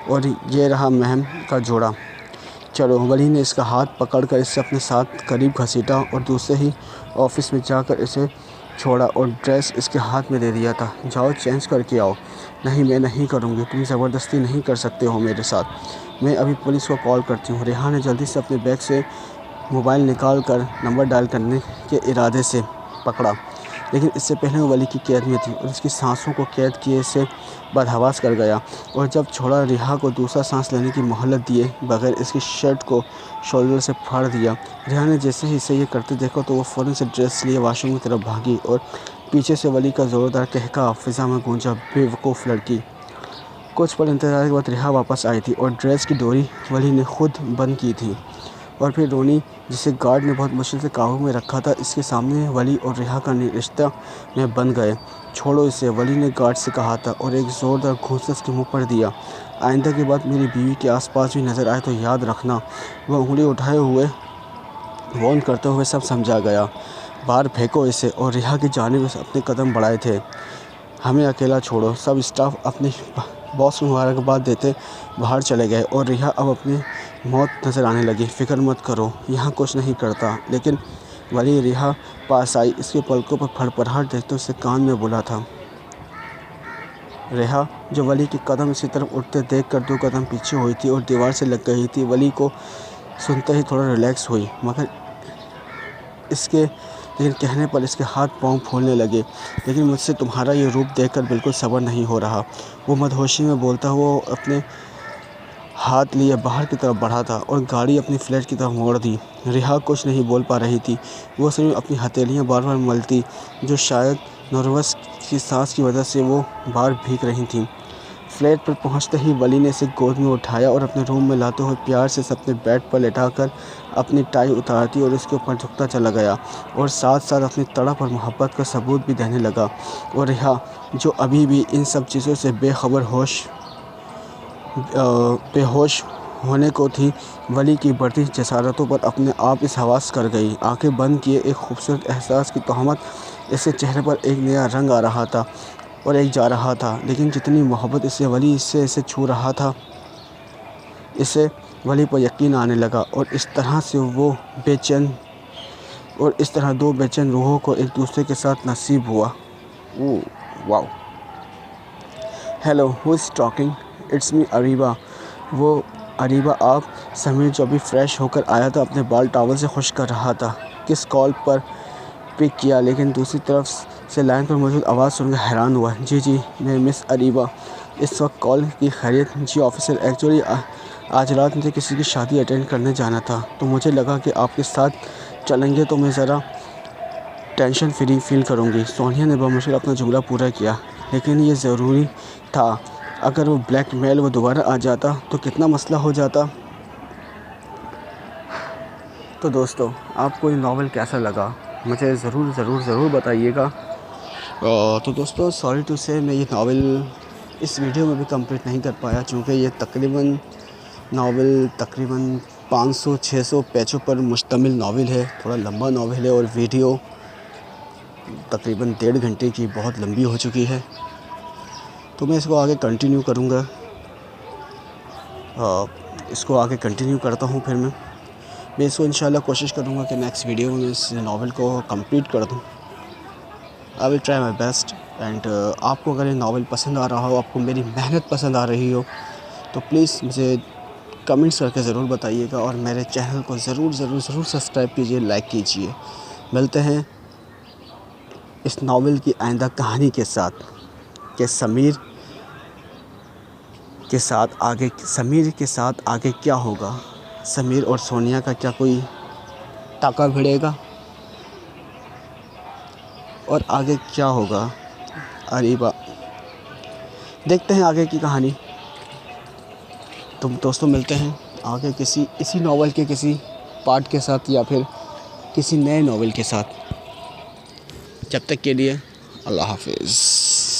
और ये रहा महम का जोड़ा। चलो। वली ने इसका हाथ पकड़कर इसे अपने साथ करीब घसीटा और दूसरे ही ऑफिस में जाकर इसे छोड़ा और ड्रेस इसके हाथ में दे दिया था। जाओ चेंज करके आओ। नहीं, मैं नहीं करूँगी, तुम ज़बरदस्ती नहीं कर सकते हो मेरे साथ। मैं अभी पुलिस को कॉल करती हूँ। रिहा ने जल्दी से अपने बैग से मोबाइल निकाल कर नंबर डायल करने के इरादे से पकड़ा, लेकिन इससे पहले वो वली की कैद में थी और उसकी सांसों को कैद किए से बदहवास कर गया। और जब छोड़ा, रिहा को दूसरा सांस लेने की मोहलत दिए बगैर इसकी शर्ट को शोल्डर से फाड़ दिया। रिहा ने जैसे ही इसे ये करते देखा तो वो फ़ौरन से ड्रेस लिए वॉशरूम की तरफ भागी और पीछे से वली का ज़ोरदार कहका फ़िज़ा में गूंजा, बेवकूफ़ लड़की। कुछ पल इंतज़ार के बाद रिहा वापस आई थी और ड्रेस की डोरी वली ने खुद बंद की थी। और फिर रोनी, जिसे गार्ड ने बहुत मुश्किल से काबू में रखा था, इसके सामने वली और रिहा का रिश्ता में बन गए। छोड़ो इसे, वली ने गार्ड से कहा था और एक ज़ोरदार घूंसा उसके मुंह पर दिया। आइंदा के बाद मेरी बीवी के आसपास भी नज़र आए तो याद रखना। वह उंगली उठाए हुए वॉर्न करते हुए सब समझा गया। बाहर फेंको इसे। और रिहा की जानिब अपने कदम बढ़ाए थे। हमें अकेला छोड़ो। सब स्टाफ अपने बॉस को मुबारकबाद देते बाहर चले गए और रिहा अब अपनी मौत नज़र आने लगी। फ़िक्र मत करो, यहाँ कुछ नहीं करता। लेकिन वली रिहा पास आई, इसके पलकों पर फड़फड़ाहट देखते उससे कान में बोला था। रिहा, जो वली के कदम इसी तरफ उठते देखकर 2 कदम पीछे हुई थी और दीवार से लग गई थी। वली को सुनते ही थोड़ा रिलैक्स हुई, मगर लेकिन कहने पर इसके हाथ पांव फूलने लगे। लेकिन मुझसे तुम्हारा ये रूप देखकर बिल्कुल सब्र नहीं हो रहा। वो मदहोशी में बोलता हुआ अपने हाथ लिए बाहर की तरफ बढ़ा था और गाड़ी अपनी फ्लैट की तरफ मोड़ दी। रिहा कुछ नहीं बोल पा रही थी। वो सिर्फ अपनी हथेलियां बार बार मलती, जो शायद नर्वस की सांस की वजह से वो बाहर भीग रही थीं। फ्लैट पर पहुंचते ही वली ने इसे गोद में उठाया और अपने रूम में लाते हुए प्यार से अपने बेड पर लेटाकर अपनी टाई उतारती और उसके ऊपर झुकता चला गया और साथ साथ अपनी तड़प और मोहब्बत का सबूत भी देने लगा। और रिहा, जो अभी भी इन सब चीज़ों से बेहोश होने को थी, वली की बढ़ती जसारतों पर अपने आप इस हवास कर गई। आंखें बंद किए एक खूबसूरत एहसास की तोहमत इसके चेहरे पर एक नया रंग आ रहा था और एक जा रहा था। लेकिन जितनी मोहब्बत इससे वली इसे छू रहा था, इससे वली पर यकीन आने लगा। और इस तरह से इस तरह 2 बेचैन रूहों को एक दूसरे के साथ नसीब हुआ। Oh wow. Hello, who is talking? It's me Areeba. वो अरीबा आप? समीर, जो अभी फ्रेश होकर आया था, अपने बाल टॉवल से खुश कर रहा था। किस कॉल पर पिक किया, लेकिन दूसरी तरफ से लाइन पर मौजूद आवाज़ सुनकर हैरान हुआ। जी, मैं मिस अरीबा। इस वक्त कॉल की खैरियत? जी ऑफिसर, एक्चुअली आज रात मुझे किसी की शादी अटेंड करने जाना था, तो मुझे लगा कि आपके साथ चलेंगे तो मैं ज़रा टेंशन फ्री फील करूँगी। सोनिया ने बमुश्किल अपना जुमला पूरा किया। लेकिन ये ज़रूरी था। अगर वो ब्लैकमेल वो दोबारा आ जाता तो कितना मसला हो जाता। तो दोस्तों, आपको ये नावल कैसा लगा मुझे ज़रूर बताइएगा। तो दोस्तों, सॉरी टू से मैं ये नावल इस वीडियो में भी कंप्लीट नहीं कर पाया, क्योंकि ये नावल तकरीबन 500-600 पेजों पर मुश्तमिल नावल है। थोड़ा लंबा नावल है और वीडियो तकरीबन 1.5 घंटे की बहुत लंबी हो चुकी है। तो मैं इसको आगे कंटिन्यू करूँगा। इसको आगे कंटिन्यू करता हूँ। फिर मैं इसको इंशाल्लाह कोशिश करूँगा कि नेक्स्ट वीडियो में इस नावल को कंप्लीट कर दूँ। I will try my best. And आपको अगर ये नावल पसंद आ रहा हो, आपको मेरी मेहनत पसंद आ रही हो, तो प्लीज़ मुझे कमेंट्स करके ज़रूर बताइएगा और मेरे चैनल को ज़रूर सब्सक्राइब कीजिए, लाइक कीजिए। मिलते हैं इस नावल की आइंदा कहानी के साथ कि समीर के साथ आगे क्या होगा। समीर और सोनिया का क्या कोई टाका भिड़ेगा और आगे क्या होगा। अरीबा, देखते हैं आगे की कहानी। तो दोस्तों, मिलते हैं आगे इसी नावल के किसी पार्ट के साथ या फिर किसी नए नावल के साथ। जब तक के लिए अल्लाह हाफ़िज़।